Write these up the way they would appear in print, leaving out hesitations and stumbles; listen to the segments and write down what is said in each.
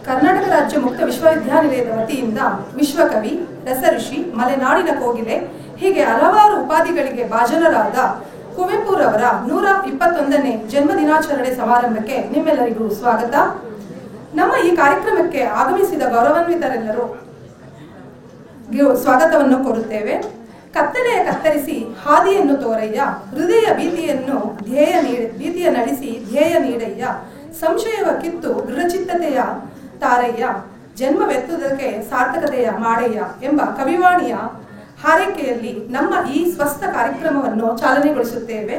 ಕರ್ನಾಟಕ ರಾಜ್ಯ ಮುಕ್ತ ವಿಶ್ವವಿದ್ಯಾನಿಲಯದ ವತಿಯಿಂದ ವಿಶ್ವಕವಿ, ರಸಋಷಿ, ಮಲೆನಾಡಿನ ಕೋಗಿಲೆ ಹೀಗೆ ಹಲವಾರು ಉಪಾಧಿಗಳಿಗೆ ಭಾಜನರಾದ ಕುವೆಂಪುರವರ 121ನೇ ಜನ್ಮದಿನಾಚರಣೆ ಸಮಾರಂಭಕ್ಕೆ ನಿಮ್ಮೆಲ್ಲರಿಗೂ ಸ್ವಾಗತ. ನಮ್ಮ ಈ ಕಾರ್ಯಕ್ರಮಕ್ಕೆ ಆಗಮಿಸಿದ ಗೌರವಾನ್ವಿತರೆಲ್ಲರೂ ಸ್ವಾಗತವನ್ನು ಕೋರುತ್ತೇವೆ. ಕತ್ತಲೆಯ ಕತ್ತರಿಸಿ ಹಾದಿಯನ್ನು ತೋರಯ್ಯ, ಹೃದಯ ಭೀತಿಯ ನಡೆಸಿ ಧ್ಯೇಯ ನೀಡಯ್ಯ, ಸಂಶಯವ ಕಿತ್ತು ದೃಢಚಿತ್ತತೆಯ ತಾರಯ್ಯ, ಜನ್ಮವೆತ್ತುವುದಕ್ಕೆ ಸಾರ್ಥಕತೆಯ ಮಾಡಯ್ಯ ಎಂಬ ಕವಿವಾಣಿಯ ಹಾರೈಕೆಯಲ್ಲಿ ನಮ್ಮ ಈ ಸ್ವಸ್ಥ ಕಾರ್ಯಕ್ರಮವನ್ನು ಚಾಲನೆಗೊಳಿಸುತ್ತೇವೆ.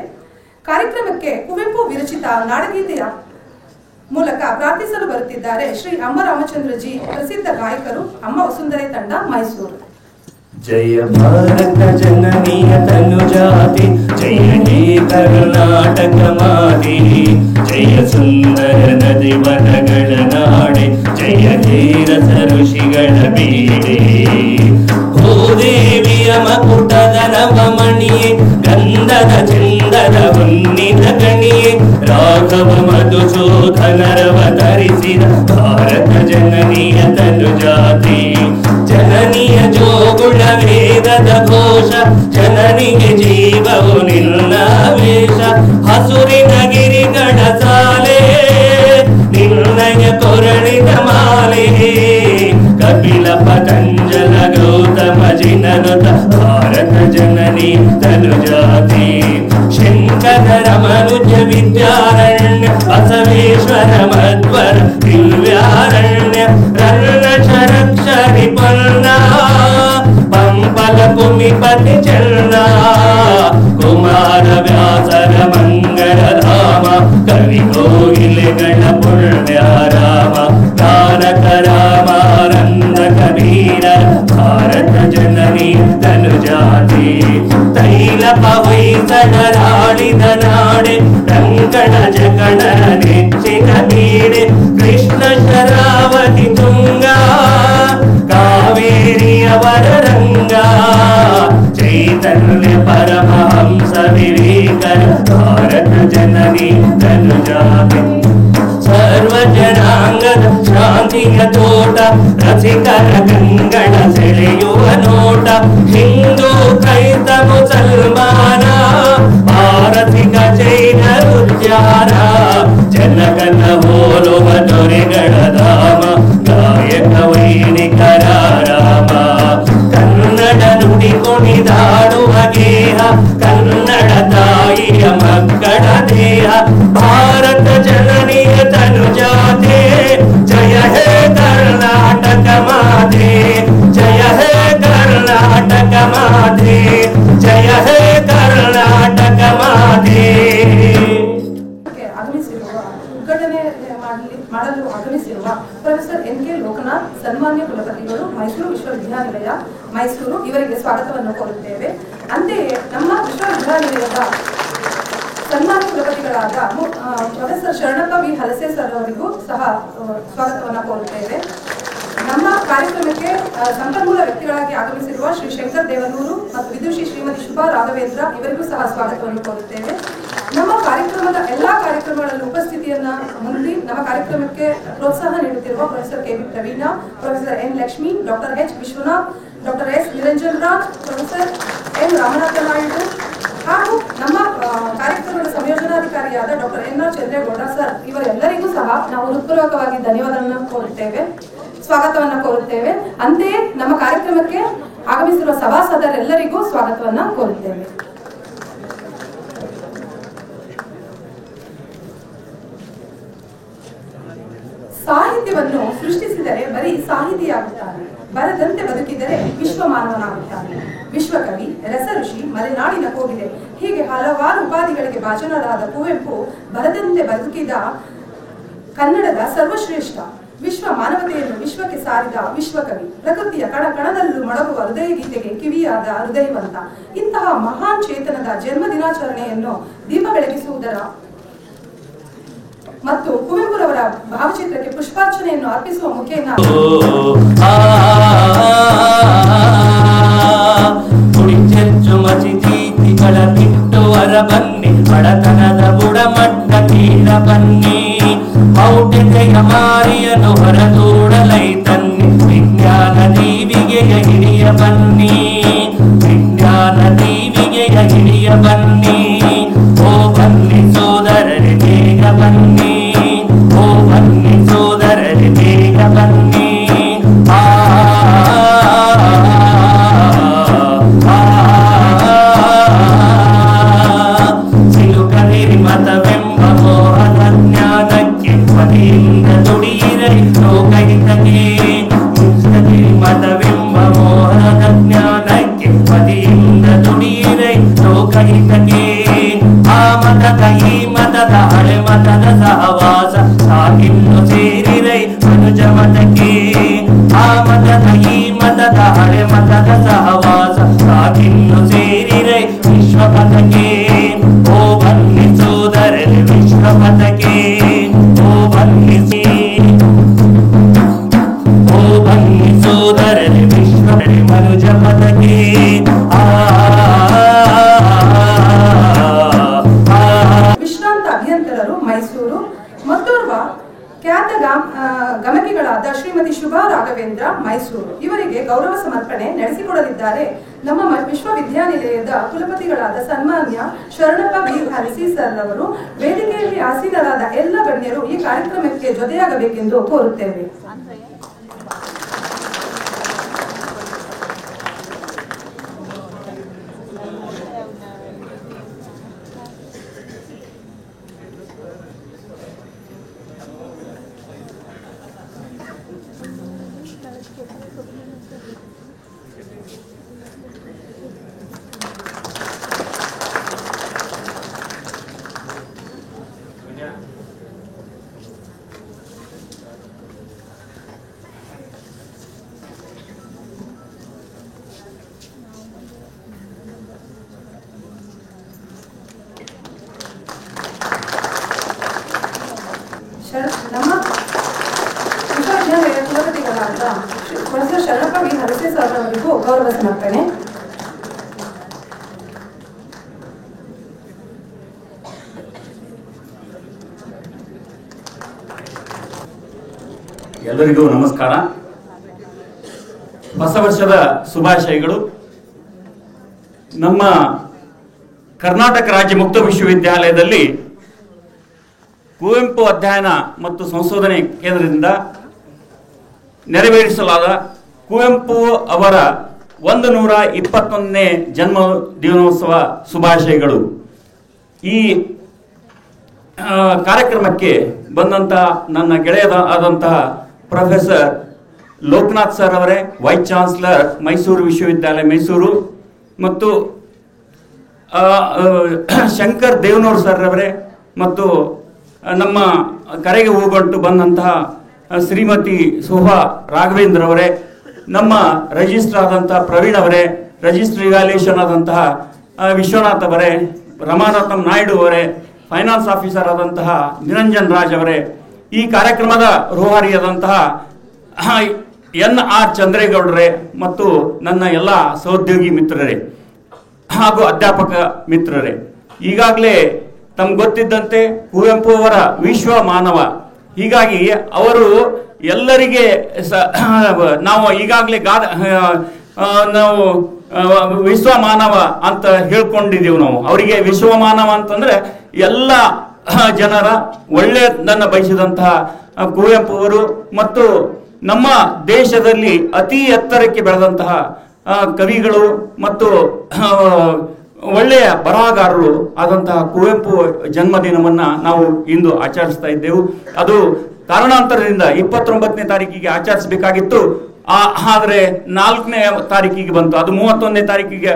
ಕಾರ್ಯಕ್ರಮಕ್ಕೆ ಕುವೆಂಪು ವಿರಚಿತ ನಾಡಗೀತೆಯ ಮೂಲಕ ಪ್ರಾರ್ಥಿಸಲು ಬರುತ್ತಿದ್ದಾರೆ ಶ್ರೀ ಅಮ್ಮ ರಾಮಚಂದ್ರಜಿ, ಪ್ರಸಿದ್ಧ ಗಾಯಕರು, ಅಮ್ಮ ವಸುಂಧರೆ ತಂಡ, ಮೈಸೂರು. ಜಯ ಭಾರತ ಜನನೀಯ ತನುಜಾತಿ, ಜಯ ಹೇ ಕರ್ನಾಟಕ ಮಾತೆ, ಜಯ ಸುಂದರ ನದಿ ವನಗಳ ನಾಡೆ, ಜಯ ಹೇ ರಸ ಋಷಿಗಳ ಬೀಡೆ. ಓ ದೇವಿಯ ಮಕುಟದ ನವಮಣಿಯೇ, ಗಂಧದ ಚಂದದ ಹೊನ್ನಿನ ಗಣಿಯೇ, ರಾಘವ ಮಧುಸೂದನರವತರಿಸಿದ ಭಾರತ ಜನನೀಯ ತನುಜಾತಿ. ಜನನಿಯ ಜೋಗುಳ ವೇದದ ಘೋಷ, ಜನನಿಗೆ ಜೀವವು ನಿನ್ನ ವೇಷ. ಹಸುರಿನ ಗಿರಿಗಳ ಸಾಲೆ, ನಿನ್ನಯ ಕೊರಳಿನ ಮಾಲೆ. ಕಪಿಲ ಪತಂಜಲ ಗೌತಮ ಜಿನನುತ ಭಾರತ ಜನನಿ ತನುಜಾತಿ. ಶಂಕರ ಮನುಜ ವಿದ್ಯಾರಣ್ಯ, ಬಸವೇಶ್ವರ ಮಧ್ವರ ದಿವ್ಯಾರಣ್ಯ. ರನ್ನ ಶರಕ್ಷರಿ ಪನ್ನ, ಪಂಪಲ ಕುಮಿಪತಿ ಚರಣ. ಕುಮಾರ ವ್ಯಾಸರ ಮಂಗಳ ಧಾಮ, ಕವಿ ಕೋಗಿಲೆಗಳ ಪುಣ್ಯಾರಾಮ. ತಾರಕ ರಾಮಾನಂದ ಕಬೀರ ಭಾರತ ಜನನಿ ತನುಜಾತಿ. ತೈಲ ಪವೈಸಡರಾಳಿದ ನಾಡೆ, ಕಂಕಣ ಜಗಣರ ನೆಚ್ಚಿನ ಬೀಡೆ. ಕೃಷ್ಣ ಶರಾವತಿ ತುಂಗ, ಕಾವೇರಿಯವರ ರಂಗ. ಚೈತನ್ಯ ಪರಮಹಂಸ ವಿವೇಕರ ಭಾರತ ಜನನಿ ತನುಜಾತಿ. ಸರ್ವ ಜನಾಂಗದ ಶಾಂತಿಯ ತೋಟ, ರಸಿಕರ ಗಂಗಳ ಸೆಳೆಯುವ ನೋಟ. ಹಿಂದೂ ಕ್ರೈಸ್ತ ಮುಸಲ್ಮಾನ, ಭಾರತಿಕ ಜೈನರು ತ್ಯಾರ. ಜನಗಣ ಹೋಲುವ ದೊರೆಗಳ ಧಾಮ, ಗಾಯಕ ವೈಣಿಕರ ರಾಮ. ಕನ್ನಡ ನುಡಿ ಕುಣಿದಾಡುವ ಗೇಹ, ಕನ್ನಡ ತಾಯಿಯ ಮಕ್ಕಳ ದೇಹ. ಭಾರತ ಜನನಿಯ ತನುಜಾತೆ, ಜಯ ಹೇ ಕರ್ನಾಟಕ ಮಾತೆ, ಜಯ ಹೇ ಕರ್ನಾಟಕ ಮಾತೆ, ಜಯ ಹೇ ಕರ್ನಾಟಕ ಮಾತೆ. ಮಾಡಲು ಆಗಮಿಸಿರುವ ಪ್ರೊಫೆಸರ್ ಎನ್.ಕೆ. ಲೋಕನಾಥ್, ಸನ್ಮಾನ್ಯ ಕುಲಪತಿಗಳು, ಮೈಸೂರು ವಿಶ್ವವಿದ್ಯಾನಿಲಯ, ಮೈಸೂರು, ಇವರಿಗೆ ಸ್ವಾಗತವನ್ನು ಕೋರುತ್ತೇವೆ. ಅಂತೆಯೇ ನಮ್ಮ ವಿಶ್ವವಿದ್ಯಾನಿಲಯದ ಸನ್ಮಾನ್ಯ ಕುಲಪತಿಗಳಾದ ಪ್ರೊಫೆಸರ್ ಶರಣಪ್ಪ ವಿ. ಹಲಸೆ ಸರ್ ಅವರಿಗೂ ಸಹ ಸ್ವಾಗತವನ್ನು ಕೋರುತ್ತೇವೆ. ನಮ್ಮ ಕಾರ್ಯಕ್ರಮಕ್ಕೆ ಸಂಪನ್ಮೂಲ ವ್ಯಕ್ತಿಗಳಾಗಿ ಆಗಮಿಸಿರುವ ಶ್ರೀ ಶಂಕರ್ ದೇವನೂರು ಮತ್ತು ವಿದುಷಿ ಶ್ರೀಮತಿ ಶುಭಾ ರಾಘವೇಂದ್ರ, ಇವರಿಗೂ ಸಹ ಸ್ವಾಗತವನ್ನು ಕೋರುತ್ತೇವೆ. ನಮ್ಮ ಕಾರ್ಯಕ್ರಮದ ಎಲ್ಲಾ ಕಾರ್ಯಕ್ರಮಗಳಲ್ಲಿ ಉಪಸ್ಥಿತಿಯನ್ನ ಹೊಂದಿ ನಮ್ಮ ಕಾರ್ಯಕ್ರಮಕ್ಕೆ ಪ್ರೋತ್ಸಾಹ ನೀಡುತ್ತಿರುವ professor K V. Praveena, professor N. Lakshmi, doctor H. Vishwanath, doctor S. Niranjan Raj, professor N. Ramanatha Naidu ಹಾಗೂ ನಮ್ಮ ಕಾರ್ಯಕ್ರಮದ ಸಂಯೋಜನಾಧಿಕಾರಿಯಾದ ಡಾಕ್ಟರ್ ಎನ್.ಆರ್. ಚಂದ್ರೇಗೌಡ ಸರ್, ಇವರೆಲ್ಲರಿಗೂ ಸಹ ನಾವು ಹೃತ್ಪೂರ್ವಕವಾಗಿ ಧನ್ಯವಾದವನ್ನು ಕೋರುತ್ತೇವೆ, ಸ್ವಾಗತವನ್ನ ಕೋರುತ್ತೇವೆ. ಅಂತೆಯೇ ನಮ್ಮ ಕಾರ್ಯಕ್ರಮಕ್ಕೆ ಆಗಮಿಸಿರುವ ಸಭಾಸದರೆಲ್ಲರಿಗೂ ಸ್ವಾಗತವನ್ನ ಕೋರುತ್ತೇವೆ. ಸಾಹಿತ್ಯವನ್ನು ಸೃಷ್ಟಿಸಿದರೆ ಬರೀ ಸಾಹಿತಿಯಾಗುತ್ತಾನೆ, ಬರದಂತೆ ಬದುಕಿದರೆ ವಿಶ್ವ ಮಾನವನಾಗುತ್ತಾನೆ. ವಿಶ್ವಕವಿ, ರಸಋಷಿ, ಮಲೆನಾಡಿನ ಕೋಗಿಲೆ ಹೀಗೆ ಹಲವಾರು ಉಪಾಧಿಗಳಿಗೆ ಭಾಜನರಾದ ಕುವೆಂಪು ಬರದಂತೆ ಬದುಕಿದ ಕನ್ನಡದ ಸರ್ವಶ್ರೇಷ್ಠ. ವಿಶ್ವ ಮಾನವತೆಯನ್ನು ವಿಶ್ವಕ್ಕೆ ಸಾರಿದ ವಿಶ್ವಕವಿ, ಪ್ರಕೃತಿಯ ಕಣ ಕಣದಲ್ಲೂ ಮೊಳಗುವ ಹೃದಯ ಗೀತೆಗೆ ಕಿವಿಯಾದ ಹೃದಯವಂತ. ಇಂತಹ ಮಹಾನ್ ಚೇತನದ ಜನ್ಮ ದಿನಾಚರಣೆಯನ್ನು ದೀಪ ಬೆಳಗಿಸುವುದರ ಮತ್ತು ಕುವೆಂಪುರವರ ಭಾವಚಿತ್ರಕ್ಕೆ ಪುಷ್ಪಾರ್ಚನೆಯನ್ನು ಅರ್ಪಿಸುವ ಮುಖೇನ ಬಿಟ್ಟುವರ ಬನ್ನಿ, ಬಡತನದ ಬುಡಮಟ್ಟ ತೀರ ಬನ್ನಿ. ಮೌಢ್ಯತೆಯ ಮಾರಿಯನ್ನು ಹೊರದೂಡಲೈ ತನ್ನಿ ವಿಜ್ಞಾನ ದೀವಿಗೆಯ ಹಿಡಿಯ ಬನ್ನಿ ವಿಜ್ಞಾನ ದೀವಿಗೆಯ ಹಿಡಿಯ ಬನ್ನಿ ಓ ಬನ್ನಿ ಸೋದರರೆ ಬೇಗ ಬನ್ನಿ ಓ ಬನ್ನಿ ಸೋದರರೆ ಬೇಗ ಬನ್ನಿ ಸಿಲುಕದಿರಿ ಮತವೆಂಬ ಮೋಹದ ಜ್ಞಾನಕ್ಕೆ ಪದಿಯಿಂದ ದುಡಿಯಿರೈ ಲೋಕಹಿತಕ್ಕೆ ಸಿಲುಕದಿರಿ ಮತವೆಂಬ ಮೋಹದ ಜ್ಞಾನಕ್ಕೆ ಪದಿಯಿಂದ ದುಡಿಯಿರೈ ಲೋಕಹಿತಕ್ಕೆ ಆ ಮತದ ಈ ಮತದ ಹಳೆ ಮತದ ಸಹವಾಸ ಸಾಗಿನ್ನು ಸೇರಿರೈ ಮನುಜ ಮತಕ್ಕೆ ಆ ಮತದ ಈ ಮತದ ಹಳೆ ಮತದ ಸಹವಾಸ ಸಾಗಿನ್ನು ಸೇರಿರೈ ವಿಶ್ವಪಥಕ್ಕೆ ಓ ಬನ್ನಿ ಸೋದರರೆ ವಿಶ್ವಪಥಕ್ಕೆ ಓ ಬನ್ನಿಸಿ ಓ ಬನ್ನಿ ಸೋದರರೆ ವಿಶ್ವಪಥಕ್ಕೆ ಮನುಜ ಪಥಕ್ಕೆ ವಿಶ್ರಾಂತ ಅಭಿಯಂತರರು ಮೈಸೂರು ಮತ್ತೋರ್ವ ಖ್ಯಾತ ಗಮಕಿಗಳಾದ ಶ್ರೀಮತಿ ಶುಭಾ ರಾಘವೇಂದ್ರ ಮೈಸೂರು ಇವರಿಗೆ ಗೌರವ ಸಮರ್ಪಣೆ ನಡೆಸಿಕೊಡಲಿದ್ದಾರೆ. ನಮ್ಮ ವಿಶ್ವವಿದ್ಯಾನಿಲಯದ ಕುಲಪತಿಗಳಾದ ಸನ್ಮಾನ್ಯ ಶರಣಪ್ಪ ಬಿ ಹರಸಿ ಸರ್ ಅವರು ವೇದಿಕೆಯಲ್ಲಿ ಆಸೀನರಾದ ಎಲ್ಲ ಗಣ್ಯರು ಈ ಕಾರ್ಯಕ್ರಮಕ್ಕೆ ಜೊತೆಯಾಗಬೇಕೆಂದು ಕೋರುತ್ತೇವೆ. ನಮ್ಮ ವಿಶ್ವವಿದ್ಯಾಲಯ ಕುಲಪತಿಗಳಾದ ಪ್ರೊಫೆಸರ್ ಶರಣಪ್ಪ ವಿ ಹರಸಿ ಸರ್ ಅವರಿಗೂ ಗೌರವ ಸಮರ್ಪಣೆ. ಎಲ್ಲರಿಗೂ ನಮಸ್ಕಾರ. ಹೊಸ ವರ್ಷದ ಶುಭಾಶಯಗಳು. ನಮ್ಮ ಕರ್ನಾಟಕ ರಾಜ್ಯ ಮುಕ್ತ ವಿಶ್ವವಿದ್ಯಾಲಯದಲ್ಲಿ ಕುವೆಂಪು ಅಧ್ಯಯನ ಮತ್ತು ಸಂಶೋಧನೆ ಕೇಂದ್ರದಿಂದ ನೆರವೇರಿಸಲಾದ ಕುವೆಂಪು ಅವರ 121ನೇ ಜನ್ಮ ದಿನೋತ್ಸವ ಶುಭಾಶಯಗಳು. ಈ ಕಾರ್ಯಕ್ರಮಕ್ಕೆ ಬಂದಂತಹ ನನ್ನ ಗೆಳೆಯರಾದಂತಹ ಪ್ರೊಫೆಸರ್ ಲೋಕನಾಥ್ ಸರ್ ಅವರೇ, ವೈಸ್ ಚಾನ್ಸಲರ್ ಮೈಸೂರು ವಿಶ್ವವಿದ್ಯಾಲಯ ಮೈಸೂರು, ಮತ್ತು ಶಂಕರ್ ದೇವನೂರ್ ಸರ್ ಅವರೇ, ಮತ್ತು ನಮ್ಮ ಕರೆಗೆ ಹೋಗೊಂಡು ಬಂದಂತಹ ಶ್ರೀಮತಿ ಶೋಭಾ ರಾಘವೇಂದ್ರ ಅವರೇ, ನಮ್ಮ ರಿಜಿಸ್ಟ್ರಾರ್ ಆದಂತಹ ಪ್ರವೀಣ್ ಅವರೇ, ರಿಜಿಸ್ಟ್ರ್ ಇವ್ಯಾಲ್ಯೂಯೇಷನ್ ಆದಂತಹ ವಿಶ್ವನಾಥ್ ಅವರೇ, ರಮಾನಾಥಂ ನಾಯ್ಡು ಅವರೇ, ಫೈನಾನ್ಸ್ ಆಫೀಸರ್ ಆದಂತಹ ನಿರಂಜನ್ ರಾಜ್ ಅವರೇ, ಈ ಕಾರ್ಯಕ್ರಮದ ರೂವಾರಿಯಾದಂತಹ NR ಚಂದ್ರೇಗೌಡರೇ, ಮತ್ತು ನನ್ನ ಎಲ್ಲ ಸಹೋದ್ಯೋಗಿ ಮಿತ್ರರೇ ಹಾಗೂ ಅಧ್ಯಾಪಕ ಮಿತ್ರರೇ, ಈಗಾಗಲೇ ತಮ್ಗೆ ಗೊತ್ತಿದ್ದಂತೆ ಕುವೆಂಪು ಅವರ ವಿಶ್ವ ಮಾನವ. ಹೀಗಾಗಿ ಅವರು ಎಲ್ಲರಿಗೆ ನಾವು ಈಗಾಗಲೇ ನಾವು ವಿಶ್ವ ಮಾನವ ಅಂತ ಹೇಳ್ಕೊಂಡಿದ್ದೀವಿ. ನಾವು ಅವರಿಗೆ ವಿಶ್ವ ಮಾನವ ಅಂತಂದ್ರೆ ಎಲ್ಲ ಜನರ ಒಳ್ಳೆಯದನ್ನು ಬಯಸಿದಂತಹ ಕುವೆಂಪು ಅವರು, ಮತ್ತು ನಮ್ಮ ದೇಶದಲ್ಲಿ ಅತಿ ಎತ್ತರಕ್ಕೆ ಬೆಳೆದಂತಹ ಕವಿಗಳು ಮತ್ತು ಒಳ್ಳೆಯ ಬರಹಗಾರರು ಆದಂತಹ ಕುವೆಂಪು ಜನ್ಮದಿನವನ್ನ ನಾವು ಇಂದು ಆಚರಿಸ್ತಾ ಇದ್ದೆವು. ಅದು ಕಾರಣಾಂತರದಿಂದ 29ನೇ ತಾರೀಕಿಗೆ ಆಚರಿಸಬೇಕಾಗಿತ್ತು, ಆದರೆ 4ನೇ ತಾರೀಕಿಗೆ ಬಂತು. ಅದು 31ನೇ ತಾರೀಕಿಗೆ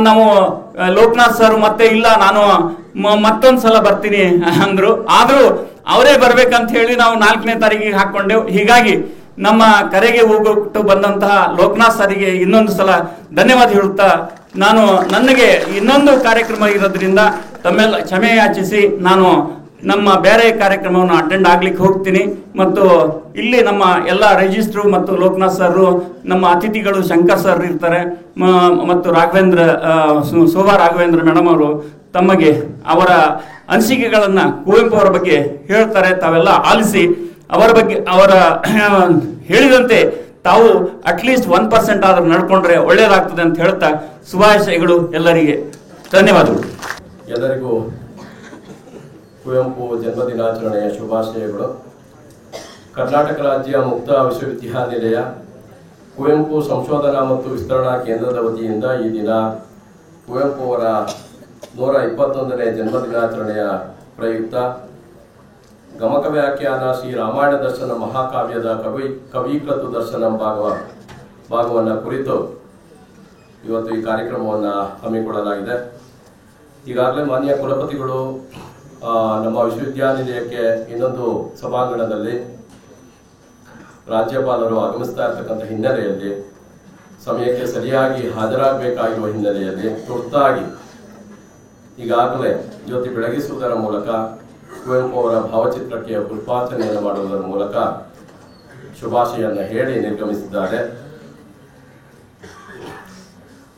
ನಾವು ಲೋಕನಾಥ್ ಸರ್ ಮತ್ತೆ ಇಲ್ಲ, ನಾನು ಮತ್ತೊಂದ್ಸಲ ಬರ್ತೀನಿ ಅಂದ್ರು. ಆದ್ರೂ ಅವರೇ ಬರ್ಬೇಕಂತ ಹೇಳಿ ನಾವು 4ನೇ ತಾರೀಕಿಗೆ ಹಾಕೊಂಡೆವು. ಹೀಗಾಗಿ ನಮ್ಮ ಕರೆಗೆ ಹೋಗ್ಬಿಟ್ಟು ಬಂದಂತಹ ಲೋಕನಾಥ್ ಸರಿಗೆ ಇನ್ನೊಂದು ಸಲ ಧನ್ಯವಾದ ಹೇಳುತ್ತಾ, ನಾನು ನನಗೆ ಇನ್ನೊಂದು ಕಾರ್ಯಕ್ರಮ ಇರೋದ್ರಿಂದ ತಮ್ಮೆಲ್ಲ ಕ್ಷಮೆ ಯಾಚಿಸಿ ನಾನು ನಮ್ಮ ಬೇರೆ ಕಾರ್ಯಕ್ರಮವನ್ನು ಅಟೆಂಡ್ ಆಗ್ಲಿಕ್ಕೆ ಹೋಗ್ತೀನಿ. ಮತ್ತು ಇಲ್ಲಿ ನಮ್ಮ ಎಲ್ಲ ರಿಜಿಸ್ಟ್ರು ಮತ್ತು ಲೋಕನಾಥ್ ಸರ್, ನಮ್ಮ ಅತಿಥಿಗಳು ಶಂಕರ್ ಸರ್ ಇರ್ತಾರೆ, ಮತ್ತು ಶೋಭಾ ರಾಘವೇಂದ್ರ ಮೇಡಮ್ ಅವರು ತಮಗೆ ಅವರ ಅನಿಸಿಕೆಗಳನ್ನ ಕುವೆಂಪು ಅವರ ಬಗ್ಗೆ ಹೇಳ್ತಾರೆ. ತಾವೆಲ್ಲ ಆಲಿಸಿ ಅವರ ಬಗ್ಗೆ ಅವರ ಹೇಳಿದಂತೆ ತಾವು ಅಟ್ಲೀಸ್ಟ್ 1% ಆದ್ರೂ ನಡ್ಕೊಂಡ್ರೆ ಒಳ್ಳೇದಾಗ್ತದೆ ಅಂತ ಹೇಳ್ತಾ ಶುಭಾಶಯಗಳು ಎಲ್ಲರಿಗೆ. ಧನ್ಯವಾದಗಳು. ಎಲ್ಲರಿಗೂ ಕುವೆಂಪು ಜನ್ಮದಿನಾಚರಣೆಯ ಶುಭಾಶಯಗಳು. ಕರ್ನಾಟಕ ರಾಜ್ಯ ಮುಕ್ತ ವಿಶ್ವವಿದ್ಯಾನಿಲಯ ಕುವೆಂಪು ಸಂಶೋಧನಾ ಮತ್ತು ವಿಸ್ತರಣಾ ಕೇಂದ್ರದ ವತಿಯಿಂದ ಈ ದಿನ ಕುವೆಂಪು ಅವರ 121ನೇ ಜನ್ಮದಿನಾಚರಣೆಯ ಪ್ರಯುಕ್ತ ಗಮಕ ವ್ಯಾಖ್ಯಾನ ಶ್ರೀ ರಾಮಾಯಣ ದರ್ಶನ ಮಹಾಕಾವ್ಯದ ಕವೀಕೃತ ದರ್ಶನ ಭಾಗವನ್ನು ಕುರಿತು ಇವತ್ತು ಈ ಕಾರ್ಯಕ್ರಮವನ್ನು ಹಮ್ಮಿಕೊಳ್ಳಲಾಗಿದೆ. ಈಗಾಗಲೇ ಮಾನ್ಯ ಕುಲಪತಿಗಳು ನಮ್ಮ ವಿಶ್ವವಿದ್ಯಾನಿಲಯಕ್ಕೆ ಇನ್ನೊಂದು ಸಭಾಂಗಣದಲ್ಲಿ ರಾಜ್ಯಪಾಲರು ಆಗಮಿಸ್ತಾ ಇರ್ತಕ್ಕಂಥ ಹಿನ್ನೆಲೆಯಲ್ಲಿ ಸಮಯಕ್ಕೆ ಸರಿಯಾಗಿ ಹಾಜರಾಗಬೇಕಾಗಿರುವ ಹಿನ್ನೆಲೆಯಲ್ಲಿ ತುರ್ತಾಗಿ ಈಗಾಗಲೇ ಜ್ಯೋತಿ ಬೆಳಗಿಸುವುದರ ಮೂಲಕ ಕುವೆಂಪು ಅವರ ಭಾವಚಿತ್ರಕ್ಕೆ ಪುಷ್ಪಾರ್ಚನೆಯನ್ನು ಮಾಡುವುದರ ಮೂಲಕ ಶುಭಾಶಯವನ್ನು ಹೇಳಿ ನಿರ್ಗಮಿಸಿದ್ದಾರೆ.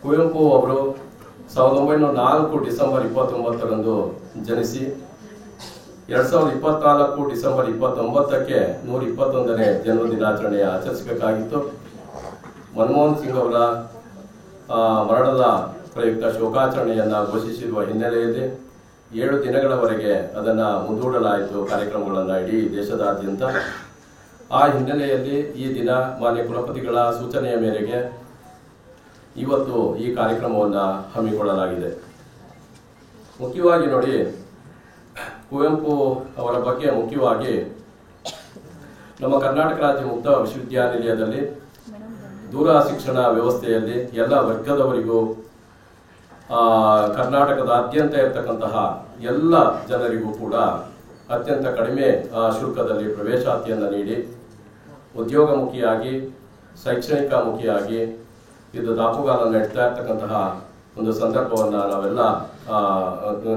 ಕುವೆಂಪು ಅವರು 1904 ಡಿಸೆಂಬರ್ 29ರಂದು ಜನಿಸಿ 2024 ಡಿಸೆಂಬರ್ 29ಕ್ಕೆ 121ನೇ ಜನ್ಮದಿನಾಚರಣೆಯ ಆಚರಿಸಬೇಕಾಗಿತ್ತು. ಮನಮೋಹನ್ ಸಿಂಗ್ ಅವರ ಮರಣದ ಪ್ರಯುಕ್ತ ಶೋಕಾಚರಣೆಯನ್ನು ಘೋಷಿಸಿರುವ ಹಿನ್ನೆಲೆಯಲ್ಲಿ 7 ದಿನಗಳವರೆಗೆ ಅದನ್ನು ಮುಂದೂಡಲಾಯಿತು ಕಾರ್ಯಕ್ರಮಗಳನ್ನು ಇಡೀ ದೇಶದಾದ್ಯಂತ. ಆ ಹಿನ್ನೆಲೆಯಲ್ಲಿ ಈ ದಿನ ಮಾನ್ಯ ಕುಲಪತಿಗಳ ಸೂಚನೆಯ ಮೇರೆಗೆ ಇವತ್ತು ಈ ಕಾರ್ಯಕ್ರಮವನ್ನು ಹಮ್ಮಿಕೊಳ್ಳಲಾಗಿದೆ. ಮುಖ್ಯವಾಗಿ ನೋಡಿ, ಕುವೆಂಪು ಅವರ ಬಗ್ಗೆ ಮುಖ್ಯವಾಗಿ ನಮ್ಮ ಕರ್ನಾಟಕ ರಾಜ್ಯ ಮುಕ್ತ ವಿಶ್ವವಿದ್ಯಾನಿಲಯದಲ್ಲಿ ದೂರ ಶಿಕ್ಷಣ ವ್ಯವಸ್ಥೆಯಲ್ಲಿ ಎಲ್ಲ ವರ್ಗದವರಿಗೂ ಕರ್ನಾಟಕದಾದ್ಯಂತ ಇರತಕ್ಕಂತಹ ಎಲ್ಲ ಜನರಿಗೂ ಕೂಡ ಅತ್ಯಂತ ಕಡಿಮೆ ಶುಲ್ಕದಲ್ಲಿ ಪ್ರವೇಶಾತಿಯನ್ನು ನೀಡಿ ಉದ್ಯೋಗಮುಖಿಯಾಗಿ ಶೈಕ್ಷಣಿಕ ಮುಖಿಯಾಗಿ ಇದು ದಾಪುಗಾಲ ನಡೀತಾ ಇರ್ತಕ್ಕಂತಹ ಒಂದು ಸಂದರ್ಭವನ್ನು ನಾವೆಲ್ಲ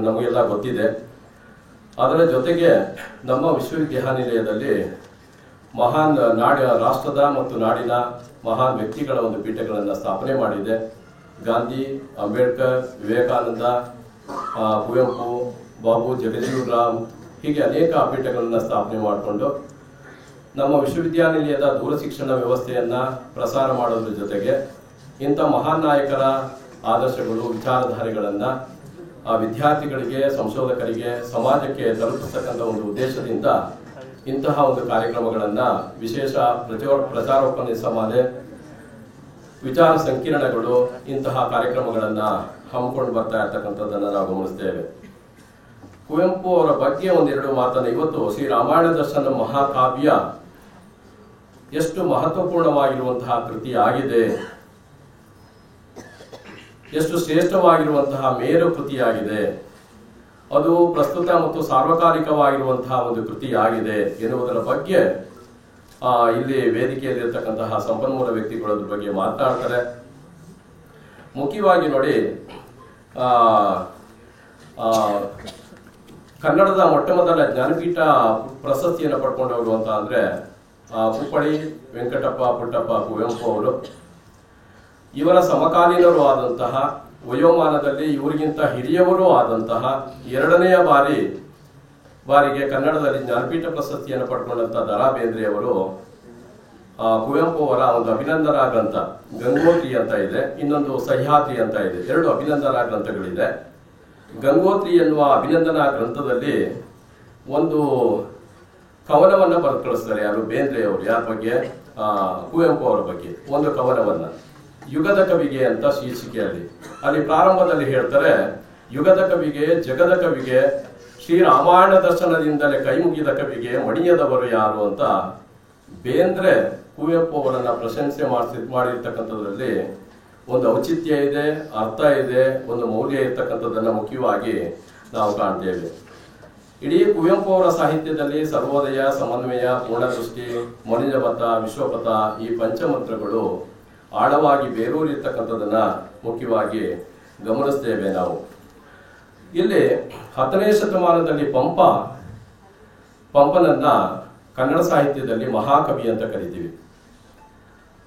ನಮಗೆಲ್ಲ ಗೊತ್ತಿದೆ. ಅದರ ಜೊತೆಗೆ ನಮ್ಮ ವಿಶ್ವವಿದ್ಯಾನಿಲಯದಲ್ಲಿ ಮಹಾನ್ ರಾಷ್ಟ್ರದ ಮತ್ತು ನಾಡಿನ ಮಹಾನ್ ವ್ಯಕ್ತಿಗಳ ಒಂದು ಪೀಠಗಳನ್ನು ಸ್ಥಾಪನೆ ಮಾಡಿದೆ. ಗಾಂಧಿ, ಅಂಬೇಡ್ಕರ್, ವಿವೇಕಾನಂದ, ಕುವೆಂಪು, ಬಾಬು ಜಗಜೀವರಾಮ್ ಹೀಗೆ ಅನೇಕ ಪೀಠಗಳನ್ನು ಸ್ಥಾಪನೆ ಮಾಡಿಕೊಂಡು ನಮ್ಮ ವಿಶ್ವವಿದ್ಯಾನಿಲಯದ ದೂರ ಶಿಕ್ಷಣ ವ್ಯವಸ್ಥೆಯನ್ನು ಪ್ರಸಾರ ಮಾಡೋದ್ರ ಜೊತೆಗೆ ಇಂಥ ಮಹಾನ್ ನಾಯಕರ ಆದರ್ಶಗಳು ವಿಚಾರಧಾರೆಗಳನ್ನು ವಿದ್ಯಾರ್ಥಿಗಳಿಗೆ, ಸಂಶೋಧಕರಿಗೆ, ಸಮಾಜಕ್ಕೆ ತಲುಪಿಸ್ತಕ್ಕಂಥ ಒಂದು ಉದ್ದೇಶದಿಂದ ಇಂತಹ ಒಂದು ಕಾರ್ಯಕ್ರಮಗಳನ್ನು ವಿಶೇಷ ಪ್ರಚಾರೋಪನ್ಯಾಸಮಾಲೆ, ವಿಚಾರ ಸಂಕಿರಣಗಳು ಇಂತಹ ಕಾರ್ಯಕ್ರಮಗಳನ್ನು ಹಮ್ಮಿಕೊಂಡು ಬರ್ತಾ ಇರ್ತಕ್ಕಂಥದ್ದನ್ನು ನಾವು ಗಮನಿಸ್ತೇವೆ. ಕುವೆಂಪು ಅವರ ಬಗ್ಗೆ ಒಂದೆರಡು ಮಾತನ್ನು ಇವತ್ತು ಶ್ರೀ ರಾಮಾಯಣ ದರ್ಶನ ಮಹಾಕಾವ್ಯ ಎಷ್ಟು ಮಹತ್ವಪೂರ್ಣವಾಗಿರುವಂತಹ ಕೃತಿ ಆಗಿದೆ, ಎಷ್ಟು ಶ್ರೇಷ್ಠವಾಗಿರುವಂತಹ ಮೇರು ಕೃತಿಯಾಗಿದೆ, ಅದು ಪ್ರಸ್ತುತ ಮತ್ತು ಸಾರ್ವಕಾಲಿಕವಾಗಿರುವಂತಹ ಒಂದು ಕೃತಿಯಾಗಿದೆ ಎನ್ನುವುದರ ಬಗ್ಗೆ ಇಲ್ಲಿ ವೇದಿಕೆಯಲ್ಲಿರ್ತಕ್ಕಂತಹ ಸಂಪನ್ಮೂಲ ವ್ಯಕ್ತಿಗಳ ಬಗ್ಗೆ ಮಾತನಾಡ್ತಾರೆ. ಮುಖ್ಯವಾಗಿ ನೋಡಿ, ಕನ್ನಡದ ಮೊಟ್ಟ ಮೊದಲ ಜ್ಞಾನಪೀಠ ಪ್ರಶಸ್ತಿಯನ್ನು ಪಡ್ಕೊಂಡವರು ಅಂತ ಅಂದ್ರೆ ಪುಪ್ಪಳಿ ವೆಂಕಟಪ್ಪ ಪುಟ್ಟಪ್ಪ ಕುವೆಂಪು ಅವರು. ಇವರ ಸಮಕಾಲೀನರು ಆದಂತಹ, ವಯೋಮಾನದಲ್ಲಿ ಇವರಿಗಿಂತ ಹಿರಿಯವರು ಆದಂತಹ 2ನೇ ಬಾರಿಗೆ ಕನ್ನಡದಲ್ಲಿ ಜ್ಞಾನಪೀಠ ಪ್ರಶಸ್ತಿಯನ್ನು ಪಡ್ಕೊಂಡಂತ ದ.ರಾ ಬೇಂದ್ರೆ ಅವರು ಕುವೆಂಪು ಅವರ ಒಂದು ಅಭಿನಂದನಾ ಗ್ರಂಥ ಗಂಗೋತ್ರಿ ಅಂತ ಇದೆ, ಇನ್ನೊಂದು ಸಹ್ಯಾದ್ರಿ ಅಂತ ಇದೆ. 2 ಅಭಿನಂದನಾ ಗ್ರಂಥಗಳಿದೆ. ಗಂಗೋತ್ರಿ ಎನ್ನುವ ಅಭಿನಂದನಾ ಗ್ರಂಥದಲ್ಲಿ ಒಂದು ಕವನವನ್ನು ಬರೆದು ಕಳಿಸ್ತಾರೆ. ಯಾರು? ಬೇಂದ್ರೆ ಅವರು. ಯಾರ ಬಗ್ಗೆ? ಕುವೆಂಪು ಅವರ ಬಗ್ಗೆ ಒಂದು ಕವನವನ್ನ, ಯುಗದ ಕವಿಗೆ ಅಂತ ಶೀರ್ಷಿಕೆಯಲ್ಲಿ. ಅಲ್ಲಿ ಪ್ರಾರಂಭದಲ್ಲಿ ಹೇಳ್ತಾರೆ, ಯುಗದ ಕವಿಗೆ, ಜಗದ ಕವಿಗೆ, ಶ್ರೀರಾಮಾಯಣ ದರ್ಶನದಿಂದಲೇ ಕೈ ಮುಗಿದ ಕವಿಗೆ ಮಣಿಯದವರು ಯಾರು ಅಂತ ಬೇಂದ್ರೆ ಕುವೆಂಪು ಅವರನ್ನ ಪ್ರಶಂಸೆ ಮಾಡಿರ್ತಕ್ಕಂಥದ್ರಲ್ಲಿ ಒಂದು ಔಚಿತ್ಯ ಇದೆ, ಅರ್ಥ ಇದೆ, ಒಂದು ಮೌಲ್ಯ ಇರ್ತಕ್ಕಂಥದ್ದನ್ನ ಮುಖ್ಯವಾಗಿ ನಾವು ಕಾಣ್ತೇವೆ. ಇಡೀ ಕುವೆಂಪು ಅವರ ಸಾಹಿತ್ಯದಲ್ಲಿ ಸರ್ವೋದಯ, ಸಮನ್ವಯ, ಪೂರ್ಣದೃಷ್ಟಿ, ಮನುಜಪಥ, ವಿಶ್ವಪಥ ಈ ಪಂಚಮಂತ್ರಗಳು ಆಳವಾಗಿ ಬೇರೂರಿರ್ತಕ್ಕಂಥದ್ದನ್ನ ಮುಖ್ಯವಾಗಿ ಗಮನಿಸ್ತೇವೆ ನಾವು. ಇಲ್ಲಿ 10ನೇ ಶತಮಾನದಲ್ಲಿ ಪಂಪನನ್ನ ಕನ್ನಡ ಸಾಹಿತ್ಯದಲ್ಲಿ ಮಹಾಕವಿ ಅಂತ ಕರಿತೀವಿ.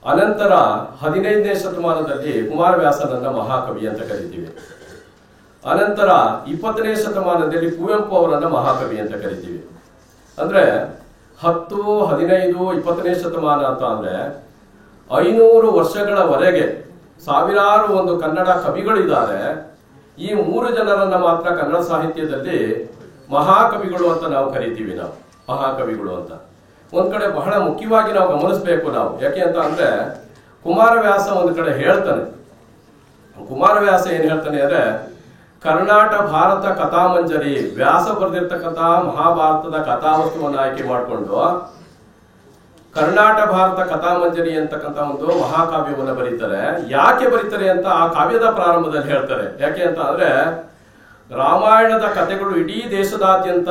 ಅನಂತರ 15ನೇ ಶತಮಾನದಲ್ಲಿ ಕುಮಾರವ್ಯಾಸನನ್ನ ಮಹಾಕವಿ ಅಂತ ಕರಿತೀವಿ. ಅನಂತರ 20ನೇ ಶತಮಾನದಲ್ಲಿ ಕುವೆಂಪು ಅವರನ್ನ ಮಹಾಕವಿ ಅಂತ ಕರಿತೀವಿ. ಅಂದ್ರೆ 10, 15, 20ನೇ ಶತಮಾನ ಅಂತ ಅಂದ್ರೆ 500 ವರ್ಷಗಳವರೆಗೆ ಸಾವಿರಾರು ಒಂದು ಕನ್ನಡ ಕವಿಗಳಿದ್ದಾರೆ. ಈ 3 ಜನರನ್ನ ಮಾತ್ರ ಕನ್ನಡ ಸಾಹಿತ್ಯದಲ್ಲಿ ಮಹಾಕವಿಗಳು ಅಂತ ನಾವು ಕರಿತೀವಿ. ನಾವು ಮಹಾಕವಿಗಳು ಅಂತ ಒಂದ್ ಕಡೆ ಬಹಳ ಮುಖ್ಯವಾಗಿ ನಾವು ಗಮನಿಸಬೇಕು ನಾವು. ಯಾಕೆ ಅಂತ ಅಂದ್ರೆ ಕುಮಾರವ್ಯಾಸ ಒಂದ್ ಕಡೆ ಹೇಳ್ತಾನೆ. ಕುಮಾರವ್ಯಾಸ ಏನ್ ಹೇಳ್ತಾನೆ ಅಂದ್ರೆ ಕರ್ನಾಟ ಭಾರತ ಕಥಾಮಂಜರಿ, ವ್ಯಾಸ ಬರೆದಿರ್ತಕ್ಕಂಥ ಮಹಾಭಾರತದ ಕಥಾವಸ್ತುವನ್ನು ಆಯ್ಕೆ ಮಾಡಿಕೊಂಡು ಕರ್ನಾಟ ಭಾರತ ಕಥಾಮಂಜರಿ ಅಂತಕ್ಕಂಥ ಒಂದು ಮಹಾಕಾವ್ಯವನ್ನು ಬರೀತಾರೆ. ಯಾಕೆ ಬರೀತಾರೆ ಅಂತ ಆ ಕಾವ್ಯದ ಪ್ರಾರಂಭದಲ್ಲಿ ಹೇಳ್ತಾರೆ. ಯಾಕೆ ಅಂತ ಅಂದ್ರೆ ರಾಮಾಯಣದ ಕಥೆಗಳು ಇಡೀ ದೇಶದಾದ್ಯಂತ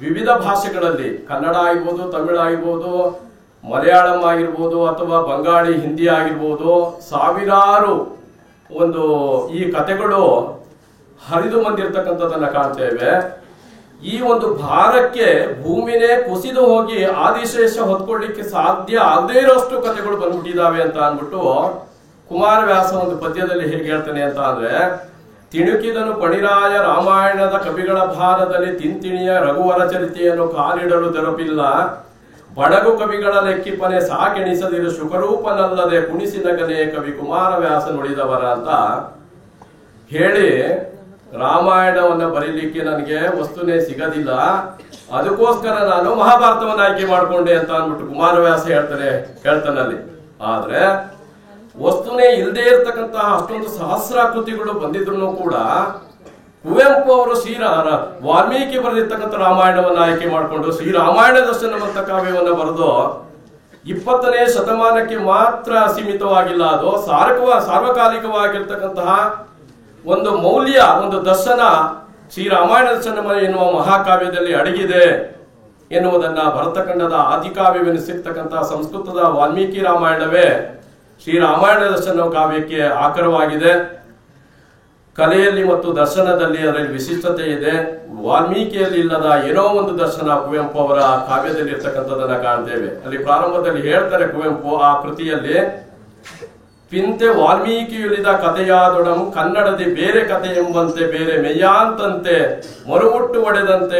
ವಿವಿಧ ಭಾಷೆಗಳಲ್ಲಿ, ಕನ್ನಡ ಆಗಿರ್ಬೋದು, ತಮಿಳು ಆಗಿರ್ಬೋದು, ಮಲಯಾಳಂ ಆಗಿರ್ಬೋದು, ಅಥವಾ ಬಂಗಾಳಿ, ಹಿಂದಿ ಆಗಿರ್ಬೋದು, ಸಾವಿರಾರು ಒಂದು ಈ ಕಥೆಗಳು ಹರಿದು ಬಂದಿರತಕ್ಕಂಥದ್ದನ್ನ ಕಾಣ್ತೇವೆ. ಈ ಒಂದು ಭಾರಕ್ಕೆ ಭೂಮಿನೇ ಕುಸಿದು ಹೋಗಿ ಆದಿಶೇಷ ಹೊತ್ಕೊಳ್ಳಿಕ್ಕೆ ಸಾಧ್ಯ ಆಗದೇ ಇರೋಷ್ಟು ಕಥೆಗಳು ಬಂದ್ಬಿಟ್ಟಿದ್ದಾವೆ ಅಂತ ಅಂದ್ಬಿಟ್ಟು ಕುಮಾರವ್ಯಾಸ ಒಂದು ಪದ್ಯದಲ್ಲಿ ಹೇಗೆ ಹೇಳ್ತಾನೆ ಅಂತ ಅಂದ್ರೆ ತಿಣುಕಿದನು ಪಣಿರಾಯ ರಾಮಾಯಣದ ಕವಿಗಳ ಭಾರದಲ್ಲಿ ತಿಂತಿಣಿಯ ರಘುವರ ಚರಿತೆಯನ್ನು ಕಾಲಿಡಲು ತೆರಪಿಲ್ಲ, ಬಡಗು ಕವಿಗಳ ಲೆಕ್ಕಿಪನೆ ಸಾಕೆಣಿಸದಿರು ಶುಕರೂಪನಲ್ಲದೆ ಕುಣಿಸಿನಗನೇ ಕವಿ ಕುಮಾರವ್ಯಾಸ ನುಡಿದವರ ಅಂತ ಹೇಳಿ ರಾಮಾಯಣವನ್ನ ಬರೀಲಿಕ್ಕೆ ನನಗೆ ವಸ್ತುನೇ ಸಿಗದಿಲ್ಲ, ಅದಕ್ಕೋಸ್ಕರ ನಾನು ಮಹಾಭಾರತವನ್ನ ಆಯ್ಕೆ ಮಾಡಿಕೊಂಡೆ ಅಂತ ಅಂದ್ಬಿಟ್ಟು ಕುಮಾರವ್ಯಾಸ ಹೇಳ್ತಾನಲ್ಲಿ. ಆದ್ರೆ ವಸ್ತುನೇ ಇಲ್ಲದೆ ಇರ್ತಕ್ಕಂತಹ ಅಷ್ಟೊಂದು ಸಹಸ್ರ ಕೃತಿಗಳು ಬಂದಿದ್ರು ಕೂಡ ಕುವೆಂಪು ಅವರು ವಾಲ್ಮೀಕಿ ಬರೆದಿರ್ತಕ್ಕಂಥ ರಾಮಾಯಣವನ್ನ ಆಯ್ಕೆ ಮಾಡಿಕೊಂಡು ಶ್ರೀರಾಮಾಯಣ ದರ್ಶನವಂತ ಕಾವ್ಯವನ್ನ ಬರೆದು 20ನೇ ಶತಮಾನಕ್ಕೆ ಮಾತ್ರ ಸೀಮಿತವಾಗಿಲ್ಲ, ಅದು ಸಾರ್ವಕಾಲಿಕವಾಗಿರ್ತಕ್ಕಂತಹ ಒಂದು ಮೌಲ್ಯ, ಒಂದು ದರ್ಶನ ಶ್ರೀರಾಮಾಯಣ ದರ್ಶನ ಎನ್ನುವ ಮಹಾಕಾವ್ಯದಲ್ಲಿ ಅಡಗಿದೆ ಎನ್ನುವುದನ್ನ ಭರತಖಂಡದ ಆದಿಕಾವ್ಯವೆನಿಸಿರ್ತಕ್ಕಂತಹ ಸಂಸ್ಕೃತದ ವಾಲ್ಮೀಕಿ ರಾಮಾಯಣವೇ ಶ್ರೀರಾಮಾಯಣ ದರ್ಶನ ಕಾವ್ಯಕ್ಕೆ ಆಕರವಾಗಿದೆ. ಕಲೆಯಲ್ಲಿ ಮತ್ತು ದರ್ಶನದಲ್ಲಿ ಅದರಲ್ಲಿ ವಿಶಿಷ್ಟತೆ ಇದೆ. ವಾಲ್ಮೀಕಿಯಲ್ಲಿ ಇಲ್ಲದ ಏನೋ ಒಂದು ದರ್ಶನ ಕುವೆಂಪು ಅವರ ಕಾವ್ಯದಲ್ಲಿ ಇರ್ತಕ್ಕಂಥದ್ದನ್ನ ಕಾಣ್ತೇವೆ. ಅಲ್ಲಿ ಪ್ರಾರಂಭದಲ್ಲಿ ಹೇಳ್ತಾರೆ ಕುವೆಂಪು ಆ ಕೃತಿಯಲ್ಲಿ, ಪಿಂತೆ ವಾಲ್ಮೀಕಿಯುಳಿದ ಕಥೆಯಾದೊಡಂ ಕನ್ನಡದಿ ಬೇರೆ ಕಥೆ ಎಂಬಂತೆ ಬೇರೆ ಮೆಯ್ಯಾಂತಂತೆ ಮರುಗುಟ್ಟು ಒಡೆದಂತೆ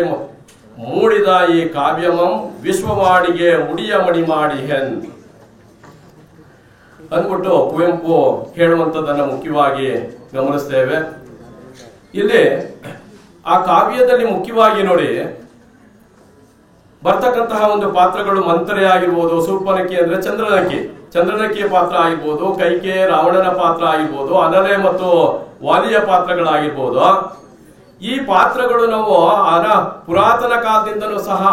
ಮೂಡಿದ ಈ ಕಾವ್ಯಮಂ ವಿಶ್ವವಾಡಿಗೆ ಮುಡಿಯ ಮಡಿ ಮಾಡಿ ಹೆನ್ ಅಂದ್ಬಿಟ್ಟು ಕುವೆಂಪು ಹೇಳುವಂಥದ್ದನ್ನ ಮುಖ್ಯವಾಗಿ ಗಮನಿಸ್ತೇವೆ. ಇಲ್ಲಿ ಆ ಕಾವ್ಯದಲ್ಲಿ ಮುಖ್ಯವಾಗಿ ನೋಡಿ ಬರ್ತಕ್ಕಂತಹ ಒಂದು ಪಾತ್ರಗಳು ಮಂತ್ರೆ ಆಗಿರ್ಬೋದು, ಶೂರ್ಪನಖಿ ಅಂದ್ರೆ ಚಂದ್ರನಖಿಯ ಪಾತ್ರ ಆಗಿರ್ಬೋದು, ಕೈಕೆ ರಾವಣನ ಪಾತ್ರ ಆಗಿರ್ಬೋದು, ಅನಲೆ ಮತ್ತು ವಾಲಿಯ ಪಾತ್ರಗಳಾಗಿರ್ಬೋದು. ಈ ಪಾತ್ರಗಳು ನಾವು ಪುರಾತನ ಕಾಲದಿಂದಲೂ ಸಹ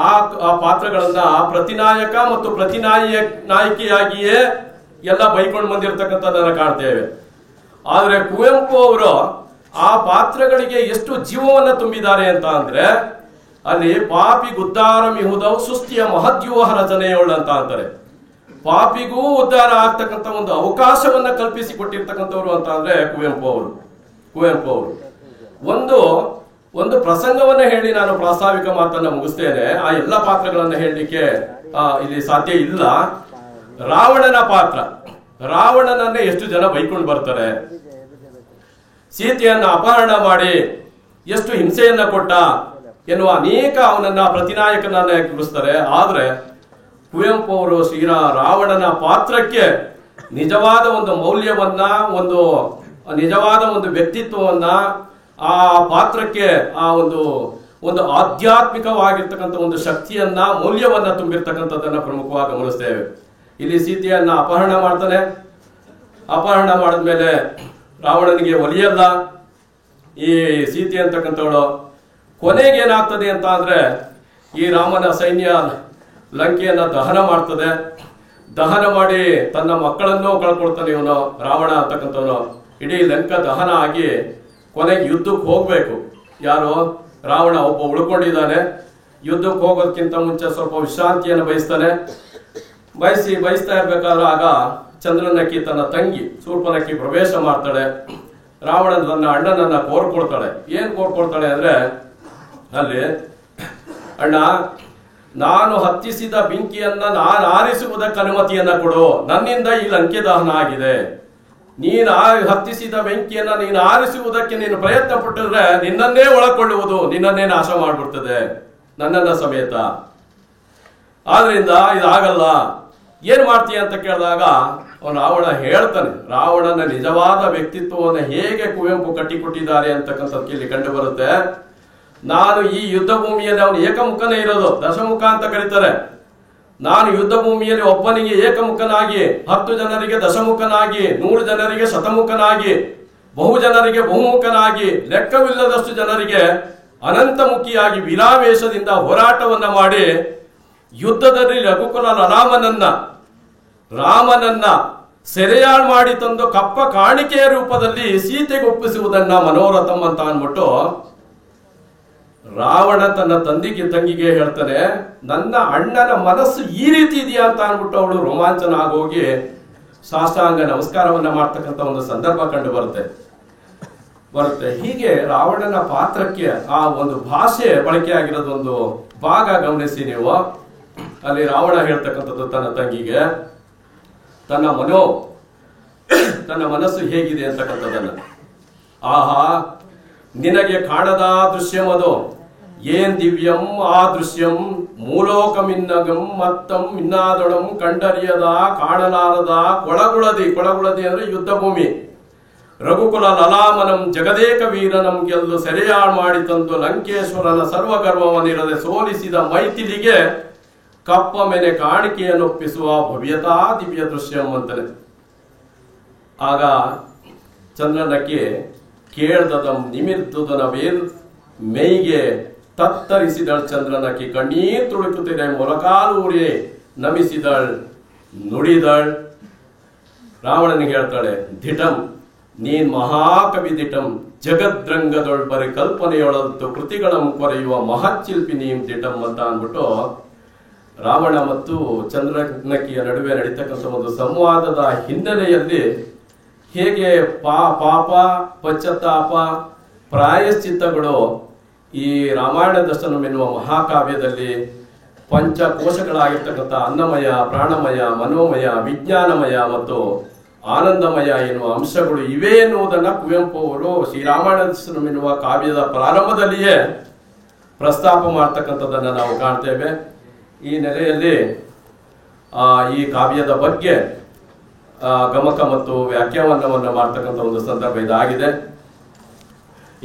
ಆ ಪಾತ್ರಗಳನ್ನ ಪ್ರತಿನಾಯಕ ಮತ್ತು ನಾಯಕಿಯಾಗಿಯೇ ಎಲ್ಲ ಬೈಕೊಂಡು ಬಂದಿರತಕ್ಕಂಥದ್ದನ್ನ ಕಾಣ್ತೇವೆ. ಆದ್ರೆ ಕುವೆಂಪು ಅವರು ಆ ಪಾತ್ರಗಳಿಗೆ ಎಷ್ಟು ಜೀವವನ್ನ ತುಂಬಿದ್ದಾರೆ ಅಂತ ಅಂದ್ರೆ ಅಲ್ಲಿ ಪಾಪಿ ಗುದ್ದಾರಮಿಹುದವು ಸುಸ್ತಿಯ ಮಹದ್ಯೂಹ ರಚನೆಯೋಳು ಅಂತ ಅಂತಾರೆ. ಪಾಪಿಗೂ ಉದ್ಧಾರ ಆಗ್ತಕ್ಕಂಥ ಒಂದು ಅವಕಾಶವನ್ನ ಕಲ್ಪಿಸಿ ಕೊಟ್ಟಿರ್ತಕ್ಕಂಥವ್ರು ಅಂತ ಅಂದ್ರೆ ಕುವೆಂಪು ಅವರು ಒಂದು ಪ್ರಸಂಗವನ್ನ ಹೇಳಿ ನಾನು ಪ್ರಾಸ್ತಾವಿಕ ಮಾತನ್ನ ಮುಗಿಸ್ತೇನೆ. ಆ ಎಲ್ಲ ಪಾತ್ರಗಳನ್ನ ಹೇಳಲಿಕ್ಕೆ ಇಲ್ಲಿ ಸಾಧ್ಯ ಇಲ್ಲ. ರಾವಣನ ಪಾತ್ರ, ರಾವಣನನ್ನೇ ಎಷ್ಟು ಜನ ಬೈಕೊಂಡು ಬರ್ತಾರೆ. ಸೀತೆಯನ್ನ ಅಪಹರಣ ಮಾಡಿ ಎಷ್ಟು ಹಿಂಸೆಯನ್ನ ಕೊಟ್ಟ ಎನ್ನುವ ಅನೇಕ ಅವನನ್ನ ಪ್ರತಿನಾಯಕನನ್ನ ಗುರುಸ್ತಾರೆ. ಆದ್ರೆ ಕುವೆಂಪು ಅವರು ರಾವಣನ ಪಾತ್ರಕ್ಕೆ ನಿಜವಾದ ಒಂದು ಮೌಲ್ಯವನ್ನ, ನಿಜವಾದ ಒಂದು ವ್ಯಕ್ತಿತ್ವವನ್ನ, ಆ ಪಾತ್ರಕ್ಕೆ ಆ ಒಂದು ಆಧ್ಯಾತ್ಮಿಕವಾಗಿರ್ತಕ್ಕಂಥ ಒಂದು ಶಕ್ತಿಯನ್ನ, ಮೌಲ್ಯವನ್ನ ತುಂಬಿರ್ತಕ್ಕಂಥದ್ದನ್ನ ಪ್ರಮುಖವಾಗಿ ಗಮನಿಸ್ತೇವೆ. ಇಲ್ಲಿ ಸೀತೆಯನ್ನ ಅಪಹರಣ ಮಾಡ್ತಾನೆ. ಅಪಹರಣ ಮಾಡಿದ್ಮೇಲೆ ರಾವಣನಿಗೆ ಒಲಿಯಲ್ಲ ಈ ಸೀತೆ ಅಂತಕ್ಕಂಥವಳು. ಕೊನೆಗೆ ಏನಾಗ್ತದೆ ಅಂತ ಅಂದ್ರೆ ಈ ರಾಮನ ಸೈನ್ಯ ಲಂಕೆಯನ್ನ ದಹನ ಮಾಡ್ತದೆ. ದಹನ ಮಾಡಿ ತನ್ನ ಮಕ್ಕಳನ್ನು ಕಳ್ಕೊಳ್ತಾನೆ ಇವನು, ರಾವಣ ಅಂತಕ್ಕಂಥವನು. ಇಡೀ ಲಂಕ ದಹನ ಆಗಿ ಕೊನೆಗೆ ಯುದ್ಧಕ್ಕೆ ಹೋಗ್ಬೇಕು. ಯಾರು? ರಾವಣ ಒಬ್ಬ ಉಳ್ಕೊಂಡಿದ್ದಾನೆ. ಯುದ್ಧಕ್ಕೆ ಹೋಗೋದಕ್ಕಿಂತ ಮುಂಚೆ ಸ್ವಲ್ಪ ವಿಶ್ರಾಂತಿಯನ್ನು ಬಯಸ್ತಾ ಇರ್ಬೇಕಾದ್ರೆ ಆಗ ಚಂದ್ರನಕ್ಕಿ ತನ್ನ ತಂಗಿ ಶೂರ್ಪನಖಿ ಪ್ರವೇಶ ಮಾಡ್ತಾಳೆ. ರಾವಣ ತನ್ನ ಅಣ್ಣನನ್ನ ಕೋರ್ಕೊಳ್ತಾಳೆ. ಏನ್ ಕೋರ್ಕೊಳ್ತಾಳೆ ಅಂದ್ರೆ ಅಲ್ಲಿ, ಅಣ್ಣ ನಾನು ಹತ್ತಿಸಿದ ಬೆಂಕಿಯನ್ನ ನಾನು ಆರಿಸುವುದಕ್ಕೆ ಅನುಮತಿಯನ್ನ ಕೊಡು, ನನ್ನಿಂದ ಈ ಲಂಕೆ ದಹನ ಆಗಿದೆ. ನೀನು ಹತ್ತಿಸಿದ ಬೆಂಕಿಯನ್ನ ನೀನು ಆರಿಸುವುದಕ್ಕೆ ನೀನು ಪ್ರಯತ್ನ ಪಟ್ಟಿದ್ರೆ ನಿನ್ನನ್ನೇ ಒಳಕೊಳ್ಳುವುದು, ನಿನ್ನನ್ನೇ ನಾಶ ಮಾಡ್ಬಿಡ್ತದೆ, ನನ್ನನ್ನ ಸಮೇತ. ಆದ್ರಿಂದ ಇದಾಗಲ್ಲ, ಏನ್ ಮಾಡ್ತೀಯ ಅಂತ ಕೇಳಿದಾಗ ಅವನು ರಾವಣ ಹೇಳ್ತಾನೆ. ರಾವಣನ ನಿಜವಾದ ವ್ಯಕ್ತಿತ್ವವನ್ನು ಹೇಗೆ ಕುವೆಂಪು ಕಟ್ಟಿಕೊಟ್ಟಿದ್ದಾರೆ ಅಂತಕ್ಕಂಥದ್ದು ಇಲ್ಲಿ ಕಂಡು ಬರುತ್ತೆ. ನಾನು ಈ ಯುದ್ಧ ಭೂಮಿಯಲ್ಲಿ ಅವನು ಏಕಮುಖನೇ ಇರೋದು, ದಶಮುಖ ಅಂತ ಕರೀತಾರೆ. ನಾನು ಯುದ್ಧ ಭೂಮಿಯಲ್ಲಿ ಒಬ್ಬನಿಗೆ ಏಕಮುಖನಾಗಿ, 10 ಜನರಿಗೆ ದಶಮುಖನಾಗಿ, 100 ಜನರಿಗೆ ಶತಮುಖನಾಗಿ, ಬಹು ಜನರಿಗೆ ಬಹುಮುಖನಾಗಿ, ಲೆಕ್ಕವಿಲ್ಲದಷ್ಟು ಜನರಿಗೆ ಅನಂತಮುಖಿಯಾಗಿ ವೀರಾವೇಶದಿಂದ ಹೋರಾಟವನ್ನ ಮಾಡಿ ಯುದ್ಧದಲ್ಲಿ ರಘುಕುಲ ರಾಮನನ್ನ ಸೆರೆಯಾಳು ಮಾಡಿ ತಂದು ಕಪ್ಪ ಕಾಣಿಕೆಯ ರೂಪದಲ್ಲಿ ಸೀತೆಗೆ ಒಪ್ಪಿಸುವುದನ್ನ ಮನೋರಥಂ ಅಂತ ಅಂದ್ಬಿಟ್ಟು ರಾವಣ ತನ್ನ ತಂಗಿಗೆ ಹೇಳ್ತಾನೆ, ನನ್ನ ಅಣ್ಣನ ಮನಸ್ಸು ಈ ರೀತಿ ಇದೆಯಾ ಅಂತ ಅಂದ್ಬಿಟ್ಟು ಅವಳು ರೋಮಾಂಚನ ಆಗೋಗಿ ಸಾಷ್ಟಾಂಗ ನಮಸ್ಕಾರವನ್ನ ಮಾಡ್ತಕ್ಕಂಥ ಒಂದು ಸಂದರ್ಭ ಕಂಡು ಬರುತ್ತೆ. ಹೀಗೆ ರಾವಣನ ಪಾತ್ರಕ್ಕೆ ಆ ಒಂದು ಭಾಷೆ ಬಳಕೆ ಆಗಿರೋದೊಂದು ಭಾಗ ಗಮನಿಸಿ ನೀವು. ಅಲ್ಲಿ ರಾವಣ ಹೇಳ್ತಕ್ಕಂಥದ್ದು ತನ್ನ ತಂಗಿಗೆ ತನ್ನ ಮನಸ್ಸು ಹೇಗಿದೆ ಅಂತಕ್ಕಂಥದ್ದನ್ನ, ಆಹಾ ನಿನಗೆ ಕಾಣದ ದೃಶ್ಯಮದು ಏನ್ ದಿವ್ಯಂ ಆ ದೃಶ್ಯಂ ಮೂಲೋಕಮಿನ್ನಗಂ ಮತ್ತಂ ಇನ್ನಾದೊಡಂ ಕಂಡರಿಯದ ಕಾಣಲಾರದ ಕೊಳಗುಳದಿ ಅಂದ್ರೆ ಯುದ್ಧ ಭೂಮಿ, ರಘುಕುಲ ಲಲಾಮನಂ ಜಗದೇಕ ವೀರನಂ ಗೆಲ್ಲು ಸೆರೆಯಾಳು ಮಾಡಿ ತಂದು ಲಂಕೇಶ್ವರನ ಸರ್ವಗರ್ವವನ್ನಿರದೆ ಸೋಲಿಸಿದ ಮೈಥಿಲಿಗೆ ಕಪ್ಪ ಮೆನೆ ಕಾಣಿಕೆಯನ್ನೊಪ್ಪಿಸುವ ಭವ್ಯತಾ ದಿವ್ಯ ದೃಶ್ಯಂ ಅಂತಾನೆ. ಆಗ ಚಂದ್ರನಕ್ಕೆ ಕೇಳ್ದದಂ ನಿಮಿರ್ತುದನ ವೇಲ್ ಮೈಗೆ ತತ್ತರಿಸಿದಳ್ ಚಂದ್ರನಕ್ಕೆ ಕಣ್ಣೀರ್ ತುಳುಕುತ್ತಿದೆ ಮೊಲಕಾಲೂರಿ ನಮಿಸಿದಳ್ ನುಡಿದಳ್. ರಾವಣನಿಗೆ ಹೇಳ್ತಾಳೆ, ದಿಟಂ ನೀನ್ ಮಹಾಕವಿ ದಿಟಂ ಜಗದ್ರಂಗದೊಳ್ ಬರೀ ಕಲ್ಪನೆಯೊಳತ್ತು ಕೃತಿಗಳಂ ಕೊರೆಯುವ ಮಹಚ್ಚಿಲ್ಪಿ ನೀಂ ದಿಟಂ ಅಂತ ಅಂದ್ಬಿಟ್ಟು ರಾವಣ ಮತ್ತು ಚಂದ್ರನಕ್ಕಿಯ ನಡುವೆ ನಡೀತಕ್ಕಂಥ ಒಂದು ಸಂವಾದದ ಹಿನ್ನೆಲೆಯಲ್ಲಿ ಹೇಗೆ ಪಾಪ ಪಶ್ಚಾತ್ತಾಪ ಪ್ರಾಯಶ್ಚಿತ್ತಗಳು ಈ ರಾಮಾಯಣ ದರ್ಶನಂ ಎನ್ನುವ ಮಹಾಕಾವ್ಯದಲ್ಲಿ ಪಂಚಕೋಶಗಳಾಗಿರ್ತಕ್ಕಂಥ ಅನ್ನಮಯ, ಪ್ರಾಣಮಯ, ಮನೋಮಯ, ವಿಜ್ಞಾನಮಯ ಮತ್ತು ಆನಂದಮಯ ಎನ್ನುವ ಅಂಶಗಳು ಇವೆ ಎನ್ನುವುದನ್ನು ಕುವೆಂಪು ಅವರು ಶ್ರೀರಾಮಾಯಣ ದರ್ಶನಂ ಎನ್ನುವ ಕಾವ್ಯದ ಪ್ರಾರಂಭದಲ್ಲಿಯೇ ಪ್ರಸ್ತಾಪ ಮಾಡ್ತಕ್ಕಂಥದ್ದನ್ನು ನಾವು ಕಾಣ್ತೇವೆ. ಈ ನೆಲೆಯಲ್ಲಿ ಈ ಕಾವ್ಯದ ಬಗ್ಗೆ ಗಮಕ ಮತ್ತು ವ್ಯಾಖ್ಯಾನವನ್ನು ಮಾಡ್ತಕ್ಕಂಥ ಒಂದು ಸಂದರ್ಭ ಇದಾಗಿದೆ.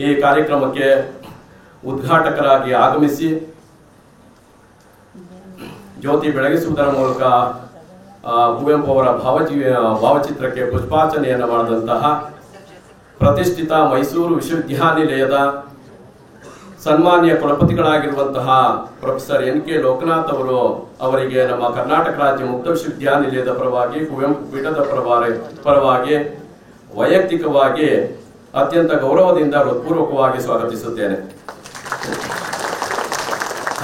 ಈ ಕಾರ್ಯಕ್ರಮಕ್ಕೆ ಉದ್ಘಾಟಕರಾಗಿ ಆಗಮಿಸಿ ಜ್ಯೋತಿ ಬೆಳಗಿಸುವುದರ ಮೂಲಕ ಕುವೆಂಪು ಅವರ ಭಾವಚಿತ್ರಕ್ಕೆ ಪುಷ್ಪಾರ್ಚನೆಯನ್ನು ಮಾಡಿದಂತಹ ಪ್ರತಿಷ್ಠಿತ ಮೈಸೂರು ವಿಶ್ವವಿದ್ಯಾನಿಲಯದ ಸನ್ಮಾನ್ಯ ಕುಲಪತಿಗಳಾಗಿರುವಂತಹ ಪ್ರೊಫೆಸರ್ NK ಲೋಕನಾಥ್ ಅವರಿಗೆ ನಮ್ಮ ಕರ್ನಾಟಕ ರಾಜ್ಯ ಮುಕ್ತ ವಿಶ್ವವಿದ್ಯಾನಿಲಯದ ಪರವಾಗಿ, ಕುವೆಂಪು ಪೀಠದ ಪರವಾಗಿ ವೈಯಕ್ತಿಕವಾಗಿ ಅತ್ಯಂತ ಗೌರವದಿಂದ ಹೃತ್ಪೂರ್ವಕವಾಗಿ ಸ್ವಾಗತಿಸುತ್ತೇನೆ.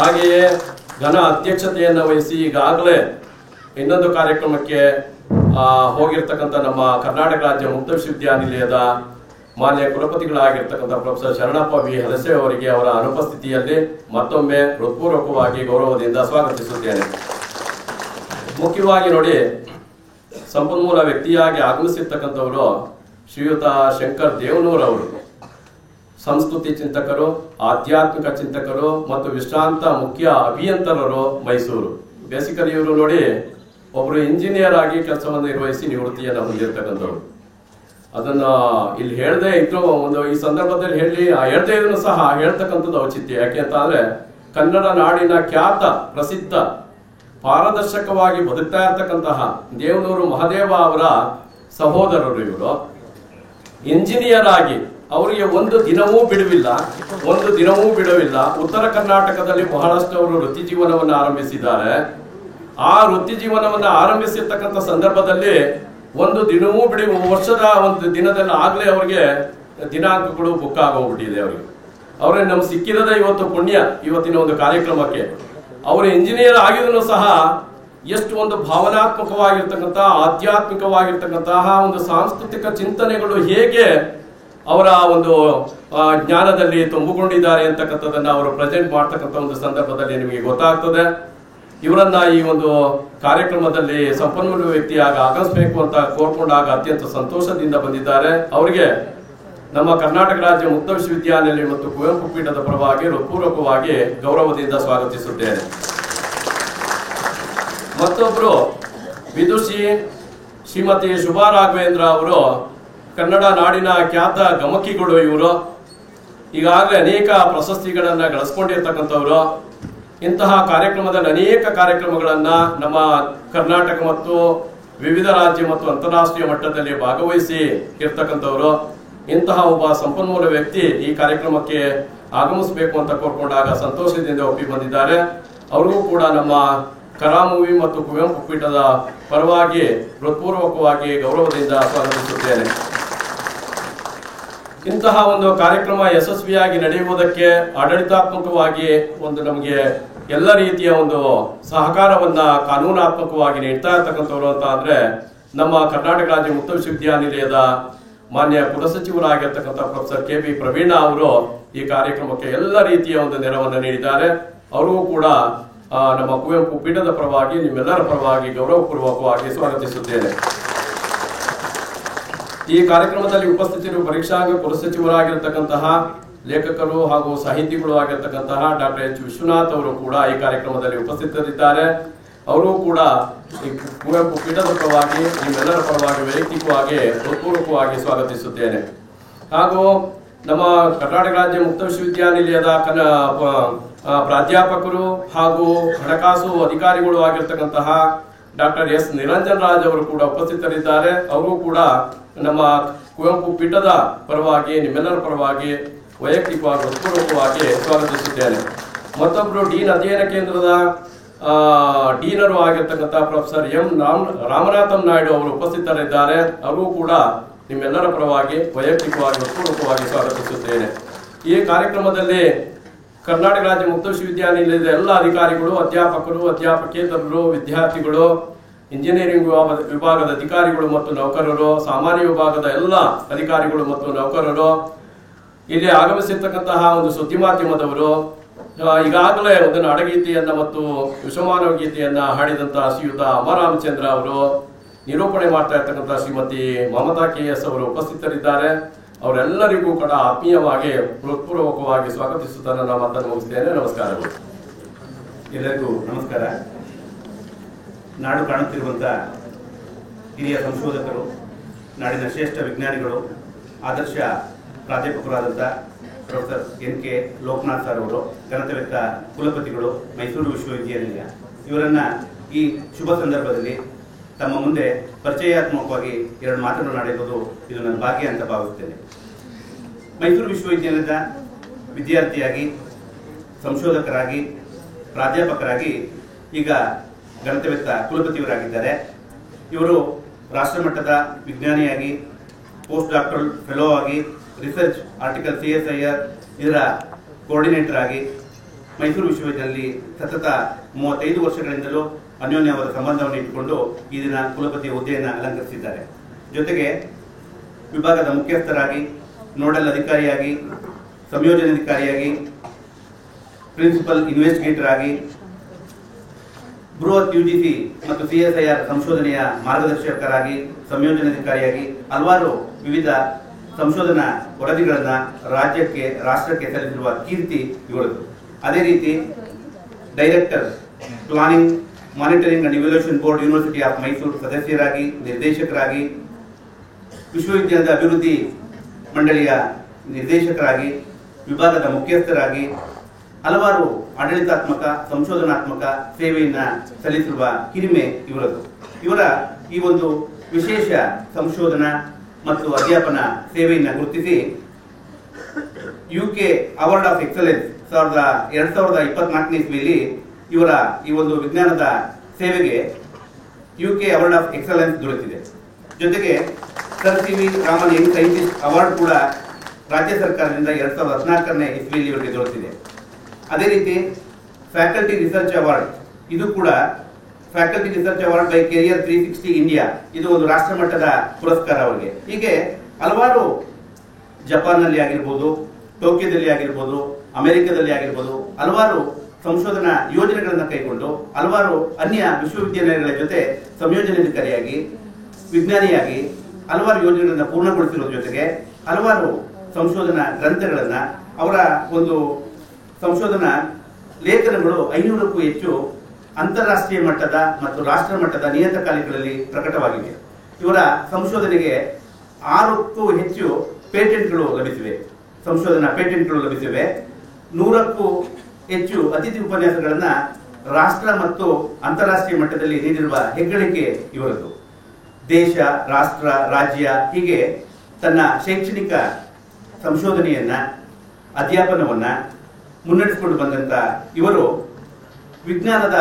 ಹಾಗೆಯೇ ಘನ ಅಧ್ಯಕ್ಷತೆಯನ್ನು ವಹಿಸಿ ಈಗಾಗಲೇ ಇನ್ನೊಂದು ಕಾರ್ಯಕ್ರಮಕ್ಕೆ ಹೋಗಿರ್ತಕ್ಕಂಥ ನಮ್ಮ ಕರ್ನಾಟಕ ರಾಜ್ಯ ಮುಕ್ತ ವಿಶ್ವವಿದ್ಯಾನಿಲಯದ ಮಾನ್ಯ ಕುಲಪತಿಗಳಾಗಿರ್ತಕ್ಕಂಥ ಪ್ರೊಫೆಸರ್ ಶರಣಪ್ಪ ವಿ ಹಲಸೆ ಅವರಿಗೆ ಅವರ ಅನುಪಸ್ಥಿತಿಯಲ್ಲಿ ಮತ್ತೊಮ್ಮೆ ಹೃತ್ಪೂರ್ವಕವಾಗಿ ಗೌರವದಿಂದ ಸ್ವಾಗತಿಸುತ್ತೇನೆ. ಮುಖ್ಯವಾಗಿ ನೋಡಿ, ಸಂಪನ್ಮೂಲ ವ್ಯಕ್ತಿಯಾಗಿ ಆಗಮಿಸಿರ್ತಕ್ಕಂಥವರು ಶ್ರೀಯುತ ಶಂಕರ್ ದೇವನೂರ್ ಅವರು, ಸಂಸ್ಕೃತಿ ಚಿಂತಕರು, ಆಧ್ಯಾತ್ಮಿಕ ಚಿಂತಕರು ಮತ್ತು ವಿಶ್ರಾಂತ ಮುಖ್ಯ ಅಭಿಯಂತರರು ಮೈಸೂರು. ಬೇಸಿಕಲಿ ಇವರು ನೋಡಿ ಒಬ್ಬರು ಇಂಜಿನಿಯರ್ ಆಗಿ ಕೆಲಸವನ್ನು ನಿರ್ವಹಿಸಿ ನಿವೃತ್ತಿಯನ್ನು ಹೊಂದಿರತಕ್ಕಂಥವ್ರು. ಅದನ್ನ ಇಲ್ಲಿ ಹೇಳದೆ ಇದ್ರು ಒಂದು ಈ ಸಂದರ್ಭದಲ್ಲಿ ಹೇಳದೆ ಇದ್ರು ಸಹ ಹೇಳ್ತಕ್ಕಂಥದ್ದು ಔಚಿತ್ಯ. ಯಾಕೆ ಅಂತ ಅಂದ್ರೆ ಕನ್ನಡ ನಾಡಿನ ಖ್ಯಾತ ಪ್ರಸಿದ್ಧ ಪಾರದರ್ಶಕವಾಗಿ ಬದುಕ್ತಾ ಇರ್ತಕ್ಕಂತಹ ದೇವನೂರು ಮಹದೇವ ಅವರ ಸಹೋದರರು ಇವರು. ಇಂಜಿನಿಯರ್ ಆಗಿ ಅವರಿಗೆ ಒಂದು ದಿನವೂ ಬಿಡುವಿಲ್ಲ. ಉತ್ತರ ಕರ್ನಾಟಕದಲ್ಲಿ ಬಹಳಷ್ಟು ಅವರು ವೃತ್ತಿ ಜೀವನವನ್ನು ಆರಂಭಿಸಿದ್ದಾರೆ. ಆ ವೃತ್ತಿ ಜೀವನವನ್ನು ಆರಂಭಿಸಿರ್ತಕ್ಕಂಥ ಸಂದರ್ಭದಲ್ಲಿ ಒಂದು ದಿನವೂ ವರ್ಷದ ಒಂದು ದಿನದಲ್ಲಿ ಆಗ್ಲೇ ಅವರಿಗೆ ದಿನಾಂಕಗಳು ಬುಕ್ ಆಗೋಗ್ಬಿಟ್ಟಿದೆ. ಅವ್ರಿಗೆ ನಮ್ಗೆ ಸಿಕ್ಕಿರೋದೇ ಇವತ್ತು ಪುಣ್ಯ. ಇವತ್ತಿನ ಒಂದು ಕಾರ್ಯಕ್ರಮಕ್ಕೆ ಅವರು ಇಂಜಿನಿಯರ್ ಆಗಿದ್ರು ಸಹ ಎಷ್ಟು ಒಂದು ಭಾವನಾತ್ಮಕವಾಗಿರ್ತಕ್ಕಂಥ ಆಧ್ಯಾತ್ಮಿಕವಾಗಿರ್ತಕ್ಕಂತಹ ಒಂದು ಸಾಂಸ್ಕೃತಿಕ ಚಿಂತನೆಗಳು ಹೇಗೆ ಅವರ ಒಂದು ಜ್ಞಾನದಲ್ಲಿ ತುಂಬಿಕೊಂಡಿದ್ದಾರೆ ಅಂತಕ್ಕಂಥದ್ದನ್ನ ಅವರು ಪ್ರೆಸೆಂಟ್ ಮಾಡ್ತಕ್ಕಂಥ ಒಂದು ಸಂದರ್ಭದಲ್ಲಿ ನಿಮಗೆ ಗೊತ್ತಾಗ್ತದೆ. ಇವರನ್ನ ಈ ಒಂದು ಕಾರ್ಯಕ್ರಮದಲ್ಲಿ ಸಂಪನ್ಮೂಲ ವ್ಯಕ್ತಿಯಾಗಿ ಆಗಮಿಸಬೇಕು ಅಂತ ಕೋರ್ಕೊಂಡಾಗ ಅತ್ಯಂತ ಸಂತೋಷದಿಂದ ಬಂದಿದ್ದಾರೆ. ಅವರಿಗೆ ನಮ್ಮ ಕರ್ನಾಟಕ ರಾಜ್ಯ ಮುಕ್ತ ವಿಶ್ವವಿದ್ಯಾನಿಲಯ ಮತ್ತು ಕುವೆಂಪು ಪೀಠದ ಪರವಾಗಿ ಹೃತ್ಪೂರ್ವಕವಾಗಿ ಗೌರವದಿಂದ ಸ್ವಾಗತಿಸುತ್ತೇನೆ. ಮತ್ತೊಬ್ಬರು ವಿದುಷಿ ಶ್ರೀಮತಿ ಶುಭಾ ರಾಘವೇಂದ್ರ ಅವರು ಕನ್ನಡ ನಾಡಿನ ಖ್ಯಾತ ಗಮಕಿಗಳು. ಇವರು ಈಗಾಗಲೇ ಅನೇಕ ಪ್ರಶಸ್ತಿಗಳನ್ನ ಗಳಿಸ್ಕೊಂಡಿರ್ತಕ್ಕಂಥವ್ರು. ಇಂತಹ ಕಾರ್ಯಕ್ರಮದಲ್ಲಿ ಅನೇಕ ಕಾರ್ಯಕ್ರಮಗಳನ್ನ ನಮ್ಮ ಕರ್ನಾಟಕ ಮತ್ತು ವಿವಿಧ ರಾಜ್ಯ ಮತ್ತು ಅಂತಾರಾಷ್ಟ್ರೀಯ ಮಟ್ಟದಲ್ಲಿ ಭಾಗವಹಿಸಿ ಇರ್ತಕ್ಕಂಥವ್ರು. ಇಂತಹ ಒಬ್ಬ ಸಂಪನ್ಮೂಲ ವ್ಯಕ್ತಿ ಈ ಕಾರ್ಯಕ್ರಮಕ್ಕೆ ಆಗಮಿಸಬೇಕು ಅಂತ ಕೋರ್ಕೊಂಡಾಗ ಸಂತೋಷದಿಂದ ಒಪ್ಪಿ ಬಂದಿದ್ದಾರೆ. ಅವ್ರಿಗೂ ಕೂಡ ನಮ್ಮ ಕರಾಮೂವಿ ಮತ್ತು ಕುವೆಂಪು ಪೀಠದ ಪರವಾಗಿ ಹೃತ್ಪೂರ್ವಕವಾಗಿ ಗೌರವದಿಂದ ಸ್ವಾಗತಿಸುತ್ತೇನೆ. ಇಂತಹ ಒಂದು ಕಾರ್ಯಕ್ರಮ ಯಶಸ್ವಿಯಾಗಿ ನಡೆಯುವುದಕ್ಕೆ ಆಡಳಿತಾತ್ಮಕವಾಗಿ ಒಂದು ನಮಗೆ ಎಲ್ಲ ರೀತಿಯ ಒಂದು ಸಹಕಾರವನ್ನ ಕಾನೂನಾತ್ಮಕವಾಗಿ ನೀಡ್ತಾ ಇರ್ತಕ್ಕಂಥವ್ರು ಅಂತ ಅಂದ್ರೆ ನಮ್ಮ ಕರ್ನಾಟಕ ರಾಜ್ಯ ಮುಕ್ತ ವಿಶ್ವವಿದ್ಯಾನಿಲಯದ ಮಾನ್ಯ ಕುಲಸಚಿವರಾಗಿರ್ತಕ್ಕಂಥ ಪ್ರೊಫೆಸರ್ ಕೆ.ಬಿ. ಪ್ರವೀಣ ಅವರು ಈ ಕಾರ್ಯಕ್ರಮಕ್ಕೆ ಎಲ್ಲ ರೀತಿಯ ಒಂದು ನೆರವನ್ನು ನೀಡಿದ್ದಾರೆ. ಅವರಿಗೂ ಕೂಡ ನಮ್ಮ ಕುವೆಂಪು ಪೀಠದ ಪರವಾಗಿ ನಿಮ್ಮೆಲ್ಲರ ಪರವಾಗಿ ಗೌರವಪೂರ್ವಕವಾಗಿ ಸ್ವಾಗತಿಸುತ್ತೇನೆ. ಈ ಕಾರ್ಯಕ್ರಮದಲ್ಲಿ ಉಪಸ್ಥಿತರು ಪರೀಕ್ಷಾಂಗ ಕುಲಸಚಿವರಾಗಿರ್ತಕ್ಕಂತಹ ಲೇಖಕರು ಹಾಗೂ ಸಾಹಿತಿಗಳು ಆಗಿರ್ತಕ್ಕಂತಹ ಡಾಕ್ಟರ್ ಎಚ್ ವಿಶ್ವನಾಥ್ ಅವರು ಕೂಡ ಈ ಕಾರ್ಯಕ್ರಮದಲ್ಲಿ ಉಪಸ್ಥಿತರಿದ್ದಾರೆ. ಅವರು ಕೂಡ ಈ ಕುವೆಂಪು ಪೀಠದ ಪರವಾಗಿ ನಿಮ್ಮೆಲ್ಲರ ಪರವಾಗಿ ವೈಯಕ್ತಿಕವಾಗಿ ಹೃತ್ಪೂರ್ವಕವಾಗಿ ಸ್ವಾಗತಿಸುತ್ತೇನೆ. ಹಾಗೂ ನಮ್ಮ ಕರ್ನಾಟಕ ರಾಜ್ಯ ಮುಕ್ತ ವಿಶ್ವವಿದ್ಯಾನಿಲಯದ ಪ್ರಾಧ್ಯಾಪಕರು ಹಾಗೂ ಹಣಕಾಸು ಅಧಿಕಾರಿಗಳು ಆಗಿರ್ತಕ್ಕಂತಹ ಡಾಕ್ಟರ್ ಎಸ್ ನಿರಂಜನ್ ರಾಜ್ ಅವರು ಕೂಡ ಉಪಸ್ಥಿತರಿದ್ದಾರೆ. ಅವರು ಕೂಡ ನಮ್ಮ ಕುವೆಂಪು ಪೀಠದ ಪರವಾಗಿ ನಿಮ್ಮೆಲ್ಲರ ಪರವಾಗಿ ವೈಯಕ್ತಿಕವಾಗಿ ಹೃತ್ಪೂರ್ವಕವಾಗಿ ಸ್ವಾಗತಿಸುತ್ತೇನೆ. ಮತ್ತೊಬ್ಬರು ಡೀನ್ ಅಧ್ಯಯನ ಕೇಂದ್ರದ ಡೀನರು ಆಗಿರ್ತಕ್ಕಂಥ ಪ್ರೊಫೆಸರ್ ಎಂ ರಾಮನಾಥನ್ ನಾಯ್ಡು ಅವರು ಉಪಸ್ಥಿತರಿದ್ದಾರೆ. ಅವರು ಕೂಡ ನಿಮ್ಮೆಲ್ಲರ ಪರವಾಗಿ ವೈಯಕ್ತಿಕವಾಗಿ ಹೃತ್ಪೂರ್ವಕವಾಗಿ ಸ್ವಾಗತಿಸುತ್ತೇನೆ. ಈ ಕಾರ್ಯಕ್ರಮದಲ್ಲಿ ಕರ್ನಾಟಕ ರಾಜ್ಯ ಮುಕ್ತ ವಿಶ್ವವಿದ್ಯಾನಿಲಯದ ಎಲ್ಲ ಅಧಿಕಾರಿಗಳು, ಅಧ್ಯಾಪಕರು, ಅಧ್ಯಾಪಕೇತರರು, ವಿದ್ಯಾರ್ಥಿಗಳು, ಇಂಜಿನಿಯರಿಂಗ್ ವಿಭಾಗದ ಅಧಿಕಾರಿಗಳು ಮತ್ತು ನೌಕರರು, ಸಾಮಾನ್ಯ ವಿಭಾಗದ ಎಲ್ಲ ಅಧಿಕಾರಿಗಳು ಮತ್ತು ನೌಕರರು, ಇಲ್ಲಿ ಆಗಮಿಸಿರ್ತಕ್ಕಂತಹ ಒಂದು ಸುದ್ದಿ ಮಾಧ್ಯಮದವರು, ಈಗಾಗಲೇ ಒಂದು ನಾಡಗೀತೆಯನ್ನ ಮತ್ತು ವಿಶ್ವಮಾನವ ಗೀತೆಯನ್ನ ಹಾಡಿದಂತಹ ಶ್ರೀಯುತ ಅಮರಾಮಚಂದ್ರ ಅವರು, ನಿರೂಪಣೆ ಮಾಡ್ತಾ ಇರ್ತಕ್ಕಂಥ ಶ್ರೀಮತಿ ಮಮತಾ KS ಅವರು ಉಪಸ್ಥಿತರಿದ್ದಾರೆ. ಅವರೆಲ್ಲರಿಗೂ ಕೂಡ ಆತ್ಮೀಯವಾಗಿ ಹೃತ್ಪೂರ್ವಕವಾಗಿ ಸ್ವಾಗತಿಸುತ್ತಾ ನನ್ನ ಮಾತನ್ನು ಮುಗಿಸ್ತೇನೆ. ನಮಸ್ಕಾರಗಳು. ಎಲ್ಲರಿಗೂ ನಮಸ್ಕಾರ. ನಾಡು ಕಾಣುತ್ತಿರುವಂಥ ಹಿರಿಯ ಸಂಶೋಧಕರು, ನಾಡಿನ ಶ್ರೇಷ್ಠ ವಿಜ್ಞಾನಿಗಳು, ಆದರ್ಶ ಪ್ರಾಧ್ಯಾಪಕರಾದಂಥ ಪ್ರೊಫೆಸರ್ NK ಲೋಕನಾಥ್ ಸರ್ ಅವರು, ಘನತೆವೆತ್ತ ಕುಲಪತಿಗಳು, ಮೈಸೂರು ವಿಶ್ವವಿದ್ಯಾನಿಲಯ, ಇವರನ್ನ ಈ ಶುಭ ಸಂದರ್ಭದಲ್ಲಿ ತಮ್ಮ ಮುಂದೆ ಪರಿಚಯಾತ್ಮಕವಾಗಿ ಎರಡು ಮಾತನಾಡಿರುವುದು ಇದು ನನ್ನ ಭಾಗ್ಯ ಅಂತ ಭಾವಿಸ್ತೇನೆ. ಮೈಸೂರು ವಿಶ್ವವಿದ್ಯಾಲಯದ ವಿದ್ಯಾರ್ಥಿಯಾಗಿ, ಸಂಶೋಧಕರಾಗಿ, ಪ್ರಾಧ್ಯಾಪಕರಾಗಿ ಈಗ ಘನತೆವೆತ್ತ ಕುಲಪತಿಯವರಾಗಿದ್ದಾರೆ. ಇವರು ರಾಷ್ಟ್ರಮಟ್ಟದ ವಿಜ್ಞಾನಿಯಾಗಿ, ಪೋಸ್ಟ್ ಡಾಕ್ಟರಲ್ ಫೆಲೋ ಆಗಿ, ರಿಸರ್ಚ್ ಆರ್ಟಿಕಲ್ CSIR ಇದರ ಕೋಆರ್ಡಿನೇಟರ್ ಆಗಿ ಮೈಸೂರು ವಿಶ್ವವಿದ್ಯಾಲಯದಲ್ಲಿ ಸತತ 35 ವರ್ಷಗಳಿಂದಲೂ ಅನ್ಯೋನ್ಯವಾದ ಸಂಬಂಧವನ್ನು ಇಟ್ಟುಕೊಂಡು ಈ ದಿನ ಕುಲಪತಿ ಹುದ್ದೆಯನ್ನು ಅಲಂಕರಿಸಿದ್ದಾರೆ. ಜೊತೆಗೆ ವಿಭಾಗದ ಮುಖ್ಯಸ್ಥರಾಗಿ, ನೋಡಲ್ ಅಧಿಕಾರಿಯಾಗಿ, ಸಂಯೋಜನಾಧಿಕಾರಿಯಾಗಿ, ಪ್ರಿನ್ಸಿಪಲ್ ಇನ್ವೆಸ್ಟಿಗೇಟರ್ ಆಗಿ, ಬೃಹತ್ UGC ಮತ್ತು CSIR ಸಂಶೋಧನೆಯ ಮಾರ್ಗದರ್ಶಕರಾಗಿ, ಸಂಯೋಜನಾಧಿಕಾರಿಯಾಗಿ ಹಲವಾರು ವಿವಿಧ ಸಂಶೋಧನಾ ವರದಿಗಳನ್ನ ರಾಜ್ಯಕ್ಕೆ, ರಾಷ್ಟ್ರಕ್ಕೆ ಸಲ್ಲಿಸಿರುವ ಕೀರ್ತಿ ಇವರದು. ಅದೇ ರೀತಿ director planning, monitoring and evaluation board, university of Mysuru ಸದಸ್ಯರಾಗಿ, ನಿರ್ದೇಶಕರಾಗಿ, ವಿಶ್ವವಿದ್ಯಾಲಯದ ಅಭಿವೃದ್ಧಿ ಮಂಡಳಿಯ ನಿರ್ದೇಶಕರಾಗಿ, ವಿಭಾಗದ ಮುಖ್ಯಸ್ಥರಾಗಿ ಹಲವಾರು ಆಡಳಿತಾತ್ಮಕ, ಸಂಶೋಧನಾತ್ಮಕ ಸೇವೆಯನ್ನ ಸಲ್ಲಿಸಿರುವ ಹಿರಿಮೆ ಇವರದು. ಇವರ ಈ ಒಂದು ವಿಶೇಷ ಸಂಶೋಧನಾ ಮತ್ತು ಅಧ್ಯಾಪನ ಸೇವೆಯನ್ನು ಗುರುತಿಸಿ UK ಅವಾರ್ಡ್ ಆಫ್ ಎಕ್ಸಲೆನ್ಸ್ 2024 ಇಸ್ವಿಯಲ್ಲಿ ಇವರ ಈ ಒಂದು ವಿಜ್ಞಾನದ ಸೇವೆಗೆ UK ಅವಾರ್ಡ್ ಆಫ್ ಎಕ್ಸಲೆನ್ಸ್ ದೊರೆತಿದೆ. ಜೊತೆಗೆ sir CV Raman Young scientist award ಕೂಡ ರಾಜ್ಯ ಸರ್ಕಾರದಿಂದ 2014 ಇಸ್ವಿಯಲ್ಲಿ ಇವರಿಗೆ ದೊರೆತಿದೆ. ಅದೇ ರೀತಿ ಫ್ಯಾಕಲ್ಟಿ ರಿಸರ್ಚ್ ಅವಾರ್ಡ್, ಇದು ಕೂಡ faculty research award by career 360 India, ಇದು ಒಂದು ರಾಷ್ಟ್ರ ಮಟ್ಟದ ಪುರಸ್ಕಾರ ಅವರಿಗೆ. ಹೀಗೆ ಹಲವಾರು ಜಪಾನ್ನಲ್ಲಿ ಆಗಿರ್ಬೋದು, ಟೋಕಿಯೋದಲ್ಲಿ ಆಗಿರ್ಬೋದು, ಅಮೆರಿಕದಲ್ಲಿ ಆಗಿರ್ಬೋದು ಹಲವಾರು ಸಂಶೋಧನಾ ಯೋಜನೆಗಳನ್ನು ಕೈಗೊಂಡು ಹಲವಾರು ಅನ್ಯ ವಿಶ್ವವಿದ್ಯಾಲಯಗಳ ಜೊತೆ ಸಂಯೋಜನಾಧಿಕಾರಿಯಾಗಿ, ವಿಜ್ಞಾನಿಯಾಗಿ ಹಲವಾರು ಯೋಜನೆಗಳನ್ನು ಪೂರ್ಣಗೊಳಿಸಿರುವ ಜೊತೆಗೆ ಹಲವಾರು ಸಂಶೋಧನಾ ಗ್ರಂಥಗಳನ್ನ, ಅವರ ಒಂದು ಸಂಶೋಧನಾ ಲೇಖನಗಳು 500ಕ್ಕೂ ಹೆಚ್ಚು ಅಂತಾರಾಷ್ಟ್ರೀಯ ಮಟ್ಟದ ಮತ್ತು ರಾಷ್ಟ್ರ ಮಟ್ಟದ ನಿಯತಕಾಲಿಕಗಳಲ್ಲಿ ಪ್ರಕಟವಾಗಿವೆ. ಇವರ ಸಂಶೋಧನೆಗೆ 6ಕ್ಕೂ ಹೆಚ್ಚು ಪೇಟೆಂಟ್ಗಳು ಲಭಿಸಿವೆ. ಸಂಶೋಧನಾ ಪೇಟೆಂಟ್ಗಳು ಲಭಿಸಿವೆ. 100ಕ್ಕೂ ಹೆಚ್ಚು ಅತಿಥಿ ಉಪನ್ಯಾಸಗಳನ್ನು ರಾಷ್ಟ್ರ ಮತ್ತು ಅಂತಾರಾಷ್ಟ್ರೀಯ ಮಟ್ಟದಲ್ಲಿ ನೀಡಿರುವ ಹೆಗ್ಗಳಿಕೆ ಇವರದ್ದು. ದೇಶ, ರಾಷ್ಟ್ರ, ರಾಜ್ಯ ಹೀಗೆ ತನ್ನ ಶೈಕ್ಷಣಿಕ ಸಂಶೋಧನೆಯನ್ನ, ಅಧ್ಯಾಪನವನ್ನ ಮುನ್ನಡೆಸಿಕೊಂಡು ಬಂದಂತ ಇವರು ವಿಜ್ಞಾನದ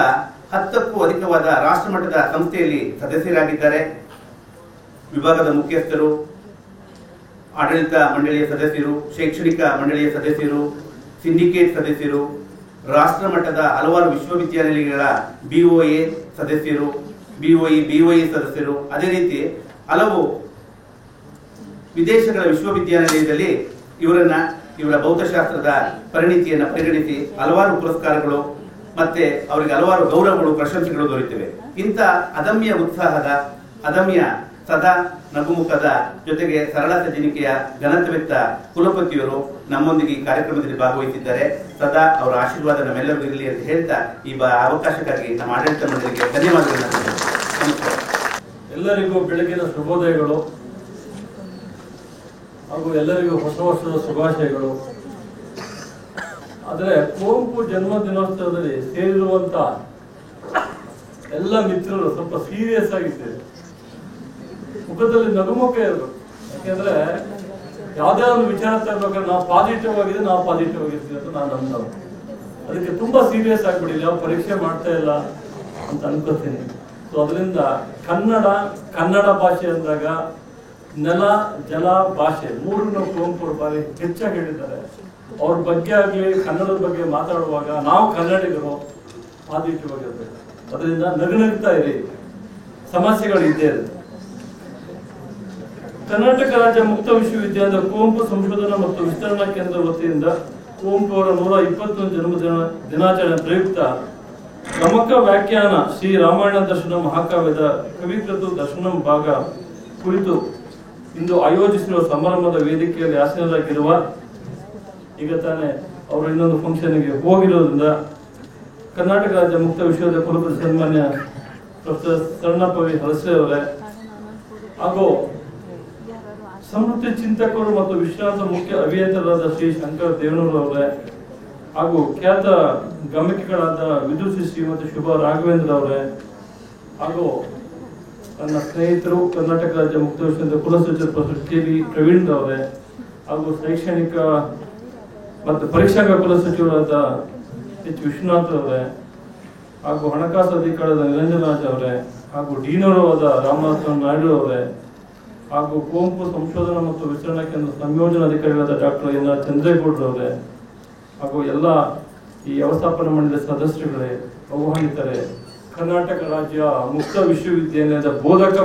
10ಕ್ಕೂ ಅಧಿಕವಾದ ರಾಷ್ಟ್ರಮಟ್ಟದ ಸಂಸ್ಥೆಯಲ್ಲಿ ಸದಸ್ಯರಾಗಿದ್ದಾರೆ. ವಿಭಾಗದ ಮುಖ್ಯಸ್ಥರು, ಆಡಳಿತ ಮಂಡಳಿಯ ಸದಸ್ಯರು, ಶೈಕ್ಷಣಿಕ ಮಂಡಳಿಯ ಸದಸ್ಯರು, ಸಿಂಡಿಕೇಟ್ ಸದಸ್ಯರು, ರಾಷ್ಟ್ರ ಮಟ್ಟದ ಹಲವಾರು ವಿಶ್ವವಿದ್ಯಾನಿಲಯಗಳ BOA ಸದಸ್ಯರು, BOE ಸದಸ್ಯರು, ಅದೇ ರೀತಿ ಹಲವು ವಿದೇಶಗಳ ವಿಶ್ವವಿದ್ಯಾನಿಲಯದಲ್ಲಿ ಇವರ ಭೌತಶಾಸ್ತ್ರದ ಪರಿಣಿತಿಯನ್ನು ಪರಿಗಣಿಸಿ ಹಲವಾರು ಪುರಸ್ಕಾರಗಳು ಮತ್ತೆ ಅವರಿಗೆ ಹಲವಾರು ಗೌರವಗಳು, ಪ್ರಶಂಸೆಗಳು ದೊರೆತಿವೆ. ಇಂಥ ಅದಮ್ಯ ಉತ್ಸಾಹದ, ಅದಮ್ಯ ಸದಾ ನಗುಮುಖದ ಜೊತೆಗೆ ಸರಳ ಸಜ್ಜನಿಕೆಯ ಘನತೆವೆತ್ತ ಕುಲಪತಿಯವರು ನಮ್ಮೊಂದಿಗೆ ಈ ಕಾರ್ಯಕ್ರಮದಲ್ಲಿ ಭಾಗವಹಿಸಿದ್ದಾರೆ. ಸದಾ ಅವರ ಆಶೀರ್ವಾದ ನಮ್ಮೆಲ್ಲರಿಗೂ ಇರಲಿ ಅಂತ ಹೇಳ್ತಾ ಈ ಅವಕಾಶಕ್ಕಾಗಿ ನಮ್ಮ ಆಡಳಿತ ಮಂಡಳಿಗೆ ಧನ್ಯವಾದಗಳನ್ನು. ನಮಸ್ಕಾರ. ಎಲ್ಲರಿಗೂ ಬೆಳಗಿನ ಶುಭೋದಯಗಳು ಹಾಗೂ ಎಲ್ಲರಿಗೂ ಹೊಸ ವರ್ಷದ ಶುಭಾಶಯಗಳು. ಆದರೆ ಕುವೆಂಪು ಜನ್ಮ ದಿನೋತ್ಸವದಲ್ಲಿ ಸೇರಿರುವಂತ ಎಲ್ಲ ಮಿತ್ರರು ಸ್ವಲ್ಪ ಸೀರಿಯಸ್ ಆಗಿದ್ದೇವೆ. ಮುಖದಲ್ಲಿ ನಗುಮುಖ ಇರಬೇಕು. ಯಾಕೆಂದ್ರೆ ಯಾವುದೇ ಒಂದು ವಿಚಾರ ತರಬೇಕಾದ್ರೆ ನಾವು ಪಾಸಿಟಿವ್ ಆಗಿರ್ತೀವಿ ಅಂತ ನಾನು ನಂಬ್ತೇನೆ. ಅದಕ್ಕೆ ತುಂಬಾ ಸೀರಿಯಸ್ ಆಗ್ಬಿಡಿ, ಯಾವ ಪರೀಕ್ಷೆ ಮಾಡ್ತಾ ಇಲ್ಲ ಅಂತ ಅನ್ಕೋತೀನಿ. ಸೊ ಅದರಿಂದ ಕನ್ನಡ ಭಾಷೆ ಅಂದಾಗ ನೆಲ, ಜಲ, ಭಾಷೆ ಮೂರನ್ನು ಕುವೆಂಪು ಬಾರಿ ಹೆಚ್ಚಾಗಿ ಹೇಳಿದ್ದಾರೆ. ಅವ್ರ ಬಗ್ಗೆ ಆಗಲಿ, ಕನ್ನಡದ ಬಗ್ಗೆ ಮಾತಾಡುವಾಗ ನಾವು ಕನ್ನಡಿಗರು ಪಾಸಿಟಿವ್ ಆಗಿರ್ಬೇಕು. ಅದರಿಂದ ನಗುತ್ತಾ ಇರಿ, ಸಮಸ್ಯೆಗಳು ಇದ್ದೇ ಇರುತ್ತೆ. ಕರ್ನಾಟಕ ರಾಜ್ಯ ಮುಕ್ತ ವಿಶ್ವವಿದ್ಯಾಲಯದ ಕುವೆಂಪು ಸಂಶೋಧನಾ ಮತ್ತು ವಿಸ್ತರಣಾ ಕೇಂದ್ರ ವತಿಯಿಂದ ಕುವೆಂಪು ಅವರ 121 ಜನ್ಮದಿನ ದಿನಾಚರಣೆ ಪ್ರಯುಕ್ತ ಗಮಕ ವ್ಯಾಖ್ಯಾನ ಶ್ರೀ ರಾಮಾಯಣ ದರ್ಶನ ಮಹಾಕಾವ್ಯದ ಕವಿಕೃತ ದರ್ಶನಂ ಭಾಗ ಕುರಿತು ಇಂದು ಆಯೋಜಿಸಿರುವ ಸಮಾರಂಭದ ವೇದಿಕೆಯಲ್ಲಿ ಆಸೀನರಾಗಿರುವ, ಈಗ ತಾನೇ ಅವರು ಇನ್ನೊಂದು ಫಂಕ್ಷನ್ಗೆ ಹೋಗಿರೋದ್ರಿಂದ ಕರ್ನಾಟಕ ರಾಜ್ಯ ಮುಕ್ತ ವಿಶ್ವವಿದ್ಯಾಲಯ ಕುಲಪತಿ ಸನ್ಮಾನ್ಯ ಪ್ರೊಫೆಸರ್ ಶರಣಪ್ಪ ಹಲಸೆ ಅವರೇ ಹಾಗೂ ಸಮೃದ್ಧಿ ಚಿಂತಕರು ಮತ್ತು ವಿಶ್ರಾಂತ ಮುಖ್ಯ ಅಭಿಯಂತರಾದ ಶ್ರೀ ಶಂಕರ್ ದೇವನೂರು ಅವರೇ ಹಾಗೂ ಖ್ಯಾತ ಗಮಕಿಗಳಾದ ವಿದುಷಿ ಶ್ರೀಮತಿ ಶುಭಾ ರಾಘವೇಂದ್ರ ಅವರೇ ಹಾಗೂ ನನ್ನ ಸ್ನೇಹಿತರು ಕರ್ನಾಟಕ ರಾಜ್ಯ ಮುಕ್ತ ವಿಶ್ವವಿದ್ಯಾಲಯದ ಕುಲಸಚಿವ ಪ್ರೊಫೆಸರ್ KV ಪ್ರವೀಣ್ ಅವರೇ ಹಾಗೂ ಶೈಕ್ಷಣಿಕ ಮತ್ತು ಪರೀಕ್ಷಾಂಗ ಕುಲಸಚಿವರಾದ H ವಿಶ್ವನಾಥ್ ಅವರೇ ಹಾಗೂ ಹಣಕಾಸು ಅಧಿಕಾರಿಯಾದ ನಿರಂಜನರಾಜ್ ಅವರೇ ಹಾಗೂ ಡೀನರು ಆದ ರಾಮನಾಥ ನಾಯ್ಡು ಅವರೇ ಹಾಗೂ ಕುವೆಂಪು ಸಂಶೋಧನಾ ಮತ್ತು ವಿಸ್ತರಣಾ ಕೇಂದ್ರ ಸಂಯೋಜನಾಧಿಕಾರಿಗಳಾದ ಡಾಕ್ಟರ್ NR ಚಂದ್ರೇಗೌಡರವರೇ ಹಾಗೂ ಎಲ್ಲ ಈ ವ್ಯವಸ್ಥಾಪನಾ ಮಂಡಳಿ ಸದಸ್ಯರುಗಳೇ, ಆಹ್ವಾನಿತರೆ, ಕರ್ನಾಟಕ ರಾಜ್ಯ ಮುಕ್ತ ವಿಶ್ವವಿದ್ಯಾಲಯದ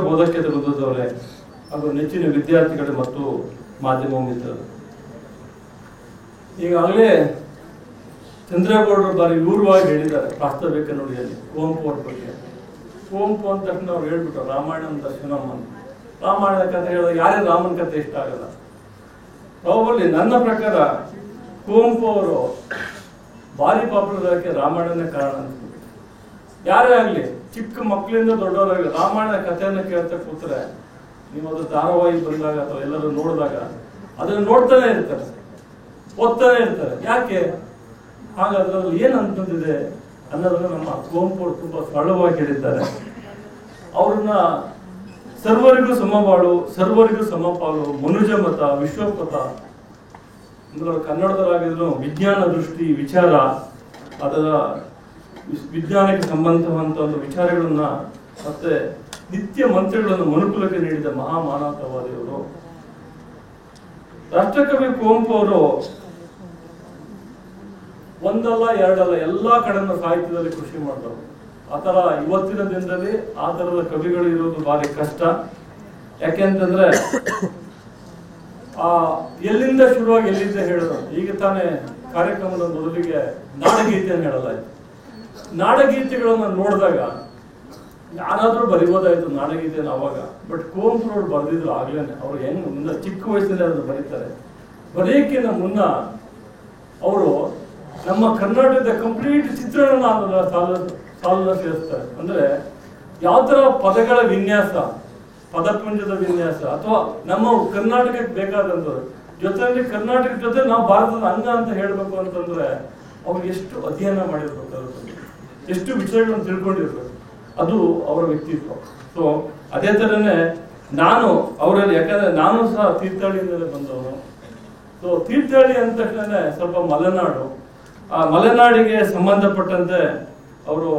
ಬೋಧಕೇತರ ವೃಂದದವರೇ ಹಾಗೂ ನೆಚ್ಚಿನ ವಿದ್ಯಾರ್ಥಿಗಳು ಮತ್ತು ಮಾಧ್ಯಮ ಮಿತ್ರರು. ಈಗಾಗಲೇ ಚಂದ್ರೇಗೌಡರು ಬಾರಿ ವಿವರವಾಗಿ ಹೇಳಿದ್ದಾರೆ ಪ್ರಾಸ್ತಾವಿಕ ನುಡಿಯಲ್ಲಿ ಕುವೆಂಪು ಅವ್ರ ಬಗ್ಗೆ. ಕುವೆಂಪು ಅಂದ ತಕ್ಷಣ ಅವ್ರು ಹೇಳ್ಬಿಟ್ರು ರಾಮಾಯಣ ದರ್ಶನಂ ಅಂತ. ರಾಮಾಯಣದ ಕಥೆ ಹೇಳಿದಾಗ ಯಾರೇ ರಾಮನ ಕಥೆ ಇಷ್ಟ ಆಗಲ್ಲ. ಪ್ರಾಬಬ್ಲಿ ನನ್ನ ಪ್ರಕಾರ ಕುವೆಂಪು ಅವರು ಭಾರಿ ಪಾಪ್ಯುಲರ್ ಆಗಕ್ಕೆ ರಾಮಾಯಣನೇ ಕಾರಣ ಅಂತ. ಯಾರೇ ಆಗ್ಲಿ, ಚಿಕ್ಕ ಮಕ್ಕಳಿಂದ ದೊಡ್ಡವರಾಗಲಿ ರಾಮಾಯಣ ಕಥೆಯನ್ನ ಕೇಳ್ತಾ ಕೂತ್ರೆ, ನೀವು ಅದು ಧಾರಾವಾಹಿ ಬಂದಾಗ ಅಥವಾ ಎಲ್ಲರೂ ನೋಡಿದಾಗ ಅದನ್ನು ನೋಡ್ತಾನೆ ಇರ್ತಾರೆ, ಓದ್ತಾನೆ ಇರ್ತಾರೆ. ಯಾಕೆ? ಹಾಗಾದ್ರೆ ಅದ್ರಲ್ಲಿ ಏನ್ ಅಂತಂದಿದೆ ಅನ್ನೋದನ್ನ ನಮ್ಮ ಕುವೆಂಪು ಅವರು ತುಂಬಾ ಸರಳವಾಗಿ ಹೇಳಿದ್ದಾರೆ. ಅವ್ರನ್ನ ಸರ್ವರಿಗೂ ಸಮಬಾಳು, ಸರ್ವರಿಗೂ ಸಮಪಾಲು, ಮನುಜ ಮತ, ವಿಶ್ವಪಥ ಅಂದ್ರೆ ಕನ್ನಡದಲ್ಲಾಗಿದ್ರು ವಿಜ್ಞಾನ ದೃಷ್ಟಿ, ವಿಚಾರ, ಅದರ ವಿಜ್ಞಾನಕ್ಕೆ ಸಂಬಂಧವಂತ ಒಂದು ವಿಚಾರಗಳನ್ನ ಮತ್ತೆ ನಿತ್ಯ ಮಂತ್ರಗಳನ್ನು ಮನುಕುಲಕ್ಕೆ ನೀಡಿದ ಮಹಾಮಾನವತಾವಾದಿಯವರು. ರಾಷ್ಟ್ರಕವಿ ಕುವೆಂಪು ಅವರು ಒಂದಲ್ಲ ಎರಡಲ್ಲ ಎಲ್ಲಾ ಕಡೆಯಿಂದ ಸಾಹಿತ್ಯದಲ್ಲಿ ಕೃಷಿ ಮಾಡಿದವರು. ಆತರ ಇವತ್ತಿನ ದಿನದಲ್ಲಿ ಆ ತರದ ಕವಿಗಳು ಇರೋದು ಭಾರಿ ಕಷ್ಟ. ಯಾಕೆಂತಂದ್ರೆ ಎಲ್ಲಿಂದ ಶುರುವಾಗಿ ಎಲ್ಲಿಂದ ಹೇಳೋದು. ಈಗ ತಾನೇ ಕಾರ್ಯಕ್ರಮದ ಮೊದಲಿಗೆ ನಾಡಗೀತೆಯನ್ನು ಹೇಳಲಾಯ್ತು. ನಾಡಗೀತೆಗಳನ್ನ ನೋಡಿದಾಗ ಯಾರಾದ್ರೂ ಬರಿಬೋದಾಯ್ತು ನಾಡಗೀತೆಯನ್ನು ಅವಾಗ. ಬಟ್ ಕುವೆಂಪು ಅವರು ಬರೆದಿದ್ರು ಆಗ್ಲೇನೆ. ಅವ್ರು ಹೆಂಗ್ ಮುನ್ನ ಚಿಕ್ಕ ವಯಸ್ಸಿನಲ್ಲಿ ಅದನ್ನು ಬರೀತಾರೆ. ಬರೆಯಕ್ಕಿಂತ ಮುನ್ನ ಅವರು ನಮ್ಮ ಕರ್ನಾಟಕದ ಕಂಪ್ಲೀಟ್ ಚಿತ್ರಣ ಸಾಲನ್ನ ಸೇರಿಸ್ತಾರೆ. ಅಂದ್ರೆ ಯಾವ ತರ ಪದಗಳ ವಿನ್ಯಾಸ, ಪದಪುಂಜದ ವಿನ್ಯಾಸ, ಅಥವಾ ನಮ್ಮ ಕರ್ನಾಟಕಕ್ಕೆ ಬೇಕಾದಂಥದ್ದು ಜೊತೆಯಲ್ಲಿ ಕರ್ನಾಟಕ ಜೊತೆ ನಾವು ಭಾರತದ ಅಂಗ ಅಂತ ಹೇಳ್ಬೇಕು ಅಂತಂದ್ರೆ ಅವ್ರು ಎಷ್ಟು ಅಧ್ಯಯನ ಮಾಡಿರ್ಬೇಕು, ಎಷ್ಟು ವಿಷಯಗಳನ್ನು ತಿಳ್ಕೊಂಡಿರ್ಬೇಕು, ಅದು ಅವರ ವ್ಯಕ್ತಿತ್ವ. ಸೊ ಅದೇ ತರನೇ ನಾನು ಅವರಲ್ಲಿ, ಯಾಕಂದ್ರೆ ನಾನು ಸಹ ತೀರ್ಥಹಳ್ಳಿಯಿಂದಲೇ ಬಂದವನು. ಸೊ ತೀರ್ಥಹಳ್ಳಿ ಅಂದ ತಕ್ಷಣ ಸ್ವಲ್ಪ ಮಲೆನಾಡು, ಆ ಮಲೆನಾಡಿಗೆ ಸಂಬಂಧಪಟ್ಟಂತೆ ಅವರು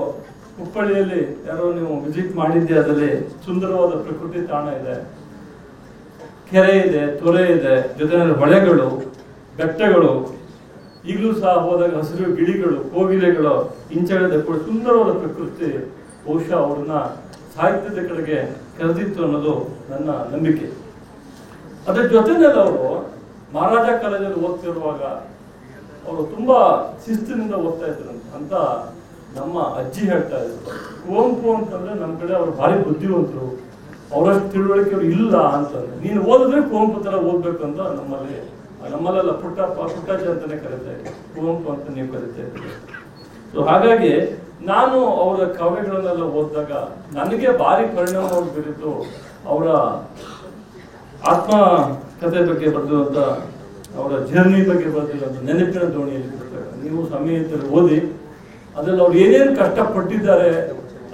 ಹುಬ್ಬಳ್ಳಿಯಲ್ಲಿ ಯಾರೋ ನೀವು ವಿಸಿಟ್ ಮಾಡಿದ್ದೆ, ಅದರಲ್ಲಿ ಸುಂದರವಾದ ಪ್ರಕೃತಿ ತಾಣ ಇದೆ, ಕೆರೆ ಇದೆ, ತೊರೆ ಇದೆ, ಜೊತೆಯಲ್ಲಿ ಹೊಳೆಗಳು, ಬೆಟ್ಟಗಳು, ಈಗಲೂ ಸಹ ಹೋದಾಗ ಹಸಿರು ಗಿಳಿಗಳು, ಕೋಗಿಲೆಗಳು ಇಂಚಳದ ಕೂಡ ಸುಂದರವಾದ ಪ್ರಕೃತಿ ಬಹುಶಃ ಅವ್ರನ್ನ ಸಾಹಿತ್ಯದ ಕಡೆಗೆ ಕರೆದಿತ್ತು ಅನ್ನೋದು ನನ್ನ ನಂಬಿಕೆ. ಅದ್ರ ಜೊತೆನಲ್ಲಿ ಅವರು ಮಹಾರಾಜ ಕಾಲೇಜಲ್ಲಿ ಓದ್ತಿರುವಾಗ ಅವರು ತುಂಬಾ ಶಿಸ್ತಿನಿಂದ ಓದ್ತಾ ಇದ್ರು ಅಂತ ನಮ್ಮ ಅಜ್ಜಿ ಹೇಳ್ತಾ ಇದ್ರು. ಕುವೆಂಪು ಅಂತಂದ್ರೆ ನಮ್ಮ ಕಡೆ ಅವ್ರು ಭಾರಿ ಬುದ್ಧಿವಂತರು, ಅವರಷ್ಟು ತಿಳುವಳಿಕೆ ಅವ್ರು ಇಲ್ಲ ಅಂತಂದ್ರೆ, ನೀನು ಓದಿದ್ರೆ ಕುವೆಂಪು ತರ ಓದ್ಬೇಕು ಅಂತ ನಮ್ಮಲ್ಲೆಲ್ಲ ಪುಟ್ಟಾಜಿ ಅಂತಾನೆ ಕರೀತಾ ಇದ್ರು, ಕುವೆಂಪು ಅಂತ ನೀವು ಕರೀತಾ ಇದ್ರು. ಸೊ ಹಾಗಾಗಿ ನಾನು ಅವರ ಕಾವ್ಯಗಳನ್ನೆಲ್ಲ ಓದಿದಾಗ ನನಗೆ ಭಾರಿ ಪರಿಣಾಮ ಬೀರಿತು ಅವರ ಆತ್ಮ ಕಥೆ ಬಗ್ಗೆ ಬರೆದಿರುವಂತ, ಅವರ ಜರ್ನಿ ಬಗ್ಗೆ ಬರೆದಿರುವಂತ ನೆನಪಿನ ದೋಣಿಯಲ್ಲಿ ಪುಸ್ತಕ. ನೀವು ಸಮಯ ಇದ್ದರೆ ಓದಿ. ಅದ್ರಲ್ಲಿ ಅವ್ರು ಏನೇನು ಕಷ್ಟಪಟ್ಟಿದ್ದಾರೆ,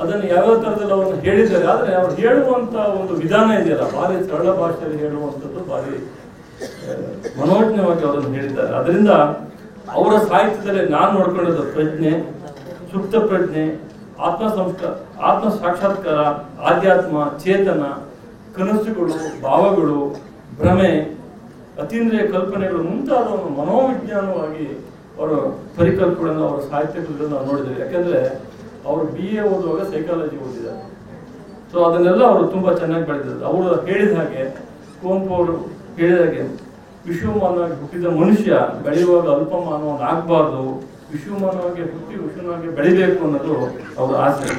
ಅದನ್ನು ಯಾವ್ಯಾವ ತರದಲ್ಲಿ ಅವ್ರನ್ನ ಹೇಳಿದ್ದಾರೆ. ಆದ್ರೆ ಅವ್ರು ಹೇಳುವಂತ ಒಂದು ವಿಧಾನ ಇದೆಯಲ್ಲ, ಭಾರಿ ಸರಳ ಭಾಷೆಯಲ್ಲಿ ಹೇಳುವಂಥದ್ದು, ಭಾರಿ ಮನೋಜ್ಞವಾಗಿ ಅವರನ್ನು ಹೇಳಿದ್ದಾರೆ. ಅದರಿಂದ ಅವರ ಸಾಹಿತ್ಯದಲ್ಲಿ ನಾನು ನೋಡ್ಕೊಂಡಿದ್ದ ಪ್ರಜ್ಞೆ, ಸುಪ್ತ ಪ್ರಜ್ಞೆ, ಆತ್ಮ ಸಾಕ್ಷಾತ್ಕಾರ, ಆಧ್ಯಾತ್ಮ, ಚೇತನ, ಕನಸುಗಳು, ಭಾವಗಳು, ಭ್ರಮೆ, ಅತೀಂದ್ರಿಯ ಕಲ್ಪನೆಗಳು ಮುಂತಾದ ಮನೋವಿಜ್ಞಾನವಾಗಿ ಅವರ ಪರಿಕಲ್ಪನೆಯನ್ನು ಅವರ ಸಾಹಿತ್ಯಗಳನ್ನು ನಾವು ನೋಡಿದ್ದೇವೆ. ಯಾಕೆಂದ್ರೆ ಅವರು BA ಓದುವಾಗ ಸೈಕಾಲಜಿ ಓದಿದ್ದಾರೆ. ಸೊ ಅದನ್ನೆಲ್ಲ ಅವರು ತುಂಬಾ ಚೆನ್ನಾಗಿ ಬೆಳೆದಿದ್ದಾರೆ. ಅವರು ಹೇಳಿದ ಹಾಗೆ, ಕುವೆಂಪು ಅವರು ಹೇಳಿದ ಹಾಗೆ, ವಿಶ್ವಮಾನವಾಗಿ ಹುಟ್ಟಿದ ಮನುಷ್ಯ ಬೆಳೆಯುವಾಗ ಅಲ್ಪಮಾನವನಾಗಬಾರ್ದು, ವಿಶ್ವಮಾನವಾಗಿ ಹುಟ್ಟಿ ವಿಶ್ವನಾಗಿ ಬೆಳಿಬೇಕು ಅನ್ನೋದು ಅವರ ಆಸೆ.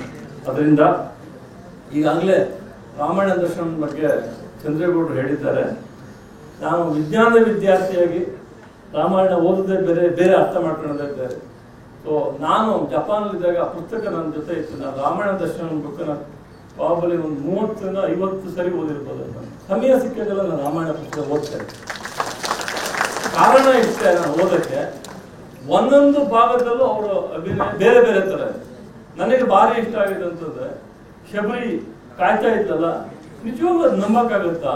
ಅದರಿಂದ ಈಗಾಗಲೇ ರಾಮಾಯಣ ದರ್ಶನ ಬಗ್ಗೆ ಚಂದ್ರೇಗೌಡರು ಹೇಳಿದ್ದಾರೆ. ನಾನು ವಿಜ್ಞಾನದ ವಿದ್ಯಾರ್ಥಿಯಾಗಿ ರಾಮಾಯಣ ಓದೋದೇ ಬೇರೆ ಅರ್ಥ ಮಾಡ್ಕೊಳ್ಳೋದೇ ಬೇರೆ. ಸೊ ನಾನು ಜಪಾನಲ್ಲಿದ್ದಾಗ ಆ ಪುಸ್ತಕ ನನ್ನ ಜೊತೆ ಇತ್ತು. ನಾನು ರಾಮಾಯಣ ದರ್ಶನ ಬುಕ್ಕನ್ನು ಪ್ರಾಬಲಿ ಒಂದು 30-50 ಸರಿ ಓದಿರ್ಬೋದು. ಸಮಯ ಸಿಕ್ಕಾಗೆಲ್ಲ ನಾನು ರಾಮಾಯಣ ಪುಸ್ತಕ ಓದ್ತೇನೆ. ಕಾರಣ ಇಷ್ಟೇ, ನಾನು ಓದಕ್ಕೆ ಒಂದೊಂದು ಭಾಗದಲ್ಲೂ ಅವರು ಅಭಿನಯ ಬೇರೆ ಬೇರೆ ತರ. ನನಗೆ ಭಾರಿ ಇಷ್ಟ ಆಗಿದೆ ಅಂತಂದ್ರೆ, ಶಬರಿ ಕಾಯ್ತಾ ಇದ್ದಲ್ಲ, ನಿಜವಾಗ್ಲೂ ಅದು ನಂಬಕ್ಕಾಗುತ್ತಾ?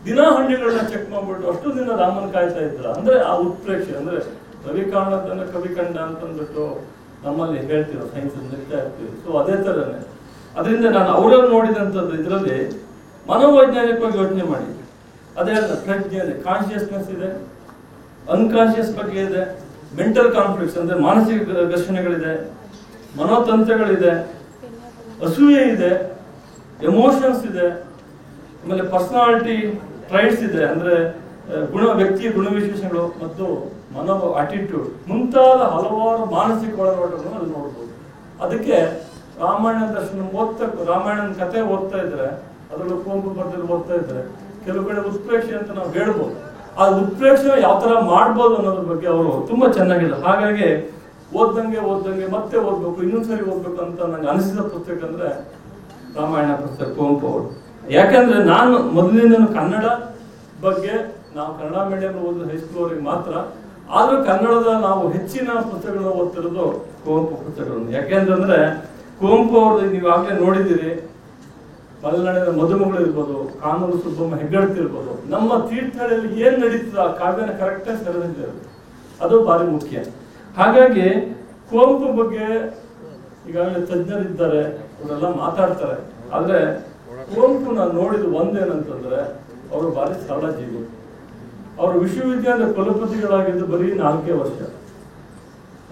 ದಿನ ಹಳ್ಳಿಗಳನ್ನ ಚೆಕ್ ಮಾಡ್ಬಿಟ್ಟು ಅಷ್ಟು ದಿನ ರಾಮನ ಕಾಯ್ತಾ ಇದ್ರ ಅಂದ್ರೆ ಆ ಉತ್ಪ್ರೇಕ್ಷೆ. ಅಂದ್ರೆ ರವಿ ಕಾಣದನ್ನ ಕವಿ ಕಂಡ ಅಂತಂದ್ಬಿಟ್ಟು ನಮ್ಮಲ್ಲಿ ಹೇಳ್ತೀವಿ, ಸೈನ್ಸ್ ನಡೀತಾ ಇರ್ತೀವಿ. ಸೊ ಅದೇ ತರನೇ. ಅದರಿಂದ ನಾನು ಅವರನ್ನು ನೋಡಿದಂಥದ್ದು ಇದರಲ್ಲಿ ಮನೋವೈಜ್ಞಾನಿಕವಾಗಿ ಯೋಚನೆ ಮಾಡಿ, ಅದೇ ಪ್ರಜ್ಞೆ ಇದೆ, ಕಾನ್ಶಿಯಸ್ನೆಸ್ ಇದೆ, ಅನ್ಕಾನ್ಶಿಯಸ್ ಬಗ್ಗೆ ಇದೆ, ಮೆಂಟಲ್ ಕಾನ್ಫ್ಲಿಕ್ಟ್ಸ್ ಅಂದ್ರೆ ಮಾನಸಿಕ ಘರ್ಷಣೆಗಳಿದೆ, ಮನೋತಂತ್ರಗಳಿದೆ, ಅಸೂಯೆ ಇದೆ, ಎಮೋಷನ್ಸ್ ಇದೆ, ಆಮೇಲೆ ಪರ್ಸನಾಲಿಟಿ ಟ್ರೈಟ್ಸ್ ಇದೆ, ಅಂದ್ರೆ ವ್ಯಕ್ತಿಯ ಗುಣವಿಶೇಷಗಳು ಮತ್ತು ಮನೋ ಅಟಿಟ್ಯೂಡ್ ಮುಂತಾದ ಹಲವಾರು ಮಾನಸಿಕ ಒಳನೋಟಗಳನ್ನು ಅಲ್ಲಿ ನೋಡ್ಬೋದು. ಅದಕ್ಕೆ ರಾಮಾಯಣ ದರ್ಶನ ರಾಮಾಯಣನ ಕಥೆ ಓದ್ತಾ ಇದ್ರೆ, ಅದರಲ್ಲೂ ಕುವೆಂಪು ಬರೆದಲ್ಲಿ ಓದ್ತಾ ಇದ್ರೆ ಕೆಲವು ಕಡೆ ಉತ್ಪ್ರೇಕ್ಷೆ ಅಂತ ನಾವು ಹೇಳ್ಬೋದು. ಆ ಉತ್ಪ್ರೇಕ್ಷೆ ಯಾವ ತರ ಮಾಡ್ಬೋದು ಅನ್ನೋದ್ರ ಬಗ್ಗೆ ಅವರು ತುಂಬಾ ಚೆನ್ನಾಗಿದೆ. ಹಾಗಾಗಿ ಓದ್ದಂಗೆ ಮತ್ತೆ ಓದ್ಬೇಕು, ಇನ್ನೊಂದ್ಸರಿ ಓದ್ಬೇಕು ಅಂತ ನಂಗೆ ಅನಿಸಿದ ಪುಸ್ತಕ ಅಂದ್ರೆ ರಾಮಾಯಣ ಪುಸ್ತಕ, ಕುವೆಂಪು ಅವರು. ಯಾಕಂದ್ರೆ ನಾನು ಮೊದಲಿನಿಂದ ಕನ್ನಡ ಬಗ್ಗೆ, ನಾವು ಕನ್ನಡ ಮೀಡಿಯಂ ಓದಿದ ಹೈಸ್ಕೂಲ್ ಅವರಿಗೆ ಮಾತ್ರ, ಆದ್ರೂ ಕನ್ನಡದ ನಾವು ಹೆಚ್ಚಿನ ಪುಸ್ತಕಗಳನ್ನ ಓದ್ತಿರೋದು ಕುವೆಂಪು ಪುಸ್ತಕಗಳನ್ನು. ಯಾಕೆಂತಂದ್ರೆ ಕುವೆಂಪು ಅವ್ರದ್ದು ನೀವಾಗಲೇ ನೋಡಿದ್ದೀರಿ, ಮಲೆನಾಡಿನ ಮದುಮಗಳು ಇರ್ಬೋದು, ಕಾನೂರು ಸುಬ್ಬಮ್ಮ ಹೆಗ್ಗಡ್ತಿ ಇರ್ಬೋದು, ನಮ್ಮ ತೀರ್ಥಹಳ್ಳಿಯಲ್ಲಿ ಏನ್ ನಡೀತದ ಆ ಕಾವ್ಯನ ಕರೆಕ್ಟಾಗಿ ಸೆರೆದಿದ್ದಾರೆ, ಅದು ಭಾರಿ ಮುಖ್ಯ. ಹಾಗಾಗಿ ಕುವೆಂಪು ಬಗ್ಗೆ ಈಗಾಗಲೇ ತಜ್ಞರಿದ್ದಾರೆ, ಅವರೆಲ್ಲ ಮಾತಾಡ್ತಾರೆ. ಆದ್ರೆ ಕುವೆಂಪುನ ನೋಡಿದ ಒಂದೇನಂತಂದ್ರೆ ಅವರು ಭಾರಿ ಸರಳ ಜೀವಿ. ಅವರು ವಿಶ್ವವಿದ್ಯಾಲಯದ ಕುಲಪತಿಗಳಾಗಿದ್ದು ಬರೀ 4 ವರ್ಷ,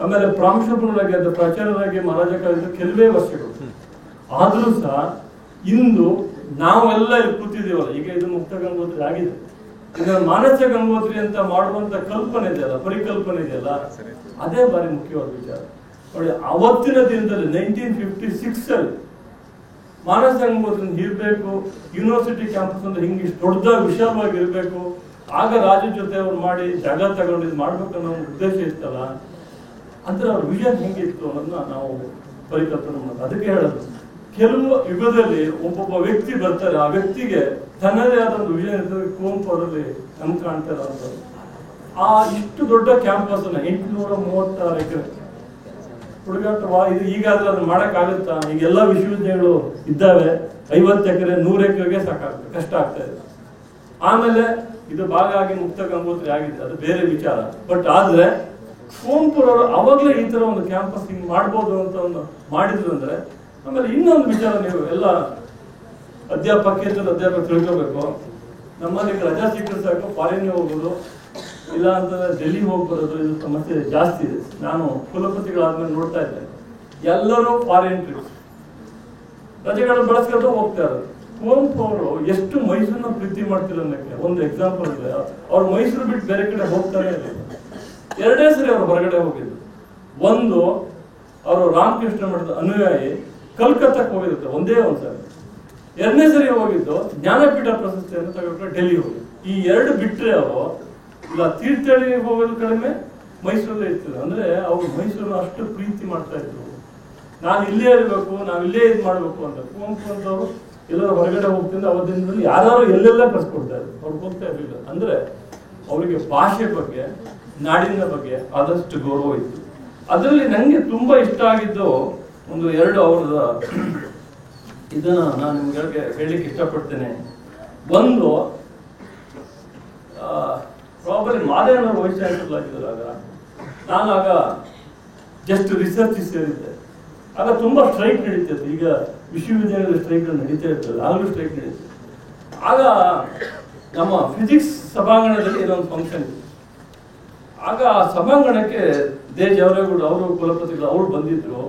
ಆಮೇಲೆ ಪ್ರಾಂಶುಪಾಲರಾಗಿ ಪ್ರಾಚಾರ್ಯರಾಗಿ ಮಹಾರಾಜ ಕಾಲೇಜು ಕೆಲವೇ ವರ್ಷಗಳು. ಆದ್ರೂ ಸಹ ಇಂದು ನಾವೆಲ್ಲ ಇಲ್ಲಿ ಕೂತಿದ್ದೀವಲ್ಲ, ಈಗ ಇದು ಮುಕ್ತ ಗಂಗೋತ್ರಿ ಆಗಿದೆ, ಇದನ್ನ ಮಾನಸ ಗಂಗೋತ್ರಿ ಅಂತ ಮಾಡುವಂತ ಕಲ್ಪನೆ ಇದೆಯಲ್ಲ, ಪರಿಕಲ್ಪನೆ ಇದೆಯಲ್ಲ, ಅದೇ ಬಾರಿ ಮುಖ್ಯವಾದ ವಿಚಾರ. ನೋಡಿ, ಅವತ್ತಿನ ದಿನದಲ್ಲಿ 1956 ಅಲ್ಲಿ ಮಾನಸ ಗಂಗೋತ್ರಿ ಇರ್ಬೇಕು, ಯೂನಿವರ್ಸಿಟಿ ಕ್ಯಾಂಪಸ್ ಅಂದ್ರೆ ಹಿಂಗೆ ದೊಡ್ಡದಾಗಿ ವಿಶಾಲವಾಗಿ ಇರ್ಬೇಕು, ಆಗ ರಾಜು ಜೊತೆ ಅವ್ರು ಮಾಡಿ ಜಾಗ ತಗೊಂಡು ಇದು ಮಾಡ್ಬೇಕು ಅನ್ನೋ ಒಂದು ಉದ್ದೇಶ ಇತ್ತಲ್ಲ, ಅಂದ್ರೆ ಅವ್ರ ವಿಷನ್ ಹೆಂಗಿತ್ತು ಅನ್ನೋದನ್ನ ನಾವು ಪರಿಕಲ್ಪನೆ ಮಾಡೋದು. ಅದಕ್ಕೆ ಹೇಳೋದು, ಕೆಲವು ಯುಗದಲ್ಲಿ ಒಬ್ಬೊಬ್ಬ ವ್ಯಕ್ತಿ ಬರ್ತಾರೆ, ಆ ವ್ಯಕ್ತಿಗೆ ತನ್ನದೇ ಆದ ಒಂದು ವಿಷಯ ಇರ್ತದೆ. ಕುವೆಂಪು ಅವರಲ್ಲಿ ನಮ್ಗೆ ಕಾಣ್ತಾ ಇರೋದು ಆ ಇಷ್ಟು ದೊಡ್ಡ ಕ್ಯಾಂಪಸ್ ಅನ್ನ 836 ಎಕರೆ ಹುಡುಗಾಟವಾ. ಇದು ಈಗಾದ್ರೂ ಅದನ್ನ ಮಾಡಕ್ಕಾಗುತ್ತಾ? ಈಗ ಎಲ್ಲ ವಿಶ್ವವಿದ್ಯಾಲಯಗಳು ಇದ್ದಾವೆ, 50 ಎಕರೆ 100 ಎಕರೆಗೆ ಸಾಕಾಗ್ತದೆ, ಕಷ್ಟ ಆಗ್ತಾ ಇದೆ. ಆಮೇಲೆ ಇದು ಭಾಗ ಆಗಿ ಮುಕ್ತ ಗಂಗೋತ್ರಿ ಆಗಿದೆ, ಅದು ಬೇರೆ ವಿಚಾರ. ಬಟ್ ಆದ್ರೆ ಕುವೆಂಪುರವರು ಅವಾಗಲೇ ಈ ತರ ಒಂದು ಕ್ಯಾಂಪಸ್ ಹಿಂಗ್ ಮಾಡ್ಬೋದು ಅಂತ ಒಂದು ಮಾಡಿದ್ರು ಅಂದ್ರೆ. ಆಮೇಲೆ ಇನ್ನೊಂದು ವಿಚಾರ, ನೀವು ಎಲ್ಲ ಅಧ್ಯಾಪಕರು ತಿಳ್ಕೋಬೇಕು. ನಮ್ಮಲ್ಲಿ ರಜಾ ಸಿಕ್ಕರೆ ಸಾಕು ಫಾರಿನ್ಗೆ ಹೋಗೋದು, ಇಲ್ಲ ಅಂತಂದ್ರೆ ಡೆಲ್ಲಿ ಹೋಗಿ ಬರೋದು, ಇದು ಸಮಸ್ಯೆ ಜಾಸ್ತಿ ಇದೆ. ನಾನು ಕುಲಪತಿಗಳಾದ್ಮೇಲೆ ನೋಡ್ತಾ ಇದ್ದೆ, ಎಲ್ಲರೂ ಫಾರಿನ್ ಟ್ರಿಪ್ ರಜೆಗಳನ್ನು ಬಳಸ್ಕೊಂಡು ಹೋಗ್ತಾ ಇರೋದು. ಕುವೆಂಪು ಅವರು ಎಷ್ಟು ಮೈಸೂರನ್ನ ಪ್ರೀತಿ ಮಾಡ್ತಿರೋ ಅನ್ನಕ್ಕೆ ಒಂದು ಎಕ್ಸಾಂಪಲ್ ಇದೆ. ಅವ್ರು ಮೈಸೂರು ಬಿಟ್ಟು ಬೇರೆ ಕಡೆ ಹೋಗ್ತಾನೆ ಇರಲಿಲ್ಲ. 2 ಸರಿ ಅವ್ರು ಹೊರಗಡೆ ಹೋಗಿದ್ರು. ಒಂದು, ಅವರು ರಾಮಕೃಷ್ಣ ಮಠದ ಅನುಯಾಯಿ ಕಲ್ಕತ್ತಾಕ್ಕೆ ಹೋಗಿರುತ್ತೆ ಒಂದೇ ಒಂದ್ಸರಿ. 2ನೇ ಸರಿ ಹೋಗಿದ್ದು ಜ್ಞಾನಪೀಠ ಪ್ರಶಸ್ತಿಯನ್ನು ತಗೊಂಡು ಡೆಲ್ಲಿ ಹೋಗಿ. ಈ 2 ಬಿಟ್ರೆ ಅವರು ಇಲ್ಲ ತೀರ್ಥಹಳ್ಳಿಗೆ ಹೋಗೋದು ಕಡಿಮೆ, ಮೈಸೂರಲ್ಲೇ ಇರ್ತಿದ್ರು. ಅಂದ್ರೆ ಅವ್ರು ಮೈಸೂರನ್ನ ಅಷ್ಟು ಪ್ರೀತಿ ಮಾಡ್ತಾ ಇದ್ರು. ನಾನು ಇಲ್ಲೇ ಇರಬೇಕು, ನಾವು ಇಲ್ಲೇ ಇದು ಮಾಡ್ಬೇಕು ಅಂತ. ಕುವೆಂಪು ಅಂತವ್ರು ಎಲ್ಲರೂ ಹೊರಗಡೆ ಹೋಗ್ತಿದ್ರೆ ಅವತ್ತಿನಲ್ಲಿ ಯಾರು ಎಲ್ಲೆಲ್ಲ ಕಳ್ಸ್ಕೊಡ್ತಾ ಇದ್ರು, ಅವ್ರಿಗೆ ಹೋಗ್ತಾ ಇರ್ಲಿಲ್ಲ. ಅಂದ್ರೆ ಅವರಿಗೆ ಭಾಷೆ ಬಗ್ಗೆ, ನಾಡಿನ ಬಗ್ಗೆ ಆದಷ್ಟು ಗೌರವ ಇತ್ತು. ಅದರಲ್ಲಿ ನಂಗೆ ತುಂಬಾ ಇಷ್ಟ ಆಗಿದ್ದು ಒಂದು 2 ಅವರದ ಇದನ್ನ ನಾನು ನಿಮ್ಗೆ ಹೇಳಲಿಕ್ಕೆ ಇಷ್ಟಪಡ್ತೇನೆ. ಒಂದು, ಪ್ರಾಬಲಿ ಮಾದೇವನವರು ವೈಸ್ ಚಾನ್ಸಲರ್ ಆಗಿದ್ದಾಗ ನಾನಾಗ ಜಸ್ಟ್ ರಿಸರ್ಚ್ ಸೇರಿದ್ದೆ. ಆಗ ತುಂಬಾ ಸ್ಟ್ರೈಕ್ ನಡೀತಿತ್ತು. ಈಗ ವಿಶ್ವವಿದ್ಯಾಲಯದ ಸ್ಟ್ರೈಕ್ಗಳು ನಡೀತಾ ಇರ್ತದೆ, ಆಗಲೂ ಸ್ಟ್ರೈಕ್ ನಡೀತದೆ. ಆಗ ನಮ್ಮ ಫಿಸಿಕ್ಸ್ ಸಭಾಂಗಣದಲ್ಲಿ ಏನೊಂದು ಫಂಕ್ಷನ್ ಇತ್ತು. ಆಗ ಆ ಸಭಾಂಗಣಕ್ಕೆ ದೇಜವರೇಗೌಡ ಅವರು ಕುಲಪತಿಗಳು ಅವ್ರು ಬಂದಿದ್ರು.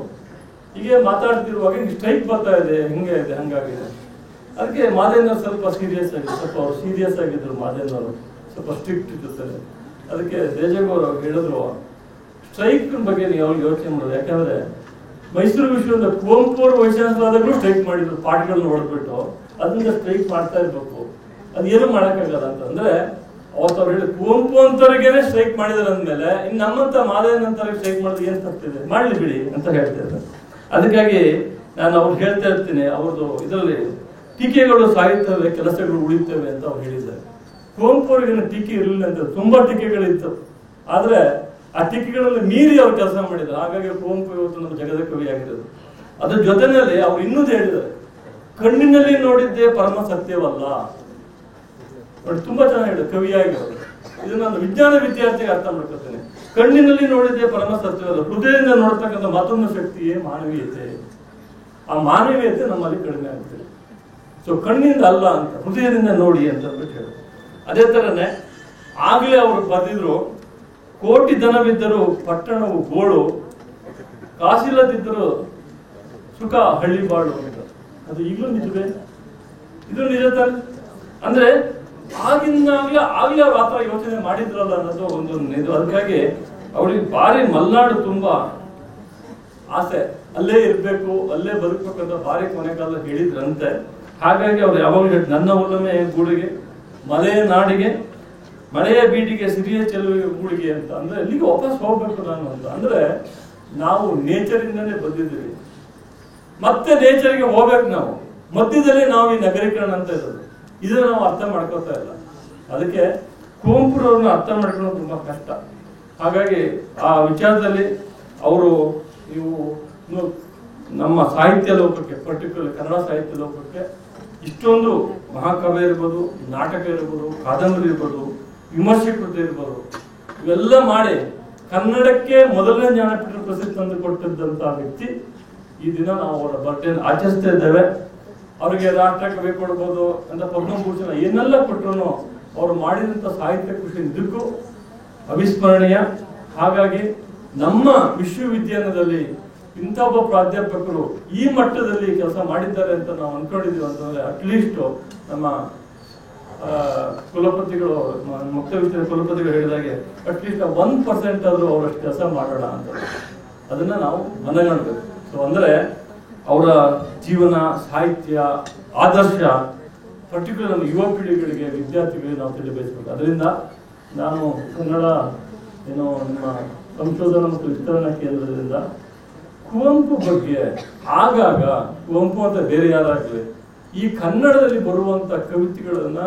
ಹೀಗೆ ಮಾತಾಡ್ತಿರುವಾಗ ಹಿಂಗೆ ಸ್ಟ್ರೈಕ್ ಬರ್ತಾ ಇದೆ, ಹಿಂಗೆ ಇದೆ, ಹಂಗಾಗಿದೆ. ಅದಕ್ಕೆ ಮಾದೇನವರು ಸ್ವಲ್ಪ ಸೀರಿಯಸ್ ಆಗಿದ್ರು, ಸ್ವಲ್ಪ ಅವ್ರು ಸೀರಿಯಸ್ ಆಗಿದ್ರು. ಮಾದೇನವರು ಸ್ವಲ್ಪ ಸ್ಟ್ರಿಕ್ಟ್ ಇರ್ತಾರೆ. ಅದಕ್ಕೆ ದೇಜಗೌಡ ಅವ್ರು ಹೇಳಿದ್ರು, ಸ್ಟ್ರೈಕ್ ಬಗ್ಗೆ ನೀವು ಅವ್ರಿಗೆ ಯೋಚನೆ ಮಾಡೋದು. ಯಾಕಂದ್ರೆ ಮೈಸೂರು ವಿಶ್ವವಿದ್ಯಾಲಯ ಕುವೆಂಪು ಅವರು ವೈಸ್ ಚಾನ್ಸಲರ್ ಆದಾಗಲೂ ಸ್ಟ್ರೈಕ್ ಮಾಡಿದ್ರು, ಪಾಠಗಳನ್ನ ಹೊಡೆದ್ಬಿಟ್ಟು. ಅದನ್ನ ಸ್ಟ್ರೈಕ್ ಮಾಡ್ತಾ ಇರ್ಬೇಕು, ಅದೇನು ಮಾಡಕ್ಕಾಗಲ್ಲ ಅಂತ. ಅಂದ್ರೆ ಅವತ್ತು ಅವ್ರು ಹೇಳಿ ಕುವೆಂಪು ಅಂತವ್ರಿಗೇನೆ ಸ್ಟ್ರೈಕ್ ಮಾಡಿದಾರೆ ಅಂದ್ಮೇಲೆ ಇನ್ನು ನಮ್ಮಂತ ಮಾದೇವನಂತವ್ರಿಗೆ ಸ್ಟ್ರೈಕ್ ಮಾಡೋದು ಏನ್ ತಪ್ಪಿದೆ, ಮಾಡ್ಲಿ ಬಿಡಿ ಅಂತ ಹೇಳ್ತಾ ಇದ್ದಾರೆ. ಅದಕ್ಕಾಗಿ ನಾನು ಅವ್ರು ಹೇಳ್ತಾ ಇರ್ತೀನಿ, ಅವ್ರದ್ದು ಇದರಲ್ಲಿ ಟೀಕೆಗಳು ಸಾಯುತ್ತವೆ, ಕೆಲಸಗಳು ಉಳಿತವೆ ಅಂತ ಅವ್ರು ಹೇಳಿದ್ದಾರೆ. ಕುವೆಂಪು ಅವ್ರಿಗೆ ಟೀಕೆ ಇರಲಿಲ್ಲ ಅಂತ, ತುಂಬಾ ಟೀಕೆಗಳಿತ್ತು. ಆದ್ರೆ ಆ ಟೀಕೆಗಳಲ್ಲಿ ಮೀರಿ ಅವ್ರು ಕೆಲಸ ಮಾಡಿದ್ರು. ಹಾಗಾಗಿ ಕುವೆಂಪು ಇವತ್ತು ನಮ್ಮ ಜಗದ ಕವಿ ಆಗಿರೋದು. ಅದ್ರ ಜೊತೆನಲ್ಲಿ ಅವ್ರು ಇನ್ನೊಂದು ಹೇಳಿದ್ದಾರೆ, ಕಣ್ಣಿನಲ್ಲಿ ನೋಡಿದ್ದೇ ಪರಮ ಸತ್ಯವಲ್ಲ. ನೋಡಿ, ತುಂಬಾ ಚೆನ್ನಾಗಿ ಹೇಳಿದ್ರು ಕವಿಯಾಗಿ ಅವರು. ಇದು ನಾನು ವಿಜ್ಞಾನ ವಿದ್ಯಾರ್ಥಿಗೆ ಅರ್ಥ ಮಾಡ್ಕೊಳ್ತೇನೆ. ಕಣ್ಣಿನಲ್ಲಿ ನೋಡಿದ್ದೇ ಪರಮ ಸತ್ಯವಲ್ಲ, ಹೃದಯದಿಂದ ನೋಡ್ತಕ್ಕಂಥ ಮತ್ತೊಂದು ಶಕ್ತಿಯೇ ಮಾನವೀಯತೆ. ಆ ಮಾನವೀಯತೆ ನಮ್ಮಲ್ಲಿ ಕಡಿಮೆ ಆಗ್ತದೆ. ಸೊ ಕಣ್ಣಿಂದ ಅಲ್ಲ ಅಂತ, ಹೃದಯದಿಂದ ನೋಡಿ ಅಂತ ಹೇಳಿ. ಅದೇ ತರನೇ ಆಗ್ಲೇ ಅವರು ಬರೆದಿದ್ರು, ಕೋಟಿ ದನವಿದ್ದರೂ ಪಟ್ಟಣವು ಗೋಳು, ಕಾಸಿಲ್ಲದಿದ್ದರೂ ಸುಖ ಹಳ್ಳಿ ಬಾಳು ಅಂತ. ಅದು ಈಗಲೂ ನಿಜವೇ? ಇದು ನಿಜ ತಾನೆ? ಅಂದ್ರೆ ಆಗ್ಲೇ ಅವ್ರ ಆತರ ಯೋಚನೆ ಮಾಡಿದ್ರಲ್ಲ ಅನ್ನೋದು ಒಂದು ಇದು. ಅದಕ್ಕಾಗಿ ಅವ್ರಿಗೆ ಭಾರಿ ಮಲ್ನಾಡು ತುಂಬಾ ಆಸೆ, ಅಲ್ಲೇ ಇರ್ಬೇಕು, ಅಲ್ಲೇ ಬದುಕಬೇಕು ಅಂತ ಭಾರಿ ಕೊನೆಗಾಲ ಹೇಳಿದ್ರಂತೆ. ಹಾಗಾಗಿ ಅವ್ರು ಯಾವಾಗಲೂ ನನ್ನ ಒಲಮೆ ಗೂಡಿಗೆ, ಮಲೆಯ ನಾಡಿಗೆ, ಮಳೆಯ ಬೀಡಿಗೆ, ಸಿರಿಯ ಚೆಲುವಿಗೆ ಗೂಡಿಗೆ ಅಂತ. ಅಂದ್ರೆ ಅಲ್ಲಿಗೆ ವಾಪಸ್ ಹೋಗ್ಬೇಕು ನಾನು ಅಂತ. ಅಂದ್ರೆ ನಾವು ನೇಚರಿಂದನೇ ಬಂದಿದ್ದೀವಿ, ಮತ್ತೆ ನೇಚರ್ಗೆ ಹೋಗ್ಬೇಕು ನಾವು. ಮಧ್ಯದಲ್ಲಿ ನಾವು ಈ ನಗರೀಕರಣ ಅಂತ ಇರೋದು, ಇದನ್ನ ನಾವು ಅರ್ಥ ಮಾಡ್ಕೋತಾ ಇಲ್ಲ. ಅದಕ್ಕೆ ಕುವೆಂಪುರವ್ರನ್ನ ಅರ್ಥ ಮಾಡ್ಕೊಳ್ಳೋದು ತುಂಬಾ ಕಷ್ಟ. ಹಾಗಾಗಿ ಆ ವಿಚಾರದಲ್ಲಿ ಅವರು ನೀವು ನಮ್ಮ ಸಾಹಿತ್ಯ ಲೋಕಕ್ಕೆ, ಪರ್ಟಿಕ್ಯುಲರ್ ಕನ್ನಡ ಸಾಹಿತ್ಯ ಲೋಕಕ್ಕೆ ಇಷ್ಟೊಂದು ಮಹಾಕಾವ್ಯ ಇರ್ಬೋದು, ನಾಟಕ ಇರ್ಬೋದು, ಕಾದಂಬರಿ ಇರ್ಬೋದು, ವಿಮರ್ಶೆ ಕೃತಿ ಇರ್ಬೋದು, ಇವೆಲ್ಲ ಮಾಡಿ ಕನ್ನಡಕ್ಕೆ ಮೊದಲನೇ ಜ್ಞಾನಪೀಠ ಪ್ರಶಸ್ತಿ ತಂದು ಕೊಟ್ಟಿದ್ದಂತ ವ್ಯಕ್ತಿ. ಈ ದಿನ ನಾವು ಅವರ ಬರ್ಡೇ ಆಚರಿಸ್ತಾ ಇದ್ದೇವೆ. ಅವರಿಗೆ ರಾಷ್ಟ್ರಕವಿ ಕೊಡ್ಬೋದು ಅಂತ, ಪದ್ಮಭೂಷಣ ಏನೆಲ್ಲ ಕೊಟ್ಟರು ಅವ್ರು ಮಾಡಿದಂತ ಸಾಹಿತ್ಯ ಕೃಷಿ ನಿಜಕ್ಕೂ ಅವಿಸ್ಮರಣೀಯ. ಹಾಗಾಗಿ ನಮ್ಮ ವಿಶ್ವವಿದ್ಯಾಲಯದಲ್ಲಿ ಇಂಥ ಒಬ್ಬ ಪ್ರಾಧ್ಯಾಪಕರು ಈ ಮಟ್ಟದಲ್ಲಿ ಕೆಲಸ ಮಾಡಿದ್ದಾರೆ ಅಂತ ನಾವು ಅನ್ಕೊಂಡಿದೀವಿ ಅಂತಂದ್ರೆ, ಅಟ್ಲೀಸ್ಟ್ ನಮ್ಮ ಕುಲಪತಿಗಳು, ಮುಕ್ತ ವಿಷಯದ ಕುಲಪತಿಗಳು ಹೇಳಿದಾಗೆ ಅಟ್ಲೀಸ್ಟ್ 1% ಆದ್ರೂ ಅವರಷ್ಟು ಕೆಲಸ ಮಾಡೋಣ ಅಂತ, ಅದನ್ನ ನಾವು ಮನಗಣಬೇಕು. ಸೊ ಅಂದ್ರೆ ಅವರ ಜೀವನ, ಸಾಹಿತ್ಯ, ಆದರ್ಶ ಪರ್ಟಿಕ್ಯುಲರ್ ನಮ್ಮ ಯುವ ಪೀಳಿಗೆಗಳಿಗೆ, ವಿದ್ಯಾರ್ಥಿಗಳಿಗೆ ನಾವು ತಿಳಿಬೇಕಬೇಕು. ಅದರಿಂದ ನಾನು ಕನ್ನಡ ನಿಮ್ಮ ಸಂಶೋಧನಾ ಮತ್ತು ವಿಸ್ತರಣಾ ಕೇಂದ್ರದಿಂದ ಕುವೆಂಪು ಬಗ್ಗೆ ಆಗಾಗ ಕುವೆಂಪು ಅಂತ ಬೇರೆ ಯಾರಾಗಲಿ ಈ ಕನ್ನಡದಲ್ಲಿ ಬರುವಂತ ಕವಿತೆಗಳನ್ನ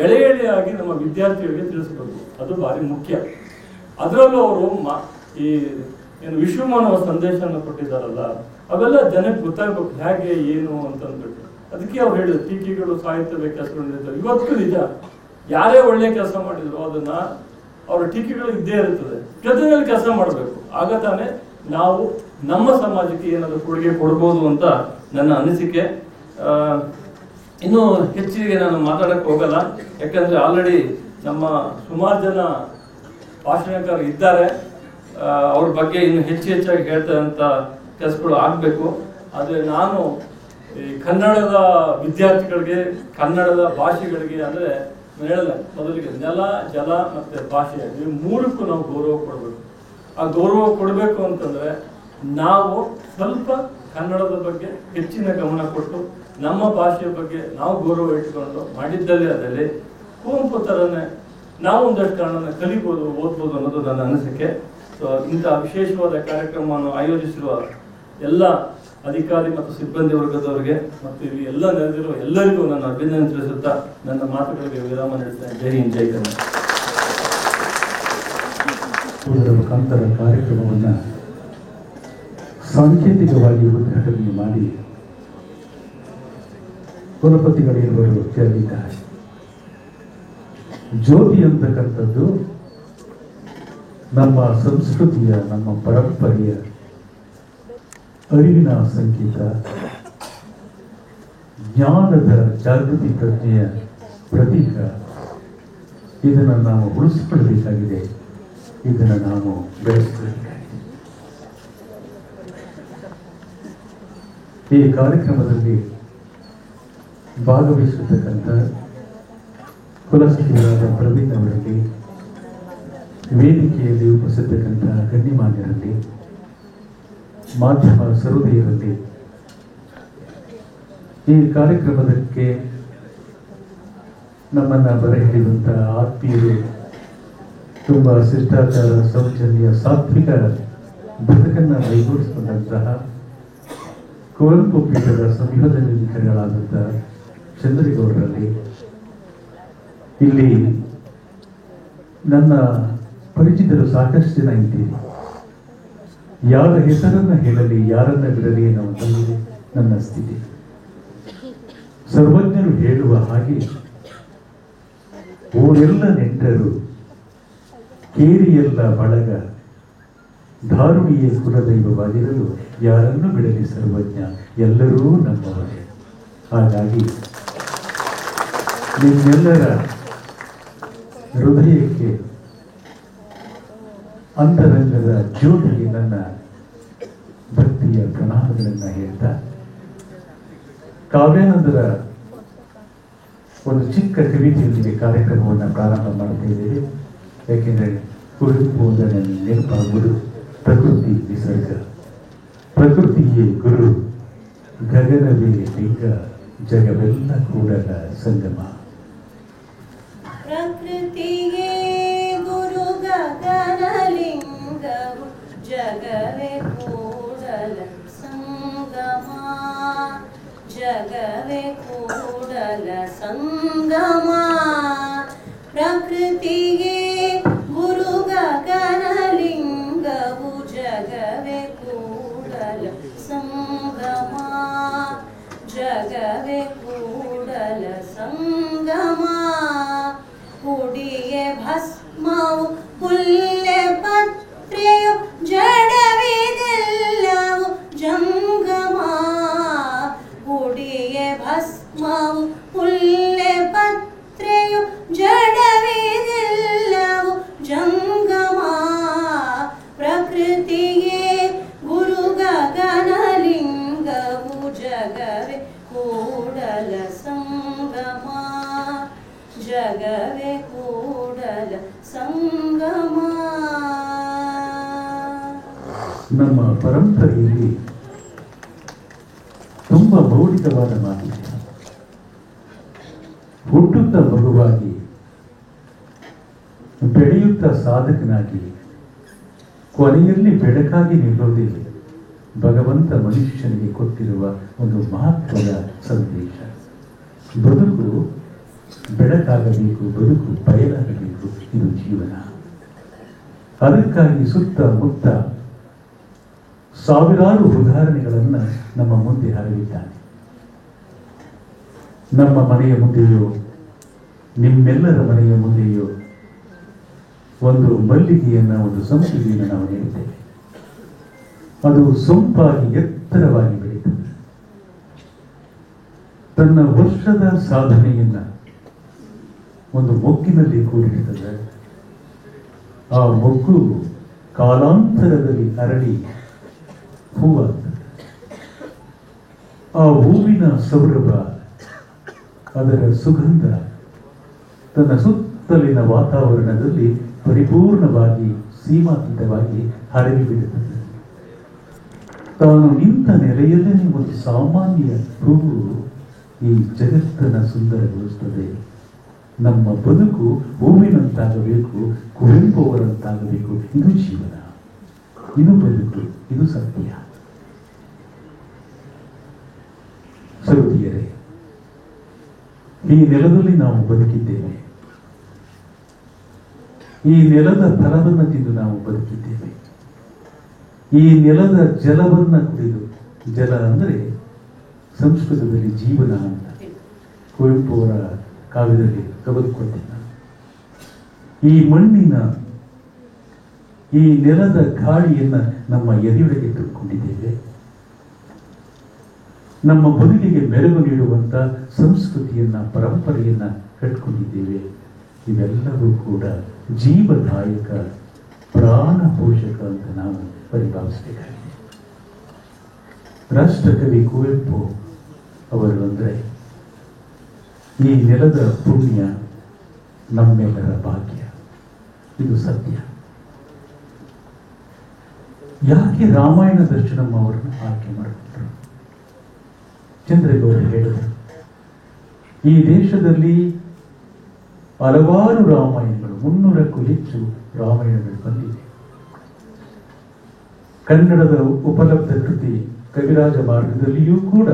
ಎಳೆ ಎಳೆಯಾಗಿ ನಮ್ಮ ವಿದ್ಯಾರ್ಥಿಗಳಿಗೆ ತಿಳಿಸಬೇಕು. ಅದು ಭಾರಿ ಮುಖ್ಯ. ಅದರಲ್ಲೂ ಅವರು ಈ ಏನು ವಿಶ್ವಮಾನವ ಸಂದೇಶವನ್ನು ಕೊಟ್ಟಿದ್ದಾರಲ್ಲ, ಅವೆಲ್ಲ ಜನಕ್ಕೆ ಗೊತ್ತಾಗಬೇಕು ಹೇಗೆ ಏನು ಅಂತಂದ್ಬಿಟ್ಟು. ಅದಕ್ಕೆ ಅವ್ರು ಹೇಳಿದ್ರು ಟೀಕೆಗಳು ಸಾಹಿತ್ಯ ಕೆಲಸಗಳಿರ್ತಾರೆ. ಇವತ್ತು ನಿಜ, ಯಾರೇ ಒಳ್ಳೆ ಕೆಲಸ ಮಾಡಿದ್ರು ಅದನ್ನ ಅವರ ಟೀಕೆಗಳು ಇದ್ದೇ ಇರುತ್ತದೆ. ಜೊತೆಯಲ್ಲಿ ಕೆಲಸ ಮಾಡಬೇಕು. ಆಗ ತಾನೇ ನಾವು ನಮ್ಮ ಸಮಾಜಕ್ಕೆ ಏನಾದರೂ ಕೊಡುಗೆ ಕೊಡ್ಬೋದು ಅಂತ ನನ್ನ ಅನಿಸಿಕೆ. ಇನ್ನೂ ಹೆಚ್ಚಿಗೆ ನಾನು ಮಾತಾಡಕ್ಕೆ ಹೋಗಲ್ಲ, ಯಾಕಂದ್ರೆ ಆಲ್ರೆಡಿ ನಮ್ಮ ಸುಮಾರು ಜನ ಭಾಷಣಕಾರರು ಇದ್ದಾರೆ. ಅವ್ರ ಬಗ್ಗೆ ಇನ್ನು ಹೆಚ್ಚಾಗಿ ಹೇಳ್ತಕ್ಕಂಥ ಕೆಲಸಗಳು ಆಗಬೇಕು. ಆದರೆ ನಾನು ಈ ಕನ್ನಡದ ವಿದ್ಯಾರ್ಥಿಗಳಿಗೆ, ಕನ್ನಡದ ಭಾಷೆಗಳಿಗೆ ಅಂದರೆ ಹೇಳಿದೆ ಮೊದಲಿಗೆ ನೆಲ, ಜಲ ಮತ್ತು ಭಾಷೆ ಈ ಮೂರಕ್ಕೂ ನಾವು ಗೌರವ ಕೊಡಬೇಕು. ಆ ಗೌರವ ಕೊಡಬೇಕು ಅಂತಂದರೆ ನಾವು ಸ್ವಲ್ಪ ಕನ್ನಡದ ಬಗ್ಗೆ ಹೆಚ್ಚಿನ ಗಮನ ಕೊಟ್ಟು ನಮ್ಮ ಭಾಷೆಯ ಬಗ್ಗೆ ನಾವು ಗೌರವ ಇಟ್ಟುಕೊಂಡು ಮಾಡಿದ್ದಲ್ಲಿ ಅದರಲ್ಲಿ ಕುವೆಂಪು ಥರನೇ ನಾವು ಒಂದಷ್ಟು ಕಾರಣನ ಕಲಿಬೋದು, ಓದ್ಬೋದು ಅನ್ನೋದು ನನ್ನ ಅನಿಸಿಕೆ. ಸೊ ಇಂಥ ವಿಶೇಷವಾದ ಕಾರ್ಯಕ್ರಮವನ್ನು ಆಯೋಜಿಸಿರುವ ಎಲ್ಲ ಅಧಿಕಾರಿ ಮತ್ತು ಸಿಬ್ಬಂದಿ ವರ್ಗದವರಿಗೆ ಮತ್ತು ಇಲ್ಲಿ ಎಲ್ಲ ನೆರೆದಿರುವ ಎಲ್ಲರಿಗೂ ನನ್ನ ಅಭಿನಂದನೆ ತಿಳಿಸುತ್ತಾ ನನ್ನ ಮಾತುಗಳಿಗೆ ವಿರಾಮ ನೀಡುತ್ತೇನೆ. ಜೈ ಹಿಂದ್, ಜೈ ಕನ್ನಡ. ಮುಖಾಂತರ ಕಾರ್ಯಕ್ರಮವನ್ನು ಸಾಂಕೇತಿಕವಾಗಿ ಉದ್ಘಾಟನೆ ಮಾಡಿ ಕುಲಪತಿಗಳಿರುವರು ತೆರಳಿದ್ದಾರೆ. ಜ್ಯೋತಿ ಅಂತಕ್ಕಂಥದ್ದು ನಮ್ಮ ಸಂಸ್ಕೃತಿಯ, ನಮ್ಮ ಪರಂಪರೆಯ ಅರಿವಿನ ಸಂಕೇತ, ಜ್ಞಾನದ ಜಾಗೃತಿ ಪ್ರಜ್ಞೆಯ ಪ್ರತೀಕ. ಇದನ್ನು ನಾವು ಉಳಿಸಿಕೊಳ್ಳಬೇಕಾಗಿದೆ, ಇದನ್ನು ನಾವು ಬೆಳೆಸಬೇಕಾಗಿದೆ. ಈ ಕಾರ್ಯಕ್ರಮದಲ್ಲಿ ಭಾಗವಹಿಸಿರ್ತಕ್ಕಂಥ ಕುಲಸಚಿವರಾದ ಪ್ರವೀಣ್ ಅವರಲ್ಲಿ, ವೇದಿಕೆಯಲ್ಲಿ ಉಪಸ್ಥಿತಕ್ಕಂಥ ಗಣ್ಯಮಾನ್ಯರಲ್ಲಿ, ಮಾಧ್ಯಮ ಸಹೃದಯರಲ್ಲಿ, ಈ ಕಾರ್ಯಕ್ರಮಕ್ಕೆ ನಮ್ಮನ್ನು ಬರಹಿಡಿದಂಥ ಆತ್ಮೀಯರು, ತುಂಬ ಶಿಷ್ಟಾಚಾರ, ಸೌಜನ್ಯ, ಸಾತ್ವಿಕ ಬದುಕನ್ನು ಕೈಗೂಡಿಸಿಕೊಂಡಂತಹ ಕುವೆಂಪು ಪೀಠದ ಸಂಶೋಧನಾಧಿಕಾರಿಗಳಾದಂಥ ಚಂದ್ರೇಗೌಡರಲ್ಲಿ, ಇಲ್ಲಿ ನನ್ನ ಪರಿಚಿತರು ಸಾಕಷ್ಟು ಜನ ಇದ್ದೀರಿ. ಯಾರ ಹೆಸರನ್ನು ಹೇಳಲಿ, ಯಾರನ್ನ ಬಿಡಲಿ ಅನ್ನುವಂಥದ್ದು ನನ್ನ ಸ್ಥಿತಿ. ಸರ್ವಜ್ಞರು ಹೇಳುವ ಹಾಗೆ ಓರೆಲ್ಲ ನೆಂಟರು, ಕೇರಿಯೆಲ್ಲ ಬಳಗ, ಧಾರುಣಿಯೇ ಕುಲದೈವವಾಗಿರಲು ಯಾರನ್ನು ಬಿಡಲಿ ಸರ್ವಜ್ಞ, ಎಲ್ಲರೂ ನಮ್ಮವರೇ. ಹಾಗಾಗಿ ನಿಮ್ಮೆಲ್ಲರ ಹೃದಯಕ್ಕೆ, ಅಂತರಂಗದ ಜ್ಯೋತಿಗೆ ನನ್ನ ಭಕ್ತಿಯ ಪ್ರಣಾಮಗಳನ್ನು ಹೇಳ್ತಾ, ಕಾವ್ಯಾನಂದರ ಒಂದು ಚಿಕ್ಕ ಕವಿತೆಯೊಂದಿಗೆ ಕಾರ್ಯಕ್ರಮವನ್ನು ಪ್ರಾರಂಭ ಮಾಡ್ತಾ ಇದ್ದೇವೆ. ಯಾಕೆಂದರೆ ಕುವೆಂಪು ಅಂದರೆ ನೆನಪಾಗುವುದು ಪ್ರಕೃತಿ ವಿಸರ್ಗ. ಪ್ರಕೃತಿಯೇ ಗುರು, ಗಗನವೇ ಲಿಂಗ, ಜಗವೆಲ್ಲ ಕೂಡಲ ಸಂಗಮ. ಪ್ರಕೃತಿಯೇ ಗುರು, ಗಗನಲಿಂಗವು, ಜಗವೇ ಕೂಡಲ ಸಂಗಮ, ಜಗವೇ ಕೂಡಲ ಸಂಗಮ. ಪ್ರಕೃತಿಯೇ ಗುರು, ಗಗನಲಿಂಗವು, ಜಗವೇ ಕೂಡಲ ಸಂಗಮ, ಜಗವೇ ಕೂಡಲ ಸಂಗಮ. ಹುಡಿಯೇ ಭಸ್ಮವು, ಹುಲ್ಲೆ ಪತ್ರೆಯು, ಜಡವಿದೆಲ್ಲವು ಜಂಗಮ. ಹುಡಿಯೇ ಭಸ್ಮವು, ಹುಲ್ಲೆ ಪತ್ರೆಯು, ಜಡವಿದೆಲ್ಲವು ಜಂಗಮ. ಪ್ರಕೃತಿಯೇ ಗುರು, ಗಗನಲಿಂಗವು, ಜಗವೇ ಕೂಡಲ ಸಂಗಮ, ಜಗವೇ ಕೂಡಲ ಸಂಗಮ. ನಮ್ಮ ಪರಂಪರೆಯಲ್ಲಿ ತುಂಬ ಮೌಲಿಕವಾದ ಮಾತಿದೆ. ಹುಟ್ಟುತ್ತ ಮಗುವಾಗಿ, ಬೆಳೆಯುತ್ತ ಸಾಧಕನಾಗಿ, ಕೊನೆಯಲ್ಲಿ ಬೆಳಕಾಗಿ ನಿಲ್ಲೋದೇ ಭಗವಂತ ಮನುಷ್ಯನಿಗೆ ಕೊಟ್ಟಿರುವ ಒಂದು ಮಹತ್ವದ ಸಂದೇಶ. ಬದುಕು ಬೆಳಕಾಗಬೇಕು, ಬದುಕು ಬಯಲಾಗಬೇಕು, ಇದು ಜೀವನ. ಅದಕ್ಕಾಗಿ ಸುತ್ತಮುತ್ತ ಸಾವಿರಾರು ಉದಾಹರಣೆಗಳನ್ನು ನಮ್ಮ ಮುಂದೆ ಹರಡಿದ್ದಾನೆ. ನಮ್ಮ ಮನೆಯ ಮುಂದೆಯೋ ನಿಮ್ಮೆಲ್ಲರ ಮನೆಯ ಮುಂದೆಯೋ ಒಂದು ಮಲ್ಲಿಗೆಯನ್ನು, ಒಂದು ಸಂಪಿಗೆಯನ್ನು ನಾವು ನೀಡುತ್ತೇವೆ. ಅದು ಸೊಂಪಾಗಿ ಎತ್ತರವಾಗಿ ಬೆಳೀತದೆ. ತನ್ನ ವರ್ಷದ ಸಾಧನೆಯನ್ನ ಒಂದು ಮೊಗ್ಗಿನಲ್ಲಿ ಕೂಡಿರ್ತದೆ. ಆ ಮೊಗ್ಗು ಕಾಲಾಂತರದಲ್ಲಿ ಅರಳಿ ಹೂವಾಗ್ತದೆ. ಆ ಹೂವಿನ ಸೌರಭ, ಅದರ ಸುಗಂಧ ತನ್ನ ಸುತ್ತಲಿನ ವಾತಾವರಣದಲ್ಲಿ ಪರಿಪೂರ್ಣವಾಗಿ ಸೀಮಾತೀತವಾಗಿ ಹರಡಿ ಬಿಡುತ್ತದೆ. ತಾನು ನಿಂತ ನೆಲೆಯಲ್ಲೇ ಒಂದು ಸಾಮಾನ್ಯ ಹೂವು ಈ ಜಗತ್ತನ್ನು ಸುಂದರಗೊಳಿಸುತ್ತದೆ. ನಮ್ಮ ಬದುಕು ಹೂವಿನಂತಾಗಬೇಕು, ಕುವೆಂಪು ಅವರಂತಾಗಬೇಕು. ಇದು ಜೀವನ, ಇದು ಬದುಕು, ಇದು ಸತ್ಯ. ಸಹೋದರಿಯರೇ, ಈ ನೆಲದಲ್ಲಿ ನಾವು ಬದುಕಿದ್ದೇವೆ. ಈ ನೆಲದ ಫಲವನ್ನು ತಿಂದು ನಾವು ಬದುಕಿದ್ದೇವೆ. ಈ ನೆಲದ ಜಲವನ್ನ ಕುಡಿದು, ಜಲ ಅಂದರೆ ಸಂಸ್ಕೃತದಲ್ಲಿ ಜೀವನ ಅಂತ ಕುವೆಂಪು ಅವರ ಕಾವ್ಯದಲ್ಲಿ ತೆಗೆದುಕೊಂಡಿದ್ದ. ಈ ಮಣ್ಣಿನ, ಈ ನೆಲದ ಗಾಳಿಯನ್ನ ನಮ್ಮ ಎದೆಯೊಳಗೆ ತುಂಬಿಕೊಂಡಿದ್ದೇವೆ. ನಮ್ಮ ಬದುಕಿಗೆ ಮೆರುಗು ನೀಡುವಂತ ಸಂಸ್ಕೃತಿಯನ್ನ, ಪರಂಪರೆಯನ್ನ ಕಟ್ಕೊಂಡಿದ್ದೇವೆ. ಇವೆಲ್ಲವೂ ಕೂಡ ಜೀವದಾಯಕ, ಪ್ರಾಣ ಪೋಷಕ ಅಂತ ನಾವು ಪರಿಭಾವಿಸಬೇಕಾಗಿದೆ. ರಾಷ್ಟ್ರಕವಿ ಕುವೆಂಪು ಅವರು ಅಂದರೆ ಈ ನೆಲದ ಪುಣ್ಯ ನಮ್ಮೆಲ್ಲರ ಭಾಗ್ಯ, ಇದು ಸತ್ಯ. ಯಾಕೆ ರಾಮಾಯಣ ದರ್ಶನಂ ಅವರನ್ನು ಆಯ್ಕೆ ಮಾಡಿಕೊಂಡ್ರು? ಚಂದ್ರಗೌಡ ಹೇಳಿದರು, ಈ ದೇಶದಲ್ಲಿ ಹಲವಾರು ರಾಮಾಯಣಗಳು, 300ಕ್ಕೂ ಹೆಚ್ಚು ರಾಮಾಯಣಗಳು ಬಂದಿವೆ. ಕನ್ನಡದ ಉಪಲಬ್ಧ ಕೃತಿ ಕವಿರಾಜ ಮಾರ್ಗದಲ್ಲಿಯೂ ಕೂಡ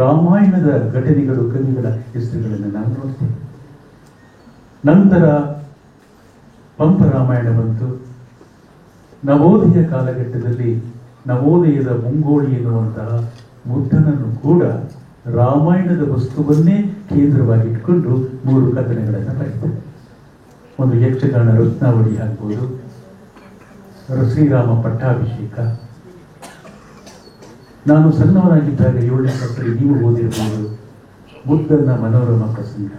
ರಾಮಾಯಣದ ಘಟನೆಗಳು, ಕವಿಗಳ ಹೆಸರುಗಳನ್ನು ನಾವು ನೋಡ್ತೇವೆ. ನಂತರ ಪಂಪ ರಾಮಾಯಣ ಬಂತು. ನವೋದಯ ಕಾಲಘಟ್ಟದಲ್ಲಿ ನವೋದಯದ ಮುಂಗೋಳಿ ಎನ್ನುವಂತಹ ಮುದ್ದನನ್ನು ಕೂಡ ರಾಮಾಯಣದ ವಸ್ತುವನ್ನೇ ಕೇಂದ್ರವಾಗಿಟ್ಕೊಂಡು 3 ಕಥನಗಳನ್ನು ಬರೆದರು. ಒಂದು ಯಕ್ಷಗಾನ ರತ್ನಾವಳಿ ಆಗ್ಬೋದು, ಶ್ರೀರಾಮ ಪಟ್ಟಾಭಿಷೇಕ. ನಾನು ಸಣ್ಣವನಾಗಿದ್ದಾಗ 7ನೇ ಕ್ಲಾಸಲ್ಲಿ ನೀವು ಓದಿರಬಹುದು ಬುದ್ಧನ ಮನೋರಮ ಪ್ರಸಂಗ.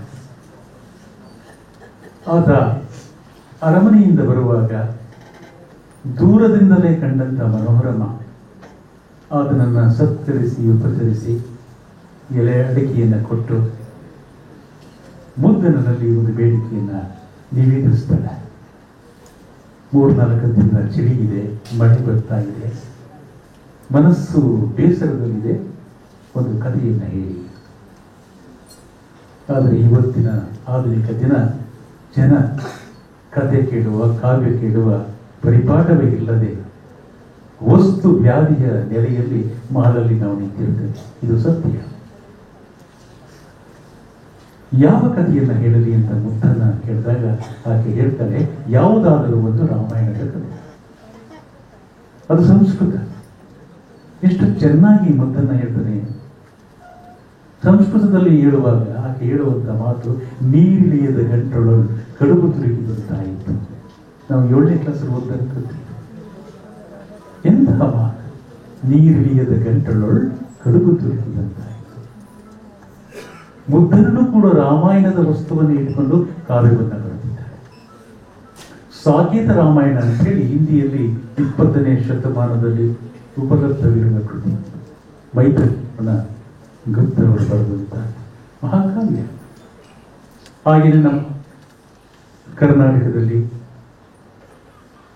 ಆತ ಅರಮನೆಯಿಂದ ಬರುವಾಗ ದೂರದಿಂದಲೇ ಕಂಡಂತ ಮನೋರಮ ಆತನನ್ನು ಸತ್ಕರಿಸಿ ಉಪಚರಿಸಿ ಎಲೆ ಅಡಿಕೆಯನ್ನು ಕೊಟ್ಟು ಮುದ್ದನಲ್ಲಿ ಒಂದು ಬೇಡಿಕೆಯನ್ನು ನಿವೇದಿಸ್ತಾಳೆ. 3-4 ದಿನ ಚಳಿಯಿದೆ, ಮಳೆ ಬರ್ತಾ ಇದೆ, ಮನಸ್ಸು ಬೇಸರದಲ್ಲಿದೆ, ಒಂದು ಕಥೆಯನ್ನು ಹೇಳಿ. ಆದರೆ ಇವತ್ತಿನ ಆಧುನಿಕ ಜನ ಕಥೆ ಕೇಳುವ, ಕಾವ್ಯ ಕೇಳುವ ಪರಿಪಾಠವೇ ಇಲ್ಲದೆ ವಸ್ತು ವ್ಯಾಧಿಯ ನೆಲೆಯಲ್ಲಿ ಮಹಲಲ್ಲಿ ನಾವು ನಿಂತಿರ್ತೇವೆ. ಇದು ಸತ್ಯ. ಯಾವ ಕಥೆಯನ್ನು ಹೇಳಲಿ ಅಂತ ಮುದ್ದನ್ನ ಕೇಳಿದಾಗ ಆಕೆ ಹೇಳ್ತಾಳೆ, ಯಾವುದಾದರೂ ಒಂದು ರಾಮಾಯಣದ ಕಥೆ. ಅದು ಸಂಸ್ಕೃತ. ಎಷ್ಟು ಚೆನ್ನಾಗಿ ಮುದ್ದನ್ನ ಹೇಳ್ತಾನೆ. ಸಂಸ್ಕೃತದಲ್ಲಿ ಹೇಳುವಾಗ ಆಕೆ ಹೇಳುವಂತ ಮಾತು, ನೀರಿಳಿಯದ ಗಂಟೊಳಲು ಕಡುಬು ತುರುಕಿದಂತಾಯಿತು. ನಾವು 7ನೇ ಕ್ಲಾಸಲ್ಲಿ ಓದಂತ ಎಂತಹ ಮಾತು, ನೀರಿಳಿಯದ ಗಂಟೊಳಲು ಕಡುಬು ತುರುಕಿದಂತಾಯಿತು. ಮುದ್ದನೂ ಕೂಡ ರಾಮಾಯಣದ ವಸ್ತುವನ್ನು ಇಟ್ಕೊಂಡು ಕಾವ್ಯವನ್ನು ಬರೆದಿದ್ದಾರೆ. ಸಾಕೇತ ರಾಮಾಯಣ ಅಂತ ಹೇಳಿ ಹಿಂದಿಯಲ್ಲಿ 20ನೇ ಶತಮಾನದಲ್ಲಿ ಉಪಲಬ್ಧವಿರುವ ಕೃತಿ. ಮೈತ್ರಿಯನ್ನ ಗುಪ್ತರವರು ಬರೆದಂತ ಮಹಾಕಾವ್ಯ. ಹಾಗೆಯೇ ನಮ್ಮ ಕರ್ನಾಟಕದಲ್ಲಿ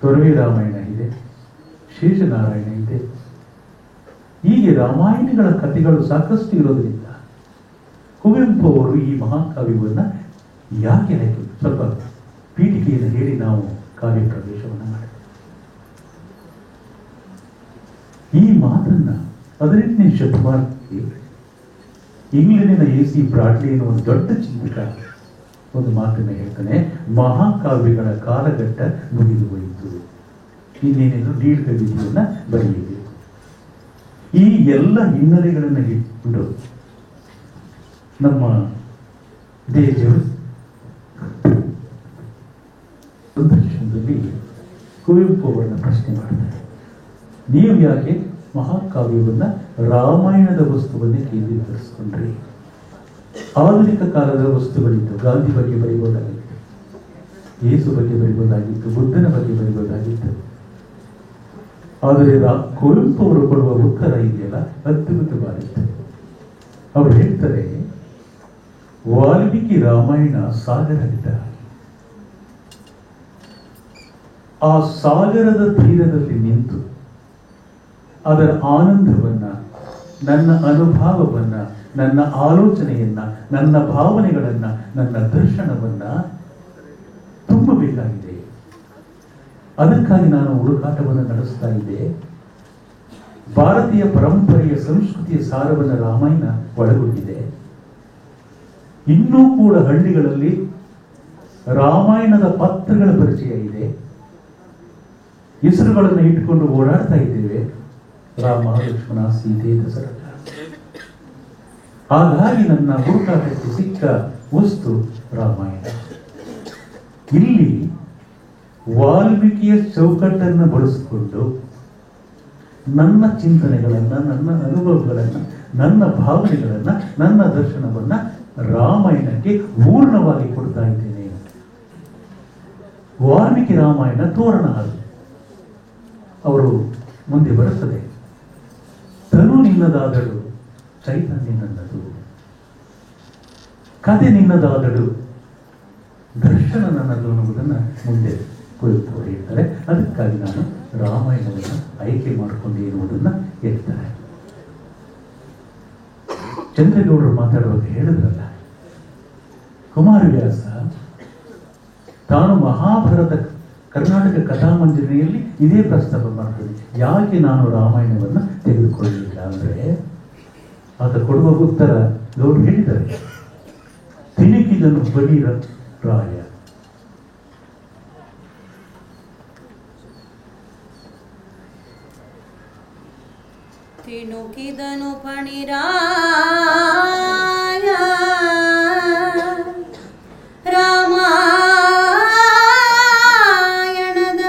ತೊರವೆ ರಾಮಾಯಣ ಇದೆ, ಶೇಷನಾರಾಯಣ ಇದೆ. ಹೀಗೆ ರಾಮಾಯಣಗಳ ಕಥೆಗಳು ಸಾಕಷ್ಟು ಇರೋದ್ರಿಂದ ಕುವೆಂಪು ಅವರು ಈ ಮಹಾಕಾವ್ಯವನ್ನ ಯಾಕೆ ಆಯ್ತು? ಸ್ವಲ್ಪ ಪೀಠಿಕೆಯನ್ನು ಹೇಳಿ ನಾವು ಕಾವ್ಯ ಪ್ರವೇಶವನ್ನು ಮಾಡಿದ್ದೇವೆ. ಈ ಮಾತನ್ನ 18ನೇ ಶತಮಾನಕ್ಕೆ ಇಂಗ್ಲೆಂಡಿನ AC ಬ್ರಾಡ್ಲಿ ಎನ್ನುವ ಒಂದು ದೊಡ್ಡ ಚಿಂತಕ ಒಂದು ಮಾತನ್ನು ಹೇಳ್ತಾನೆ, ಮಹಾಕಾವ್ಯಗಳ ಕಾಲಘಟ್ಟ ಮುಗಿದು ಹೋಯಿತು, ಇನ್ನೇನೇನು ದೀರ್ಘ ವಿಧಿಯನ್ನ ಬರೆಯಬೇಕು. ಈ ಎಲ್ಲ ಹಿನ್ನೆಲೆಗಳನ್ನು ಇಟ್ಕೊಂಡು ನಮ್ಮ ದೇಶರು ಸಂದರ್ಶನದಲ್ಲಿ ಕುವೆಂಪು ಅವರನ್ನ ಪ್ರಶ್ನೆ ಮಾಡ್ತಾರೆ, ನೀವು ಯಾಕೆ ಮಹಾಕಾವ್ಯವನ್ನ ರಾಮಾಯಣದ ವಸ್ತುವನ್ನೇ ಕೇಂದ್ರೀಕರಿಸಿಕೊಂಡ್ರಿ? ಆಧುನಿಕ ಕಾಲದ ವಸ್ತುಗಳಿತ್ತು, ಗಾಂಧಿ ಬಗ್ಗೆ ಬರೆಯಬಹುದಾಗಿತ್ತು, ಯೇಸು ಬಗ್ಗೆ ಬರೆಯಬಹುದಾಗಿತ್ತು, ಬುದ್ಧನ ಬಗ್ಗೆ ಬರೆಯಬಹುದಾಗಿತ್ತು. ಆದರೆ ಕುವೆಂಪು ಅವರು ಕೊಡುವ ಉತ್ತರ ಇದೆಯಲ್ಲ ಅದ್ಭುತವಾಗಿತ್ತು. ಅವರು ಹೇಳ್ತಾರೆ, ವಾಲ್ಮೀಕಿ ರಾಮಾಯಣ ಸಾಗರವಿದ್ದ, ಆ ಸಾಗರದ ತೀರದಲ್ಲಿ ನಿಂತು ಅದರ ಆನಂದವನ್ನ, ನನ್ನ ಅನುಭವವನ್ನ, ನನ್ನ ಆಲೋಚನೆಯನ್ನ, ನನ್ನ ಭಾವನೆಗಳನ್ನ, ನನ್ನ ದರ್ಶನವನ್ನ ತುಂಬಬೇಕಾಗಿದೆ. ಅದಕ್ಕಾಗಿ ನಾನು ಹುಡುಕಾಟವನ್ನು ನಡೆಸ್ತಾ ಇದ್ದೆ. ಭಾರತೀಯ ಪರಂಪರೆಯ ಸಂಸ್ಕೃತಿಯ ಸಾರವನ್ನು ರಾಮಾಯಣ ಒಳಗೊಂಡಿದೆ. ಇನ್ನೂ ಕೂಡ ಹಳ್ಳಿಗಳಲ್ಲಿ ರಾಮಾಯಣದ ಪಾತ್ರಗಳ ಪರಿಚಯ ಇದೆ. ಹೆಸರುಗಳನ್ನು ಇಟ್ಟುಕೊಂಡು ಓಡಾಡ್ತಾ ಇದ್ದೇವೆ, ರಾಮ, ಲಕ್ಷ್ಮಣ, ಸೀತೆ, ದಶರಥ. ಹಾಗಾಗಿ ನನ್ನ ಹುಡುಕಾಟಕ್ಕೆ ಸಿಕ್ಕ ವಸ್ತು ರಾಮಾಯಣ. ಇಲ್ಲಿ ವಾಲ್ಮೀಕಿಯ ಚೌಕಟ್ಟನ್ನು ಬಳಸಿಕೊಂಡು ನನ್ನ ಚಿಂತನೆಗಳನ್ನ, ನನ್ನ ಅನುಭವಗಳನ್ನ, ನನ್ನ ಭಾವನೆಗಳನ್ನ, ನನ್ನ ದರ್ಶನವನ್ನ ರಾಮಾಯಣಕ್ಕೆ ಪೂರ್ಣವಾಗಿ ಕೊಡ್ತಾ ಇದ್ದೇನೆ. ವಾಲ್ಮೀಕಿ ರಾಮಾಯಣ ತೋರಣ ಅದು. ಅವರು ಮುಂದೆ ಬರುತ್ತದೆ, ತನು ನಿನ್ನದಾದಳು, ಚೈತನ್ಯ ನನ್ನದು, ಕಥೆ ನಿನ್ನದಾದಳು, ದರ್ಶನ ನನ್ನದು ಅನ್ನುವುದನ್ನು ಮುಂದೆ ಕುವೆಂಪು ಅವರು ಹೇಳ್ತಾರೆ. ಅದಕ್ಕಾಗಿ ನಾನು ರಾಮಾಯಣವನ್ನು ಆಯ್ಕೆ ಮಾಡಿಕೊಂಡೆ ಎನ್ನುವುದನ್ನ ಹೇಳ್ತಾರೆ. ಚಂದ್ರೇಗೌಡರು ಮಾತಾಡುವಾಗ ಹೇಳಿದ್ರಲ್ಲ, ಕುಮಾರವ್ಯಾಸ ತಾನು ಮಹಾಭಾರತ ಕರ್ನಾಟಕ ಕಥಾಮಂಜರಿಯಲ್ಲಿ ಇದೇ ಪ್ರಸ್ತಾಪ ಮಾಡ್ತಾರೆ, ಯಾಕೆ ನಾನು ರಾಮಾಯಣವನ್ನು ತೆಗೆದುಕೊಳ್ಳಲಿಲ್ಲ ಅಂದ್ರೆ ಆತ ಕೊಡುವ ಉತ್ತರ ಗೌಡರು ಹೇಳಿದ್ದಾರೆ, ತಿರುಗಿದನು ಬಲಿರ ರಾಯ. ತಿಣುಕಿದನು ಪಣಿರಾಯ ರಾಮಾಯಣದ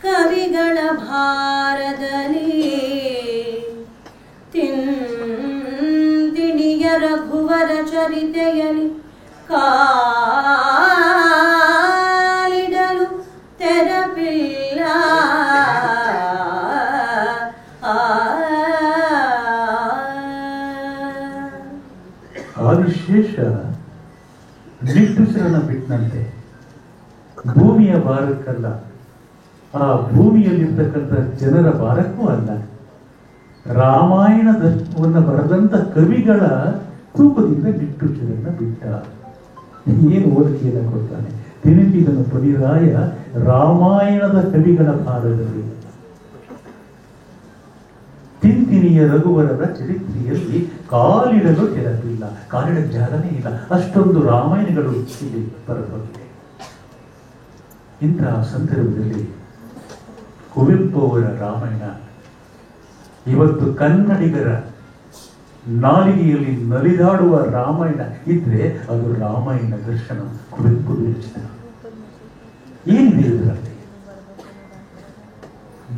ಕವಿಗಳ ಭಾರದಲ್ಲಿ ತಿಂದಿಣಿಯ ರಘುವರ ಚರಿತೆಯಲಿ ಕಾಲಿಡಲು ತೆರಪಿಲ್ಲ. ಆದಿಶೇಷ ನಿಟ್ಟುಸಿರನ್ನ ಬಿಟ್ಟಂತೆ ಭೂಮಿಯ ಭಾರಕ್ಕಲ್ಲ, ಆ ಭೂಮಿಯಲ್ಲಿರ್ತಕ್ಕಂಥ ಜನರ ಭಾರಕ್ಕೂ ಅಲ್ಲ, ರಾಮಾಯಣವನ್ನು ಬರೆದಂತ ಕವಿಗಳ ತೂಕದಿಂದ ನಿಟ್ಟುಸಿರನ್ನ ಬಿಟ್ಟ. ಏನು ಹೋಲಿಕೆಯನ್ನ ಕೊಡ್ತಾನೆ, ತಿರುಗಿದನು ಪಣಿರಾಯ ರಾಮಾಯಣದ ಕವಿಗಳ ಭಾರದಲ್ಲಿ. ತಿಂತಿಣಿಯ ರಘುವರರ ಚರಿತ್ರೆಯಲ್ಲಿ ಕಾಲಿಡಲು ತೆರಪಿಲ್ಲ, ಕಾಲಿಡ ಜಾಗನೇ ಇಲ್ಲ, ಅಷ್ಟೊಂದು ರಾಮಾಯಣಗಳು ಇಲ್ಲಿ ಬರಬಹುದು. ಇಂತಹ ಸಂದರ್ಭದಲ್ಲಿ ಕುವೆಂಪು ಅವರ ರಾಮಾಯಣ ಇವತ್ತು ಕನ್ನಡಿಗರ ನಾಲಿಗೆಯಲ್ಲಿ ನಲಿದಾಡುವ ರಾಮಾಯಣ ಇದ್ರೆ ಅದು ರಾಮಾಯಣ ದರ್ಶನ ಕುವೆಂಪು ವಿರಚಿತ. ಏನಿದೆ ಇದರಲ್ಲಿ?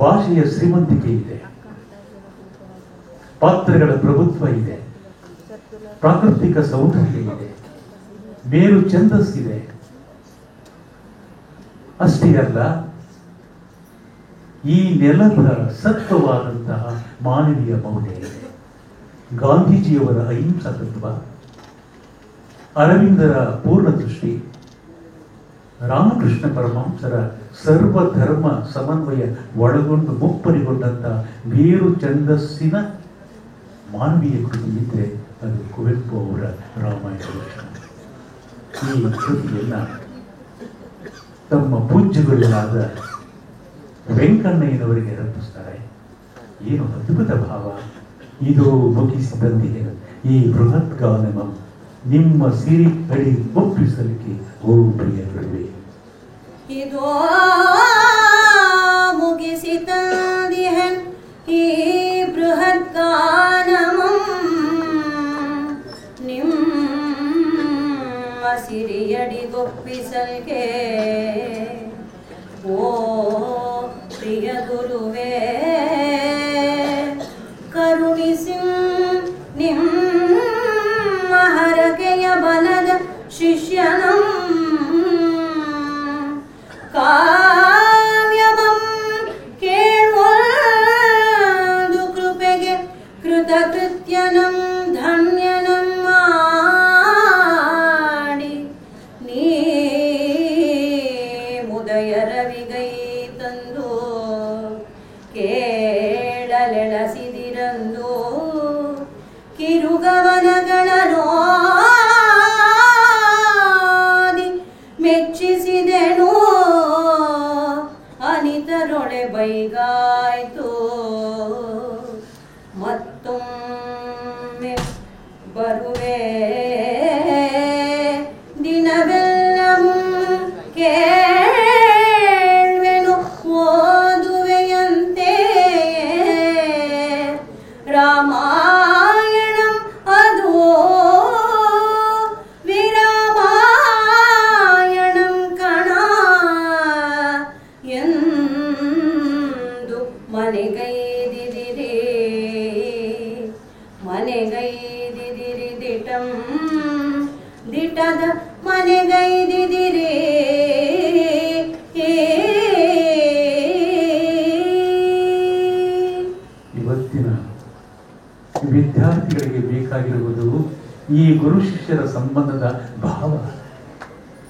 ಭಾಷೆಯ ಶ್ರೀಮಂತಿಕೆ ಇದೆ, ಪಾತ್ರಗಳ ಪ್ರಭುತ್ವ ಇದೆ, ಪ್ರಾಕೃತಿಕ ಸೌಂದರ್ಯ ಇದೆ, ಮೇರು ಛಂದಸ್ಸಿದೆ. ಅಷ್ಟೇ ಅಲ್ಲ, ಈ ನೆಲದ ಸತ್ವವಾದಂತಹ ಮಾನವೀಯ ಮೌಲ್ಯ ಇದೆ. ಗಾಂಧೀಜಿಯವರ ಅಹಿಂಸಾ ತತ್ವ, ಅರವಿಂದರ ಪೂರ್ಣ ದೃಷ್ಟಿ, ರಾಮಕೃಷ್ಣ ಪರಮಹಂಸರ ಸರ್ವಧರ್ಮ ಸಮನ್ವಯ ಒಳಗೊಂಡು ಮುಪ್ಪರಿಗೊಂಡಂತಹ ಮೇರು ಛಂದಸ್ಸಿನ ಮಾನವೀಯ ಕೃತಿ ಇದ್ರೆ ಅದು ಕುವೆಂಪು ಅವರ ರಾಮಾಯಣ ದರ್ಶನ. ಈ ಕೃತಿಯನ್ನ ತಮ್ಮ ಪೂಜ್ಯಗಳಾದ ವೆಂಕಣ್ಣಯ್ಯನವರಿಗೆ ಅರ್ಪಿಸ್ತಾರೆ. ಏನು ಅದ್ಭುತ ಭಾವ! ಇದು ಮುಗಿಸಿದಂತೆಯೇ ಈ ಬೃಹತ್ ಗಾನಮ ನಿಮ್ಮ ಸಿರಿ ಅಡಿ ಒಪ್ಪಿಸಲಿಕ್ಕೆ ಓ ಪ್ರಿಯ ಗುರುವೇ. ಇದೋ ಮುಗಿಸಿ ತಂದಿಹೆನ್ ಈ ಬೃಹತ್ ಗಾನಮಂ ನಿಮ್ಮ ಸಿರಿಯಡಿಗೊಪ್ಪಿಸಲ್ಗೆ ಓ ಪ್ರಿಯ ಗುರುವೇ. ಕರುಣಿಸಿ ನಿಮ್ಮ ಹರಕೆಯ ಬಲದ ಶಿಷ್ಯನಂ ಕಾವ್ಯವಂ ಕೇಳುವುದು ಕೃಪೆಗೆ ಕೃತಕೃತ್ಯನಂ ಧನ್ಯನಂ ಮಾಡಿ ನೀ ಮುದಯ ರವಿಗೈ ತಂದು ಕೇಳಲೆಳಸಿದಿರಂದು ಕಿರುಗವನಗಳ ನೋಡಿ ಮೆಚ್ಚಿಸಿದೆನು ಅನಿತರೊಳೆ ಬೈಗಾಯ್ತು. ಮತ್ತೊಮ್ಮೆ ಬರುವೆ ದಿನವೆಲ್ಲವೂ ಕೇಳ್ವೆನು ಓದುವೆಯಂತೆ ರಾಮಾಯಣಂ ಅದು ವಿರಾಮಾಯಣಂ ಕಣ ಎಂದು ಮನೆಗೈದಿದಿರಿ ದಿಟಂ ದಿಟದ ಮನೆಗೈದಿದಿರಿ. ಇವತ್ತಿನ ವಿದ್ಯಾರ್ಥಿಗಳಿಗೆ ಬೇಕಾಗಿರುವುದು ಈ ಗುರು ಶಿಷ್ಯರ ಸಂಬಂಧದ ಭಾವ.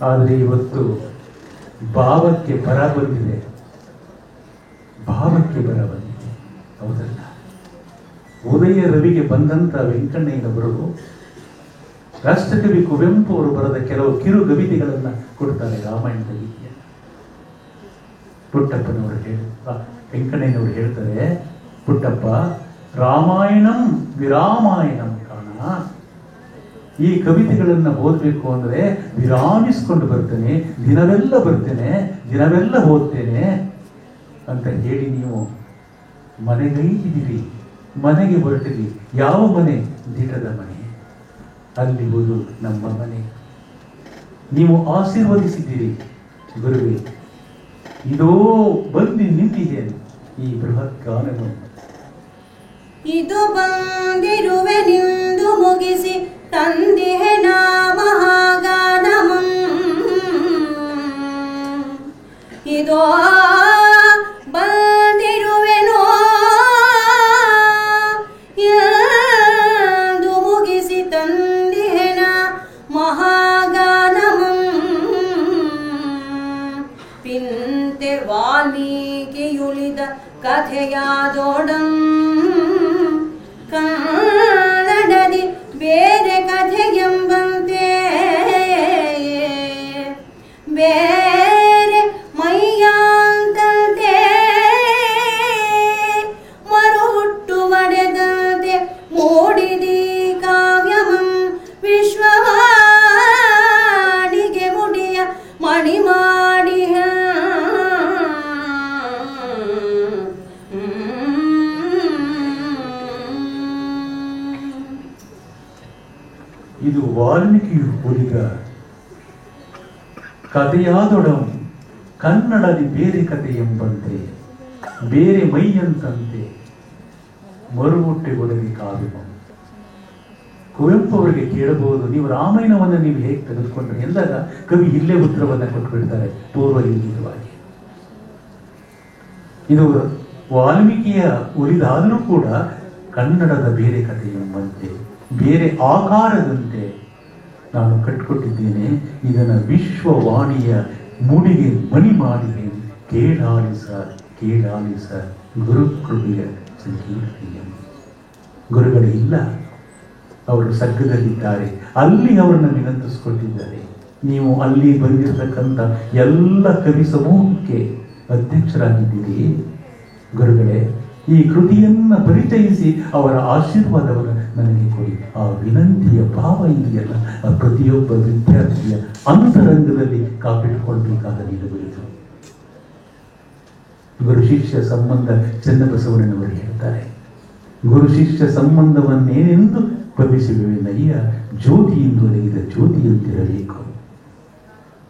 ಆದರೆ ಇವತ್ತು ಭಾವಕ್ಕೆ ಬರ ಬಂದಿದೆ, ಹೌದಲ್ಲ? ಉದಯ ರವಿಗೆ ಬಂದಂತ ವೆಂಕಣ್ಣಯ್ಯನವರು ರಾಷ್ಟ್ರಕವಿ ಕುವೆಂಪು ಅವರು ಬರೆದ ಕೆಲವು ಕಿರು ಕವಿತೆಗಳನ್ನ ಕೊಡ್ತಾರೆ ರಾಮಾಯಣದಲ್ಲಿ. ಪುಟ್ಟಪ್ಪನವರು ವೆಂಕಣ್ಣಯ್ಯನವರು ಹೇಳ್ತಾರೆ, ಪುಟ್ಟಪ್ಪ ರಾಮಾಯಣಂ ವಿರಾಮಾಯಣಂ ಕಾಣ. ಈ ಕವಿತೆಗಳನ್ನ ಓದಬೇಕು ಅಂದ್ರೆ ವಿರಾಮಿಸ್ಕೊಂಡು ಬರ್ತೇನೆ, ದಿನವೆಲ್ಲ ಓದ್ತೇನೆ ಅಂತ ಹೇಳಿ ನೀವು ಮನೆಗೈದಿದ್ದೀರಿ, ಮನೆಗೆ ಹೊರಟಿರಿ. ಯಾವ ಮನೆ? ದಿಟದ ಮನೆ. ಅಲ್ಲಿ ಓದು ನಮ್ಮ ಮನೆ. ನೀವು ಆಶೀರ್ವದಿಸಿದ್ದೀರಿ ಗುರುವೇ. ಇದೋ ಬಂದು ನಿಂತಿದೆ ಈ ಬೃಹತ್ ಗಾನವು. ಇದು ಬಂದಿರುವೆ ನಿಂದು ಮುಗಿಸಿ ತಂದಿಹೆ ನಾ ಮಹಾಗಾನಮಂ. ಇದೋ ಬಂದಿರುವೆನೋ ಎಂದು ಮುಗಿಸಿ ತಂದಿಹೆ ನಾ ಮಹಾಗಾನಮಂ. ಪಿಂತೆ ವಾಲ್ಮೀಕಿಯುಳಿದ ಕಥೆಯಾದೋಡಂ ಕನ್ನಡದಿ ಬೇರೆ ಕಥೆಯೆಂಬಂತೆ ಬೇರೆ ಮೈಯಾಂತಂತೆ ಮರು ಹುಟ್ಟು ಒಡೆದಂತೆ ಮೂಡಿದಿ ಕಾವ್ಯಮಂ ವಿಶ್ವವಾಣಿಗೆ ಮುಡಿಯ ಮಣಿ ಮಾಡಿ ಇದು ವಾಲ್ಮೀಕಿಯು ಉಳಿದ ಕಥೆಯಾದೊಡಂ ಕನ್ನಡದಿ ಬೇರೆ ಕಥೆ ಎಂಬಂತೆ ಬೇರೆ ಮೈಯಂತಂತೆ ಮರುಹುಟ್ಟೆ ಒಡಗಿ ಕಾವ್ಯ. ಕುವೆಂಪು ಅವರಿಗೆ ಕೇಳಬಹುದು, ನೀವು ರಾಮಾಯಣವನ್ನು ನೀವು ಹೇಗೆ ತೆಗೆದುಕೊಂಡ್ರೆ ಎಂದಾಗ ಕವಿ ಇಲ್ಲೇ ಉತ್ತರವನ್ನ ಕೊಟ್ಟುಬಿಡ್ತಾರೆ ಪೂರ್ವಲಿಂಗಿತವಾಗಿ. ಇದು ವಾಲ್ಮೀಕಿಯ ಉಳಿದಾದರೂ ಕೂಡ ಕನ್ನಡದ ಬೇರೆ ಕಥೆ ಎಂಬಂತೆ ಬೇರೆ ಆಕಾರದಂತೆ ನಾನು ಕಟ್ಟಿಕೊಟ್ಟಿದ್ದೇನೆ. ಇದನ್ನು ವಿಶ್ವವಾಣಿಯ ಮುಡಿಗೆ ಮಣಿ ಮಾಡಿದೆ. ಕೇಳಾಲಿಸ ಗುರುಕೃಪೆಯ ಸಂಕೀರ್ತಿಯ. ಗುರುಗಳೇ ಇಲ್ಲ, ಅವರು ಸಗ್ಗದಲ್ಲಿದ್ದಾರೆ, ಅಲ್ಲಿ ಅವರನ್ನು ವಿನಂತಿಸಿಕೊಟ್ಟಿದ್ದಾರೆ. ನೀವು ಅಲ್ಲಿ ಬಂದಿರತಕ್ಕಂಥ ಎಲ್ಲ ಕವಿ ಸಮೂಹಕ್ಕೆ ಅಧ್ಯಕ್ಷರಾಗಿದ್ದೀರಿ. ಗುರುಗಳೇ, ಈ ಕೃತಿಯನ್ನ ಪರಿಚಯಿಸಿ ಅವರ ಆಶೀರ್ವಾದವನ್ನು ನನಗೆ ಕೊಡಿ. ಆ ವಿನಂತಿಯ ಭಾವ ಇದೆಯಲ್ಲ, ಆ ಪ್ರತಿಯೊಬ್ಬ ವಿದ್ಯಾರ್ಥಿಯ ಅಂತರಂಗದಲ್ಲಿ ಕಾಪಿಟ್ಟುಕೊಳ್ಬೇಕಾದ ನಿಲುವು. ಗುರು ಶಿಷ್ಯ ಸಂಬಂಧ ಚನ್ನಬಸವಣ್ಣನವರು ಹೇಳ್ತಾರೆ, ಗುರು ಶಿಷ್ಯ ಸಂಬಂಧವನ್ನೇನೆಂದು ಭವಿಸುವೆನಯ್ಯ, ಜ್ಯೋತಿಯಿಂದ ಒದಗಿದ ಜ್ಯೋತಿಯಂತಿರಬೇಕು,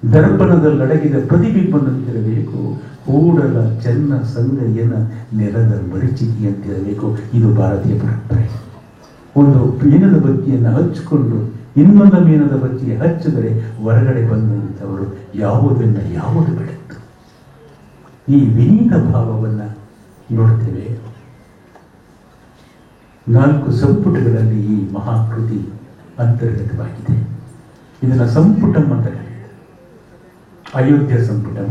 ದರ್ಪಣದಲ್ಲಡಗಿದ ಪ್ರತಿಬಿಂಬನಂತಿರಬೇಕು, ಕೂಡಲ ಚೆನ್ನ ಸಂಗಯ್ಯನ ನೆಲದ ಮರಿಚಿಕೆಯಂತಿರಬೇಕು. ಇದು ಭಾರತೀಯ ಪರಂಪರೆ. ಒಂದು ಮೀನದ ಬತ್ತಿಯನ್ನು ಹಚ್ಚಿಕೊಂಡು ಇನ್ನೊಂದು ಮೀನದ ಬತ್ತಿಗೆ ಹಚ್ಚಿದರೆ ಹೊರಗಡೆ ಬಂದಂಥವರು ಯಾವುದನ್ನು ಯಾವುದು ಬೆಳೆತು. ಈ ವಿನೀತ ಭಾವವನ್ನು ನೋಡ್ತೇವೆ. 4 ಸಂಪುಟಗಳಲ್ಲಿ ಈ ಮಹಾಕೃತಿ ಅಂತರ್ಗತವಾಗಿದೆ. ಇದನ್ನು ಸಂಪುಟಂ ಅಂತ ಕರೀತಾರೆ. ಅಯೋಧ್ಯ ಸಂಪುಟಂ,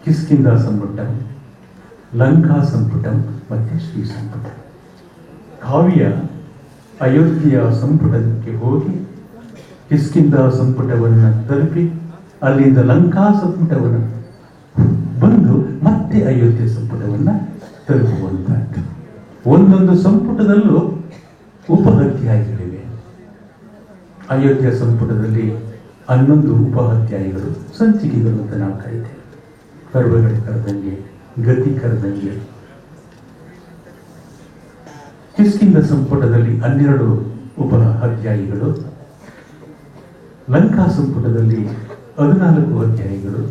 ಕಿಷ್ಕಿಂಧ ಸಂಪುಟಂ, ಲಂಕಾ ಸಂಪುಟಂ ಮತ್ತು ಶ್ರೀ ಸಂಪುಟ. ಕಾವ್ಯ ಅಯೋಧ್ಯೆಯ ಸಂಪುಟಕ್ಕೆ ಹೋಗಿ ಕಿಷ್ಕಿಂಧ ಸಂಪುಟವನ್ನು ತಲುಪಿ ಅಲ್ಲಿಂದ ಲಂಕಾ ಸಂಪುಟವನ್ನು ಬಂದು ಮತ್ತೆ ಅಯೋಧ್ಯೆ ಸಂಪುಟವನ್ನು ತಲುಪುವಂತಹದ್ದು. ಒಂದೊಂದು ಸಂಪುಟದಲ್ಲೂ ಉಪಅಧ್ಯಾಯಗಳಿವೆ. ಅಯೋಧ್ಯ ಸಂಪುಟದಲ್ಲಿ 11 ಉಪಅಧ್ಯಾಯಗಳು, ಸಂಚಿಕೆಗಳು ಅಂತ ನಾವು ಕರೀತೇವೆ. ಪರ್ವಗಳು ಕರೆದಂಗೆ, ಗತಿ ಕರೆದಂಗೆ. ಕಿಷ್ಕಿಂಧ ಸಂಪುಟದಲ್ಲಿ 12 ಉಪ ಅಧ್ಯಾಯಗಳು, ಲಂಕಾ ಸಂಪುಟದಲ್ಲಿ 14 ಅಧ್ಯಾಯಗಳು,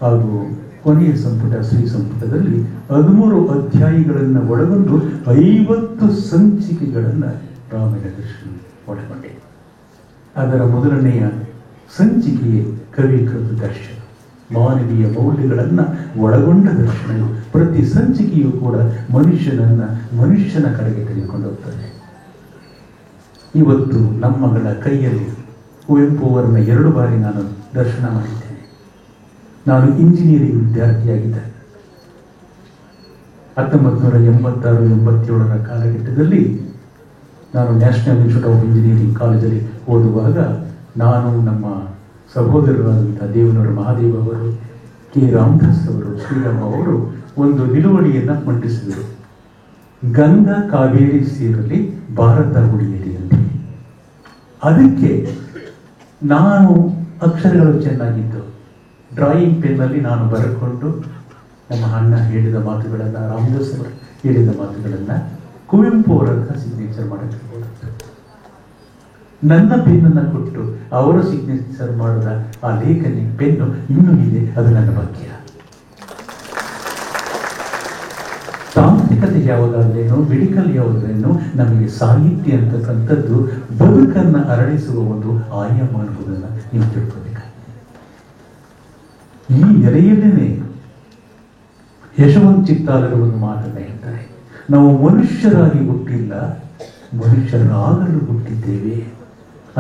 ಹಾಗೂ ಕೊನೆಯ ಸಂಪುಟ ಶ್ರೀ ಸಂಪುಟದಲ್ಲಿ 13 ಅಧ್ಯಾಯಗಳನ್ನು ಒಳಗೊಂಡು 50 ಸಂಚಿಕೆಗಳನ್ನು ರಾಮಾಯಣ ದರ್ಶನ ಒಳಗೊಂಡಿದೆ. ಅದರ ಮೊದಲನೆಯ ಸಂಚಿಕೆಯೇ ಕವಿಕೃತ ದರ್ಶನ, ಮಾನವೀಯ ಮೌಲ್ಯಗಳನ್ನು ಒಳಗೊಂಡ ದರ್ಶನ. ಪ್ರತಿ ಸಂಚಿಕೆಯೂ ಕೂಡ ಮನುಷ್ಯನ ಕಡೆಗೆ ತೆಗೆದುಕೊಂಡು ಹೋಗ್ತದೆ. ಇವತ್ತು ನಮ್ಮಗಳ ಕೈಯಲ್ಲಿ ಕುವೆಂಪು ಅವರನ್ನ 2 ಬಾರಿ ನಾನು ದರ್ಶನ ಮಾಡಿದ್ದೇನೆ. ನಾನು ಇಂಜಿನಿಯರಿಂಗ್ ವಿದ್ಯಾರ್ಥಿಯಾಗಿದ್ದೆ. 1986-87ರ ಕಾಲಘಟ್ಟದಲ್ಲಿ ನಾನು ನ್ಯಾಷನಲ್ ಇನ್ಸ್ಟಿಟ್ಯೂಟ್ ಆಫ್ ಇಂಜಿನಿಯರಿಂಗ್ ಕಾಲೇಜಲ್ಲಿ ಓದುವಾಗ ನಾನು, ನಮ್ಮ ಸಹೋದರರಾದಂಥ ದೇವನೂರ ಮಹಾದೇವ ಅವರು, ಕೆ ರಾಮದಾಸ್ ಅವರು, ಶ್ರೀರಾಮ ಅವರು ಒಂದು ನಿಲುವಳಿಯನ್ನು ಮಂಡಿಸಿದರು. ಗಂಗಾ ಕಾವೇರಿ ಸೇರಲಿ, ಭಾರತ ಉಳಿಯಲಿ ಅಂತ. ಅದಕ್ಕೆ ನಾನು ಅಕ್ಷರಗಳು ಚೆನ್ನಾಗಿದ್ದು ಡ್ರಾಯಿಂಗ್ ಪೆನ್ನಲ್ಲಿ ನಾನು ಬರೆಕೊಂಡು ನಮ್ಮ ಅಣ್ಣ ಹೇಳಿದ ಮಾತುಗಳನ್ನು, ರಾಮದಾಸ್ ಅವರು ಹೇಳಿದ ಮಾತುಗಳನ್ನು ಕುವೆಂಪು ಅವರಂತ ಸಿಗ್ನೇಚರ್ ಮಾಡಕ್ಕೆ ನನ್ನ ಪೆನ್ನನ್ನು ಕೊಟ್ಟು ಅವರು ಸಿಗ್ನೇಚರ್ ಮಾಡಿದ ಆ ಲೇಖನಿ ಪೆನ್ನು ಇನ್ನೂ ಇದೆ. ಅದು ನನ್ನ ಭಾಗ್ಯ. ತಾಂತ್ರಿಕತೆ ಯಾವುದಾದ್ರೇನು, ಮೆಡಿಕಲ್ ಯಾವುದಾದ್ರೇನು, ನಮಗೆ ಸಾಹಿತ್ಯ ಅಂತಕ್ಕಂಥದ್ದು ಬದುಕನ್ನು ಅರಳಿಸುವ ಒಂದು ಆಯಾಮ ಅನ್ನೋದನ್ನು ನೀವು ತಿಳ್ಕೋಬೇಕಾಗಿದೆ. ಈ ನೆಲೆಯಲ್ಲೇನೆ ಯಶವಂತ್ ಚಿತ್ತಾಲರು ಒಂದು ಮಾತನ್ನು ಹೇಳ್ತಾರೆ, ನಾವು ಮನುಷ್ಯರಾಗಿ ಹುಟ್ಟಿಲ್ಲ, ಮನುಷ್ಯರಾಗಲು ಹುಟ್ಟಿದ್ದೇವೆ.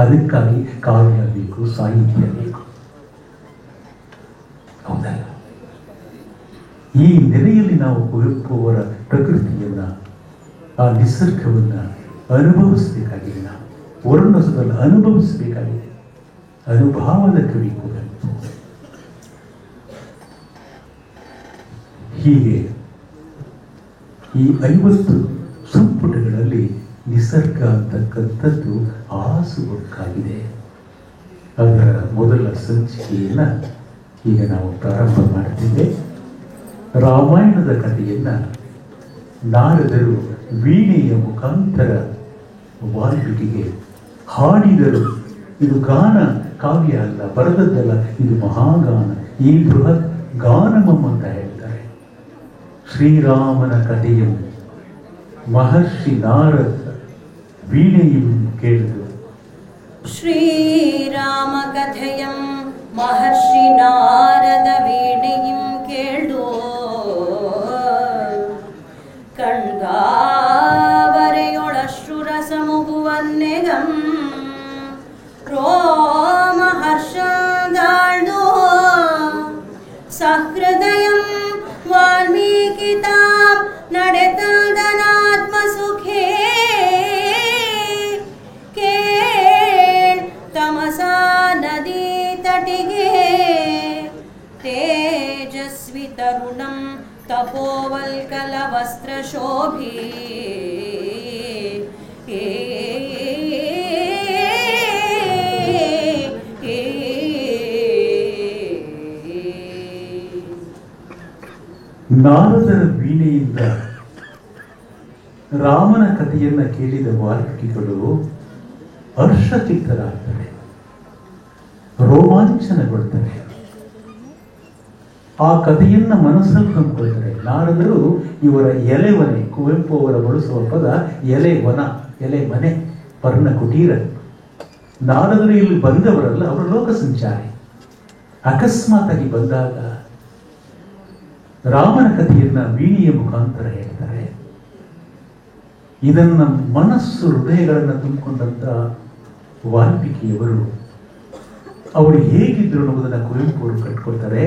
ಅದಕ್ಕಾಗಿ ಕಾವ್ಯ ಬೇಕು, ಸಾಹಿತ್ಯ ಬೇಕು. ಹೌದಲ್ಲ? ಈ ನೆಲೆಯಲ್ಲಿ ನಾವು ಕುವೆಂಪು ಅವರ ಪ್ರಕೃತಿಯನ್ನ, ಆ ನಿಸರ್ಗವನ್ನ ಅನುಭವಿಸಬೇಕಾಗಿದೆ. ನಾವು ವರ್ಣಸದಲ್ಲಿ ಅನುಭವಿಸಬೇಕಾಗಿದೆ. ಅನುಭವದ ಕವಿ ಕುವೆಂಪು. ಹೀಗೆ ಈ 50 ಸಂಪುಟಗಳಲ್ಲಿ ನಿಸರ್ಗ ಅಂತಕ್ಕಂಥದ್ದು ಹಾಸುಹೊಕ್ಕಾಗಿದೆ. ಅದರ ಮೊದಲ ಸಂಚಿಕೆಯನ್ನು ಈಗ ನಾವು ಪ್ರಾರಂಭ ಮಾಡ್ತಿದ್ದೆ. ರಾಮಾಯಣದ ಕಥೆಯನ್ನು ನಾರದರು ವೀಣೆಯ ಮುಖಾಂತರ ವಾಲ್ಮೀಕಿಗೆ ಹಾಡಿದರು. ಇದು ಗಾನ, ಕಾವ್ಯ ಅಲ್ಲ, ಬರೆದದ್ದಲ್ಲ, ಇದು ಮಹಾಗಾನ. ಈ ಬೃಹತ್ ಗಾನಮಂ ಅಂತ ಹೇಳ್ತಾರೆ. ಶ್ರೀರಾಮನ ಕಥೆಯನ್ನು ಮಹರ್ಷಿ ನಾರದ ವೀಣೆಯು ಕೇಳಿದರು. ಶ್ರೀರಾಮ ಕಥೆಯಂ ಮಹರ್ಷಿ ನಾರದ ವೀಣೆಯಂ ಕೇಳು, ಕಣ್ಗಾವರೆಯೊಳಶ್ರುರಸ ಮುಗುವನ್ನೆಗಂ ರೋಮ ಹರ್ಷದಾಳ್ದು ಸಹೃದಯಂ ವಾಲ್ಮೀಕಿತಾಂ ನಡೆತದನಾತ್ಮ ಸುಖೇ ಕೇಳ್ ತಮಸಾ ನದಿ ತಟಿಗೆ ತೇಜಸ್ವಿ ತರುಣಂ ತಪೋವಲ್ಕಲ ವಸ್ತ್ರ ಶೋಭಿ ನಾರದರ ವೀಣೆಯಿಂದ ರಾಮನ ಕಥೆಯನ್ನ ಕೇಳಿದ ವಾಲ್ಮೀಕಿಗಳು ಹರ್ಷಚಿತ್ತರಾಗ್ತಾರೆ, ರೋಮಾಂಚನಗೊಳ್ತಾರೆ, ಆ ಕಥೆಯನ್ನ ಮನಸ್ಸಲ್ಲಿ ತಂದುಕೊಳ್ತಾರೆ. ನಾರದರು ಇವರ ಎಲೆವನೆ, ಕುವೆಂಪು ಅವರ ಬಳಸುವ ಪದ ಎಲೆವನ, ಎಲೆ ಮನೆ, ಪರ್ಣ ಕುಟೀರ. ನಾರದರು ಇಲ್ಲಿ ಬಂದವರಲ್ಲ, ಅವರು ಲೋಕ ಸಂಚಾರಿ. ಅಕಸ್ಮಾತ್ ಆಗಿ ಬಂದಾಗ ರಾಮನ ಕಥೆಯನ್ನ ವೀಣೆಯ ಮುಖಾಂತರ ಹೇಳ್ತಾರೆ. ಇದನ್ನ ಮನಸ್ಸು ಹೃದಯಗಳನ್ನು ತುಂಬಿಕೊಂಡಂತ ವಾಲ್ಮೀಕಿಯವರು ಅವರು ಹೇಗಿದ್ರು ಅನ್ನೋದನ್ನ ಕುವೆಂಪು ಅವರು ಕಟ್ಕೊಳ್ತಾರೆ.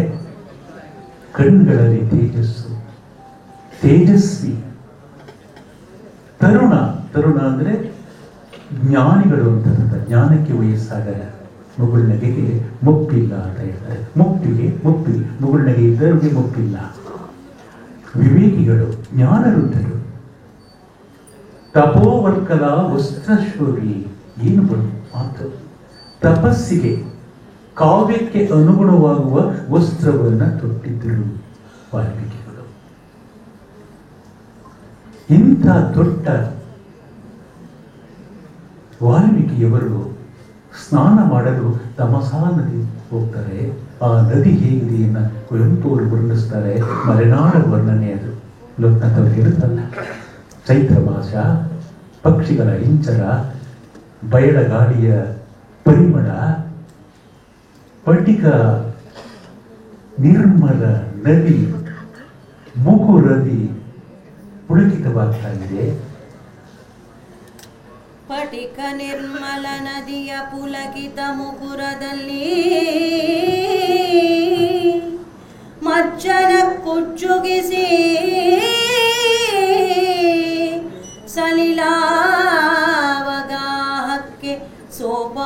ಕಣ್ಗಳಲ್ಲಿ ತೇಜಸ್ಸು, ತೇಜಸ್ವಿ, ತರುಣ. ತರುಣ ಅಂದ್ರೆ ಜ್ಞಾನಿಗಳು ಅಂತ ಅರ್ಥ. ಜ್ಞಾನಕ್ಕೆ ವಯಸ್ಸಾಗಲ್ಲ, ಮುಗುಳ್ನಗೆಗೆ ಮುಪ್ಪಿಲ್ಲ ಅಂತ ಹೇಳ್ತಾರೆ. ಮುಪ್ಪಿಗೆ ಮುಪ್ಪಿಲ್ಲ, ಮುಗುಳ್ನಗೆ ಇದ್ದವರಿಗೆ ಮುಪ್ಪಿಲ್ಲ. ವಿವೇಕಿಗಳು, ಜ್ಞಾನರುದ್ಧರು. ತಪೋವರ್ಕಲ ವಸ್ತ್ರಶೋಭಿ, ಏನು ಮಾತು. ತಪಸ್ಸಿಗೆ, ಕಾವ್ಯಕ್ಕೆ ಅನುಗುಣವಾಗುವ ವಸ್ತ್ರವನ್ನ ತೊಟ್ಟಿದ್ದರು ವಾಲ್ಮೀಕಿಗಳು. ಇಂಥ ದೊಡ್ಡ ವಾಲ್ಮೀಕಿಯವರು ಸ್ನಾನ ಮಾಡಲು ತಮಸಾ ನದಿ ಹೋಗ್ತಾರೆ. ಆ ನದಿ ಹೇಗಿದೆಯನ್ನ ಕುವೆಂಪು ಅವರು ವರ್ಣಿಸ್ತಾರೆ. ಮಲೆನಾಡ ವರ್ಣನೆ ಅದು. ಲೋಕನಾಥವ್ರು ಹೇಳುತ್ತಲ್ಲ, ಚೈತ್ರ ಮಾಸ, ಪಕ್ಷಿಗಳ ಇಂಚರ, ಬಯಲ ಗಾಳಿಯ ಪರಿಮಳ, ಪಟಿಕ ನಿರ್ಮಲ ನದಿ, ಮುಗುರದಿ ಪುಳಕಿತವಾಗ್ತಾ ಇದೆ. ಪಟಿಕ ನಿರ್ಮಲ ನದಿಯ ಪುಲಕಿತ ಮುಕುರದಲ್ಲಿ ಮಜ್ಜನ ಕುಚ್ಚುಗಿಸಿ ಸಲಿಲಾವಗಾಹಕ್ಕೆ ಸೋಪಾನಗಳನಿಳಿದು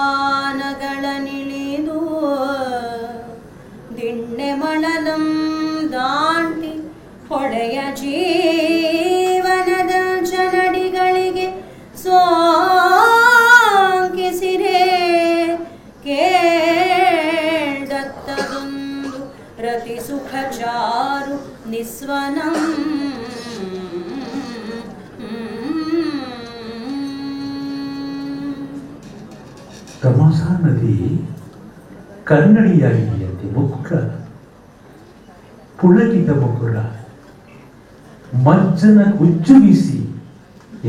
ದಿಣ್ಣೆ ಮಳಲಂ ದಾಂಟಿ ಹೊಡೆಯ ಜೀವನದ ಜನಡಿಗಳಿಗೆ ಸೋಂಕಿಸಿರೆ ಕೇಳ್ದತ್ತದೊಂದು ರತಿ ಸುಖ ಚಾರು ನಿಸ್ವನಂ. ತಮಸಾ ನದಿ ಕನ್ನಡಿಯಾಗಿದೆಯಂತೆ. ಮುಕುರ, ಪುಳಕಿತ ಮುಕುರ, ಮಜ್ಜನ ಉಜ್ಜುಗಿಸಿ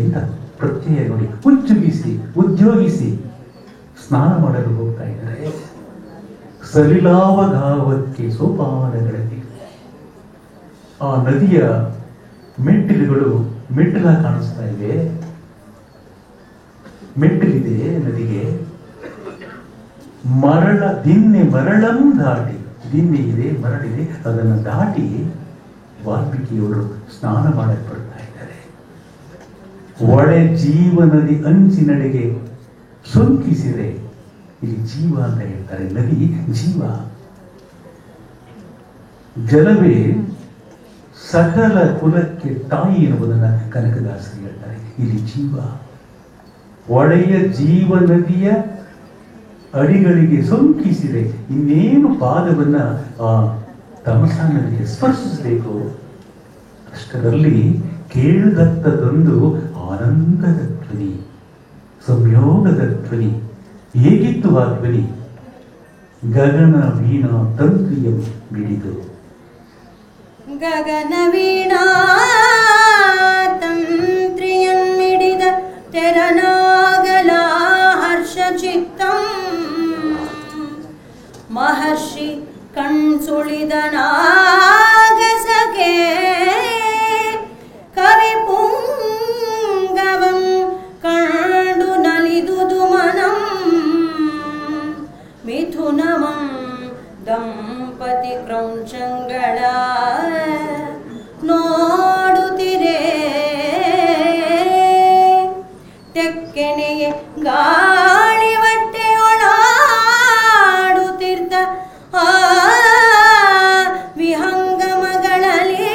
ಎಂತ ಪ್ರತ್ಯಯ ನೋಡಿ. ಉಜ್ಜುಗಿಸಿ, ಉದ್ಯೋಗಿಸಿ ಸ್ನಾನ ಮಾಡಲು ಹೋಗ್ತಾ ಇದ್ದಾರೆ. ಸಲಿಲಾವಗಾವಕ್ಕೆ ಸೋಪಾನಗಳಲ್ಲಿ ಆ ನದಿಯ ಮೆಟ್ಟಿಲುಗಳು ಮೆಟ್ಟಿಲ ಕಾಣಿಸ್ತಾ ಇವೆ. ಮೆಟ್ಟಿಲಿದೆ ನದಿಗೆ. ಮರಳ ದಿನ್ನೆ ಮರಳಂ ದಾಟಿ, ದಿನ್ನೆ ಇದೆ, ಮರಳಿದೆ, ಅದನ್ನು ದಾಟಿ ವಾಲ್ಮೀಕಿಯವರು ಸ್ನಾನ ಮಾಡಕ್ಕೆ ಬರ್ತಾ ಇದ್ದಾರೆ. ಒಳೆ ಜೀವನದಿ ಅಂಚಿನಡೆಗೆ ಸೋಂಕಿಸಿದೆ. ಇಲ್ಲಿ ಜೀವ ಅಂತ ಹೇಳ್ತಾರೆ. ನದಿ ಜೀವ. ಜಲವೇ ಸಕಲ ಕುಲಕ್ಕೆ ತಾಯಿ ಎನ್ನುವುದನ್ನು ಕನಕದಾಸರು ಹೇಳ್ತಾರೆ. ಇಲ್ಲಿ ಜೀವ. ಒಳೆಯ ಜೀವ ನದಿಯ ಅಡಿಗಳಿಗೆ ಸೋಂಕಿಸಿದೆ. ಇನ್ನೇನು ಪಾದವನ್ನ ಆ ತಮಸಾ ನದಿಗೆ ಸ್ಪರ್ಶಿಸಬೇಕು. ಅಷ್ಟರಲ್ಲಿ ಕೇಳದತ್ತದೊಂದು ಆನಂದದ ಧ್ವನಿ, ಸಂಯೋಗದ ಧ್ವನಿ. ಹೇಗಿತ್ತು ಆ ಧ್ವನಿ? ಗಗನ ವೀಣಾ ತಂತ್ರಿಯ ಮಿಡಿದು. ಗಗನ ವೀಣಾ ತಂತ್ರಿಯಂ ಮಿಡಿದ ತೆರನಾಗಲ ಹರ್ಷ ಚಿತ್ತಂ ಮಹರ್ಷಿ ಕಣ್ಸುಳಿದ ನಾಗಸಕೆ ಕವಿ ಪುಂಗವಂ ಕಂಡು ನಲಿದುದು ಮನಂ ಮಿಥುನಮಂ ದಂಪತಿ ಕ್ರೌಂಚಂಗಳ ನೋಡುತ್ತಿರೆ ತೆಕ್ಕೆನೆಯೇ ಗಾಳಿ ಹೊಟ್ಟೆಯೊಳಾಡುತ್ತಿರ್ತ ಆ ವಿಹಂಗಮಗಳಲ್ಲಿ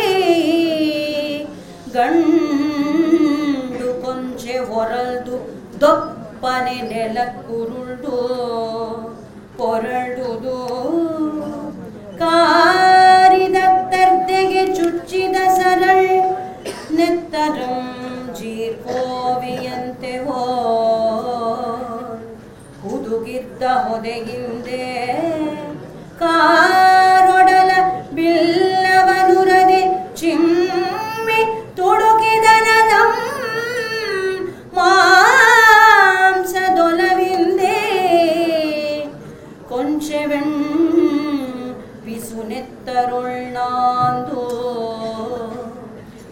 ಹಿಂದೆ ಕಾರೊಡಲ ಬಿಲ್ಲವನುರದೆ ಚಿಮ್ಮಿ ತುಡುಕಿದನದಂ ಮಾಂಸದೊಲವಿಂದೆ ಕೊಂಚೆವೆಣ್ பிசுனெத்தருள்நாந்தோ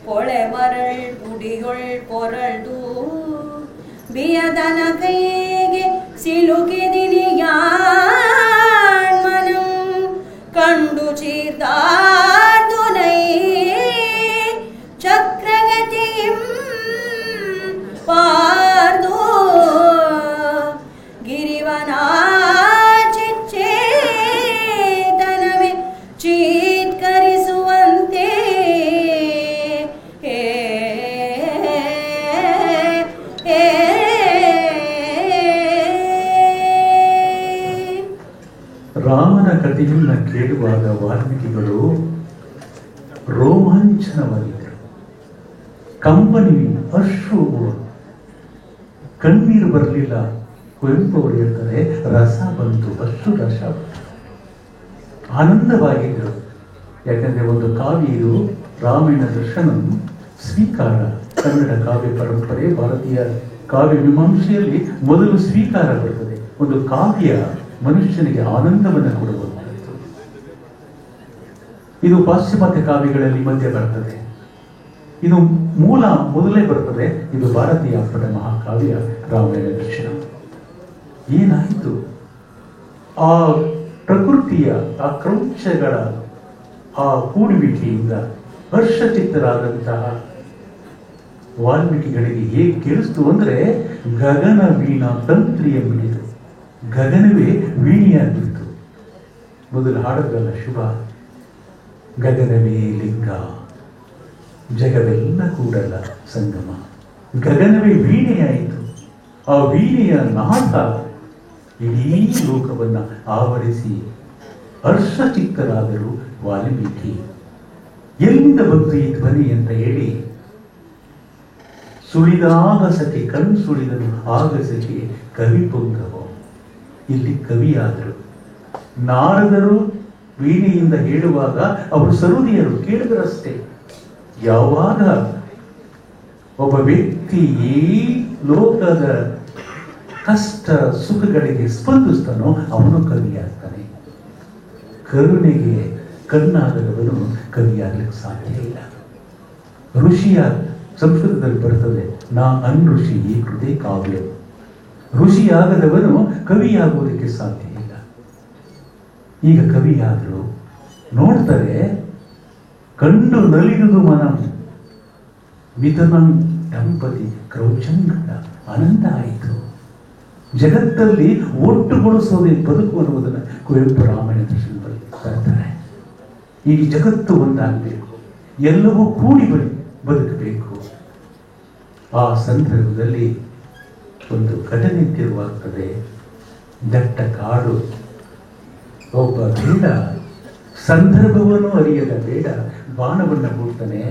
பொಳೆ மரள் புடியுள் பொரள்ದು ಬಿಯದನ ಕೈಗೆ ಸಿಲುಕಿದಿನಿಯಾನ್ ಮನಂ ಕಂಡು ಚೀರ್ದಾದುನೈ ಚಕ್ರಗತಿಂ ಪಾರ್ದು ಗಿರಿವನಾಚಿಚ್ಚೇತನವೇ ಚೀತ್ಕರಿಸುವಂತೆ ರಾಮನ ಕಥೆಯನ್ನ ಕೇಳುವಾಗ ವಾಲ್ಮೀಕಿಗಳು ರೋಮಾಂಚನವಾಗಿದ್ದರು. ಕಂಬನಿ ಅಶ್ರು ಕಣ್ಣೀರು ಬರಲಿಲ್ಲ. ಕುವೆಂಪು ಅವರು ಹೇಳ್ತಾರೆ, ರಸ ಬಂತು, ಅಷ್ಟು ರಸ ಬಂತು, ಆನಂದವಾಗಿದ್ದರು. ಯಾಕಂದ್ರೆ ಒಂದು ಕಾವ್ಯ ಇದು ರಾಮಾಯಣ ದರ್ಶನಂ ಸ್ವೀಕಾರ. ಕನ್ನಡ ಕಾವ್ಯ ಪರಂಪರೆ, ಭಾರತೀಯ ಕಾವ್ಯ ಮೀಮಾಂಸೆಯಲ್ಲಿ ಮೊದಲು ಸ್ವೀಕಾರ ಬರ್ತದೆ. ಒಂದು ಕಾವ್ಯ ಮನುಷ್ಯನಿಗೆ ಆನಂದವನ್ನು ಕೊಡುವಂಥದ್ದು. ಇದು ಪಾಶ್ಚಿಮಾತ್ಯ ಕಾವ್ಯಗಳಲ್ಲಿ ಮಧ್ಯೆ ಬರ್ತದೆ. ಇದು ಮೊದಲೇ ಬರ್ತದೆ. ಇದು ಭಾರತೀಯ ಪದ ಮಹಾಕಾವ್ಯ ರಾಮಾಯಣ ದರ್ಶನ. ಏನಾಯಿತು? ಆ ಪ್ರಕೃತಿಯ ಆ ಕ್ರೌಂಚಗಳ ಆ ಕೂಡುವಿಕೆಯಿಂದ ಹರ್ಷಚಿತ್ತರಾದಂತಹ ವಾಲ್ಮೀಕಿಗಳಿಗೆ ಹೇಗೆ ಕೇಳಿಸ್ತು ಅಂದ್ರೆ, ಗಗನ ವೀಣಾ ತಂತ್ರಿಯ ಮಿಡಿದು, ಗಗನವೇ ವೀಣಿಯಾಗಿತ್ತು. ಮೊದಲು ಹಾಡೋದಲ್ಲ ಶುಭ, ಗಗನವೇ ಲಿಂಗ ಜಗವೆಲ್ಲ ಕೂಡಲ ಸಂಗಮ. ಗಗನವೇ ವೀಣೆಯಾಯಿತು. ಆ ವೀಣೆಯ ನಾದ ಇಡೀ ಲೋಕವನ್ನ ಆವರಿಸಿ ಹರ್ಷಚಿತ್ತರಾದರು ವಾಲ್ಮೀಕಿ. ಎಲ್ಲಿಂದ ಬಂತು ಈ ಧ್ವನಿ ಅಂತ ಹೇಳಿ, ಸುಳಿದಾಗಸಕ್ಕೆ ಕಣ್ ಸುಳಿದನು ಆಗಸಕ್ಕೆ ಕವಿ ಪುಂಗವ. ಇಲ್ಲಿ ಕವಿಯಾದರು. ನಾರದರು ವೀಣೆಯಿಂದ ಹೇಳುವಾಗ ಅವರು ಸರುದಿಯರು, ಕೇಳಿದರಷ್ಟೇ. ಯಾವಾಗ ಒಬ್ಬ ವ್ಯಕ್ತಿ ಈ ಲೋಕದ ಕಷ್ಟ ಸುಖಗಳಿಗೆ ಸ್ಪಂದಿಸ್ತಾನೋ ಅವನು ಕವಿಯಾಗ್ತಾನೆ. ಕರುಣೆಗೆ ಕಣ್ಣಾಗದವನು ಕವಿಯಾಗ್ಲಿಕ್ಕೆ ಸಾಧ್ಯ ಇಲ್ಲ. ಋಷಿಯ ಸಂಸ್ಕೃತದಲ್ಲಿ ಬರ್ತದೆ, ನಾ ಅನ್ ಋಷಿ ಈ ಕೃತಿ ಕಾವ್ಯ. ಋಷಿಯಾಗದವನು ಕವಿಯಾಗುವುದಕ್ಕೆ ಸಾಧ್ಯ ಇಲ್ಲ. ಈಗ ಕವಿಯಾದರು. ನೋಡ್ತಾರೆ, ಕಂಡು ನಲಿದುದು ಮನಂ ಮಿಥುನಂ ದಂಪತಿ ಕ್ರೌಚಂಗಡ. ಆನಂದ ಆಯಿತು. ಜಗತ್ತಲ್ಲಿ ಒಟ್ಟುಗೊಳಿಸೋದೇ ಬದುಕು ಅನ್ನುವುದನ್ನು ಕುವೆಂಪು ರಾಮಾಯಣ ದರ್ಶನದಲ್ಲಿ ಬರ್ತಾರೆ. ಈಗ ಜಗತ್ತು ಒಂದಾಗಬೇಕು, ಎಲ್ಲವೂ ಕೂಡಿ ಬದುಕಬೇಕು. ಆ ಸಂದರ್ಭದಲ್ಲಿ ಒಂದು ಘಟನೆ ತಿರುವಾಗ್ತದೆ. ದಟ್ಟ ಕಾಡು. ಒಬ್ಬ ಬೇಡ, ಸಂದರ್ಭವನ್ನು ಅರಿಯದ ಬೇಡ ಬಾಣವನ್ನು ಬಿಡ್ತಾನೆ.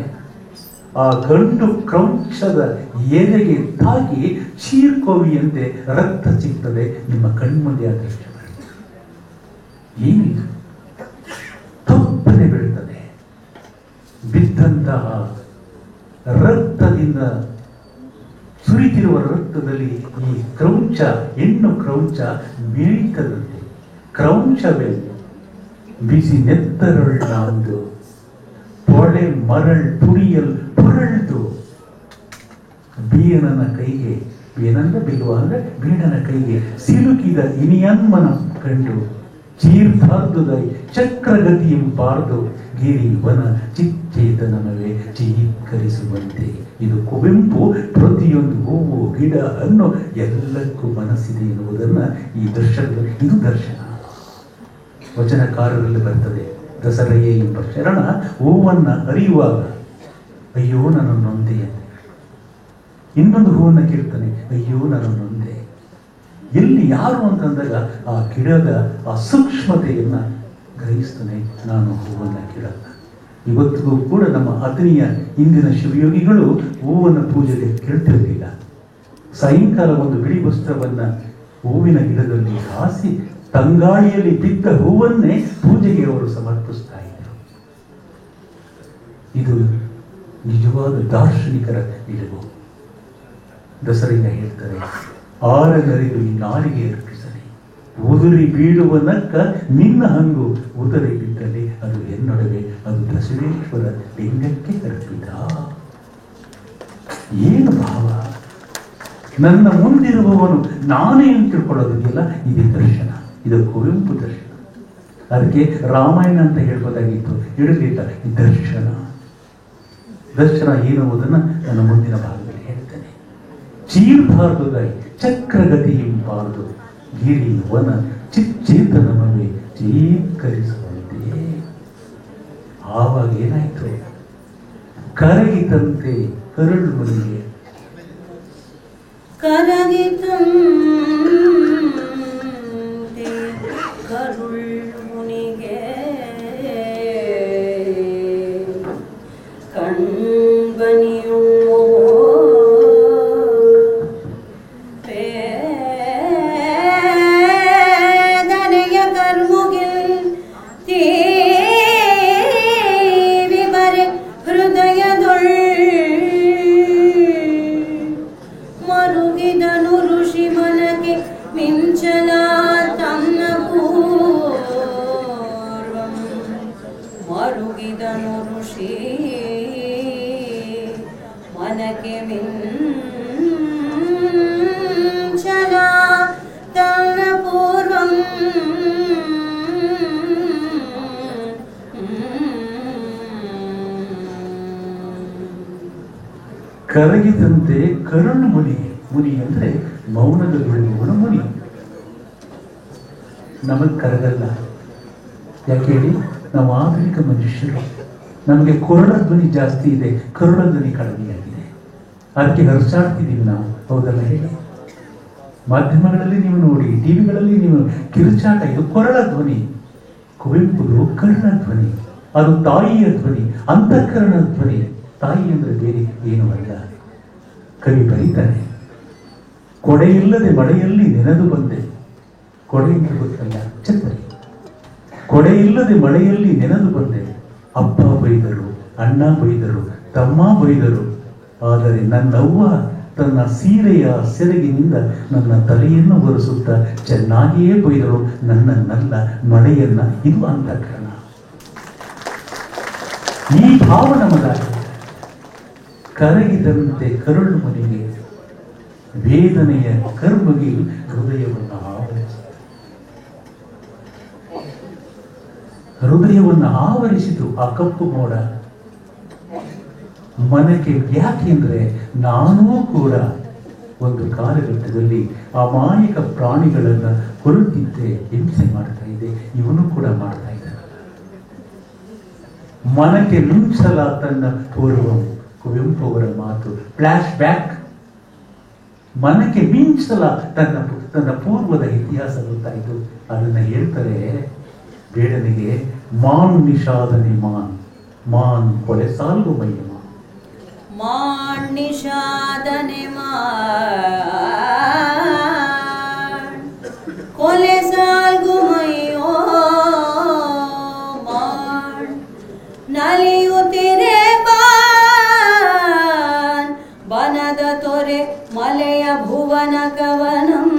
ಆ ಗಂಡು ಕ್ರೌಂಚದ ಎದೆಗೆ ತಾಗಿ ಚೀರ್ಕೋವಿಯಂತೆ ರಕ್ತ ಸಿಗ್ತದೆ. ನಿಮ್ಮ ಕಣ್ಮುಂದೆ ಅದೃಷ್ಟ ಏನಿದು? ತಪ್ಪನೆ ಬೀಳ್ತದೆ. ಬಿದ್ದಂತಹ ರಕ್ತದಿಂದ ಸುರಿತಿರುವ ರಕ್ತದಲ್ಲಿ ಈ ಕ್ರೌಂಚ, ಹೆಣ್ಣು ಕ್ರೌಂಚ ಮೇಯ್ತದಂತೆ. ಕ್ರೌಂಚವೇ ಬಿಸಿ ನೆತ್ತರಳ್ನಾಂದು ಪೊಳೆ ಮರಳ್ ಪುಡಿಯಲ್ ಪೊರಳ್ದು ಬೀರನ ಕೈಗೆ, ಬೀರನ ಬಿಲ್ವ ಅಂದ್ರೆ ಬೀರನ ಕೈಗೆ ಸಿಲುಕಿದ ಇನಿಯನ್ಮನ ಕಂಡು ಚೀರ್ಧಾರ್ದುದೈ ಚಕ್ರಗತಿಯಂ ಪಾರ್ದು ಗಿರಿ ವನ ಚಿಚ್ಚೇತನವೇ ಚೀಕರಿಸುವಂತೆ. ಇದು ಕುವೆಂಪು ಪ್ರತಿಯೊಂದು ಹೂವು ಗಿಡ ಹಣ್ಣು ಎಲ್ಲಕ್ಕೂ ಮನಸ್ಸಿದೆ ಎನ್ನುವುದನ್ನ ಈ ದರ್ಶನದಲ್ಲಿ, ಇದು ದರ್ಶನ ವಚನಕಾರರಲ್ಲಿ ಬರ್ತದೆ. ದಸರೆಯೇ ಎಂಬ ಶರಣ ಹೂವನ್ನ ಅರಿಯುವಾಗ ಅಯ್ಯೋ ನನ್ನ ನೊಂದೆ ಅಂತ. ಇನ್ನೊಂದು ಹೂವನ್ನ ಕೀರ್ತನೆ, ಅಯ್ಯೋ ನನ್ನ ನೊಂದೆ. ಎಲ್ಲಿ ಯಾರು ಅಂತಂದಾಗ ಆ ಗಿಡದ ಆ ಸೂಕ್ಷ್ಮತೆಯನ್ನ ಗ್ರಹಿಸ್ತಾನೆ. ನಾನು ಹೂವನ್ನ ಗಿಡ. ಇವತ್ತಿಗೂ ಕೂಡ ನಮ್ಮ ಆತ್ಮೀಯ ಇಂದಿನ ಶಿವಯೋಗಿಗಳು ಹೂವನ್ನ ಪೂಜೆಗೆ ಕೇಳ್ತಿರಲಿಲ್ಲ. ಸಾಯಂಕಾಲ ಒಂದು ಬಿಳಿ ವಸ್ತ್ರವನ್ನ ಹೂವಿನ ಗಿಡದಲ್ಲಿ ಹಾಸಿ ತಂಗಾಳಿಯಲ್ಲಿ ಬಿದ್ದ ಹೂವನ್ನೇ ಪೂಜೆಗೆ ಅವರು ಸಮರ್ಪಿಸ್ತಾ ಇದ್ದರು. ಇದು ನಿಜವಾದ ದಾರ್ಶನಿಕರ ನಿಲುವು. ದಸರೆಯ ಹೇಳ್ತಾರೆ, ಆರನರಿದು ಈ ನಾಲಿಗೆ ಅರ್ಪಿಸಲಿ, ಉದುರಿ ಬೀಳುವ ನಕ್ಕ ನಿನ್ನ ಹಂಗು ಉದರಿ ಬಿದ್ದಲ್ಲಿ ಅದು ಎನ್ನೊಡವೆ, ಅದು ಬಸವೇಶ್ವರ ಲಿಂಗಕ್ಕೆ ಅರ್ಪಿತ. ಏನು ಭಾವ! ನನ್ನ ಮುಂದಿರುವವನು ನಾನೇ ಅಂತ ತಿಳ್ಕೊಳ್ಳೋದಿದೆಯಲ್ಲ, ಇದು ದರ್ಶನ, ಇದು ಕುವೆಂಪು ದರ್ಶನ. ಅದಕ್ಕೆ ರಾಮಾಯಣ ಅಂತ ಹೇಳ್ಬೋದಾಗಿತ್ತು, ಇಡಲಿಲ್ಲ. ದರ್ಶನ ದರ್ಶನ ಏನುವುದನ್ನು ನನ್ನ ಮುಂದಿನ ಭಾಗದಲ್ಲಿ ಹೇಳ್ತೇನೆ. ಚೀರ್ಬಾರ್ದುದಾಯಿ ಚಕ್ರಗತಿ ಎಂಬಾರ್ದು ಗಿರಿ ವನ ಚಿಚ್ಚೇತನವೇ ಚೀಕರಿಸುವಂತೆ. ಆವಾಗ ಏನಾಯ್ತು? ಕರಗಿತಂತೆ ಕರಳು ಮನೆಗೆ, ಕರಗಿತಂತೆ ಕರುಳು ಮುನಿಗೆ, ಕಣ್ಬನಿಯು ವೇದನೆಯ ಕರ್ಮುಗಿಲ್ ತೀವಿ ಬರೆ ಹೃದಯದೊಳ್ ಮರುಗಿದನು ಋಷಿ ಮನಕ್ಕೆ ಮಿಂಚಲ ತನ್ನ ಪೂರ್ವಂ. ಮರುಗಿದನು ಋಷಿ ಮನಕ್ಕೆ ಮಿಂಚಲ ತನ್ನ ಪೂರ್ವಂ. ಕರಗಿದಂತೆ ಕರುಣ್ ಮುನಿ. ಮುನಿ ಅಂದ್ರೆ ಮೌನದಲ್ಲಿರುವವನ ಮುನಿ. ನಮಗ್ ಕರಗಲ್ಲ. ಯಾಕೆ ಹೇಳಿ? ನಾವು ಆಧುನಿಕ ಮನುಷ್ಯರು, ನಮಗೆ ಕೊರಳ ಧ್ವನಿ ಜಾಸ್ತಿ ಇದೆ, ಕರುಣ ಧ್ವನಿ ಕಡಿಮೆಯಾಗಿದೆ. ಅದಕ್ಕೆ ಹರ್ಚಾಡ್ತಿದ್ದೀವಿ ನಾವು, ಹೌದಲ್ಲ ಹೇಳಿ? ಮಾಧ್ಯಮಗಳಲ್ಲಿ ನೀವು ನೋಡಿ, ಟಿವಿಗಳಲ್ಲಿ ನೀವು ಕಿರುಚಾಟ, ಇದು ಕೊರಳ ಧ್ವನಿ. ಕುವೆಂಪುದು ಕರುಣ ಧ್ವನಿ, ಅದು ತಾಯಿಯ ಧ್ವನಿ, ಅಂತಃಕರಣ ಧ್ವನಿ. ತಾಯಿ ಅಂದ್ರೆ ಬೇರೆ ಏನು ಅಲ್ಲ. ಕವಿ ಬರೀತಾನೆ, ಕೊಡೆಯಿಲ್ಲದೆ ಮಳೆಯಲ್ಲಿ ನೆನೆದು ಬಂದೆ. ಕೊಡೆ ಅಂದ್ರೆ ಗೊತ್ತಲ್ಲ, ಛತ್ರಿ. ಕೊಡೆಯಿಲ್ಲದೆ ಮಳೆಯಲ್ಲಿ ನೆನೆದು ಬಂದೆ. ಅಪ್ಪ ಬೈದರು, ಅಣ್ಣ ಬೈದರು, ತಮ್ಮ ಬೈದರು, ಆದರೆ ನನ್ನವ್ವ ತನ್ನ ಸೀರೆಯ ಸೆರಗಿನಿಂದ ನನ್ನ ತಲೆಯನ್ನು ಒರೆಸುತ್ತಾ ಚೆನ್ನಾಗಿಯೇ ಬೈದರು ನನ್ನನ್ನಲ್ಲ, ಮಳೆಯನ್ನ. ಇದು ಅಂತಃಕರಣ. ಈ ಭಾವ ನಮಗಾಗಿ. ಕರಗಿದಂತೆ ಕರುಳು ಮನೆಗೆ, ವೇದನೆಯ ಕರ್ಮಗೆ ಹೃದಯವನ್ನು ಆವರಿಸಿತು. ಹೃದಯವನ್ನು ಆವರಿಸಿತು ಆ ಕಪ್ಪು ಮೋಡ. ಮನಕ್ಕೆ ಯಾಕೆಂದ್ರೆ ನಾನೂ ಕೂಡ ಒಂದು ಕಾಲಘಟ್ಟದಲ್ಲಿ ಅಮಾಯಕ ಪ್ರಾಣಿಗಳನ್ನ ಹೊರಟಿದ್ದೆ, ಹಿಂಸೆ ಮಾಡ್ತಾ ಇದ್ದೆ, ಇವನು ಕೂಡ ಮಾಡ್ತಾ ಇದ್ದಾನೆ. ಮನಕ್ಕೆ ಮಿಂಚಲ ತನ್ನ ಪೂರ್ವಂ, ಕುವೆಂಪು ಅವರ ಮಾತು. Flash back. ಮನಕ್ಕೆ ಮಿಂಚಲ ತನ್ನ ಪೂರ್ವದ ಇತಿಹಾಸ ಗೊತ್ತಾಯಿತು. ಅದನ್ನ ಹೇಳ್ತಾರೆ ಬೇಡನಿಗೆ, ಮಾನ್ ನಿಷಾದನೆ ಮಾನ್, ಮಾನ್ ಕೊಲೆ ಸಾಲ್ಗು ಮೈಯ ಮಾನ್ ನಿಷಾದನೆ ಮಾನ್ ಕೊಲೆ ಸಾಲ್ಗು ಮೈಯೋ ಮಾನ್ ನಲಿಯುತ್ತಿರೆ ಬಾನ್ ಬನದ ತೊರೆ ಮಲೆಯ ಭುವನ ಕವನಂ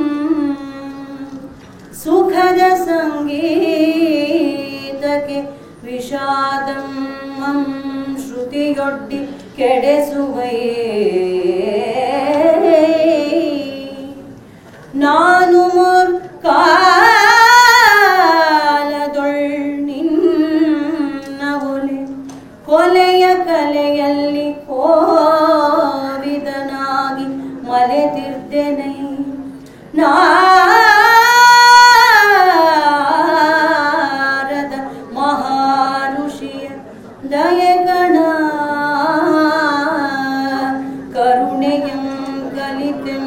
ಸುಖದ ಸಂಗೀತಕ್ಕೆ ವಿಷಾದಂ ಶ್ರುತಿಯೊಡ್ಡಿ ಕೆಡೆಸುವೆಯೇ. ನಾನು ಕಾಲದೊಳ್ ನಿನ್ನ ಒಲೆ ಕೊಲೆಯ ಕಲೆಯಲ್ಲಿ ಕೋವಿದನಾಗಿ ಮಲೆತಿರ್ದೆನೆ. ನಾರದ ಮಹಾಋಷಿಯ ದಯಗಣ ಕರುಣೆಯಂ ಕಲಿತೆಂ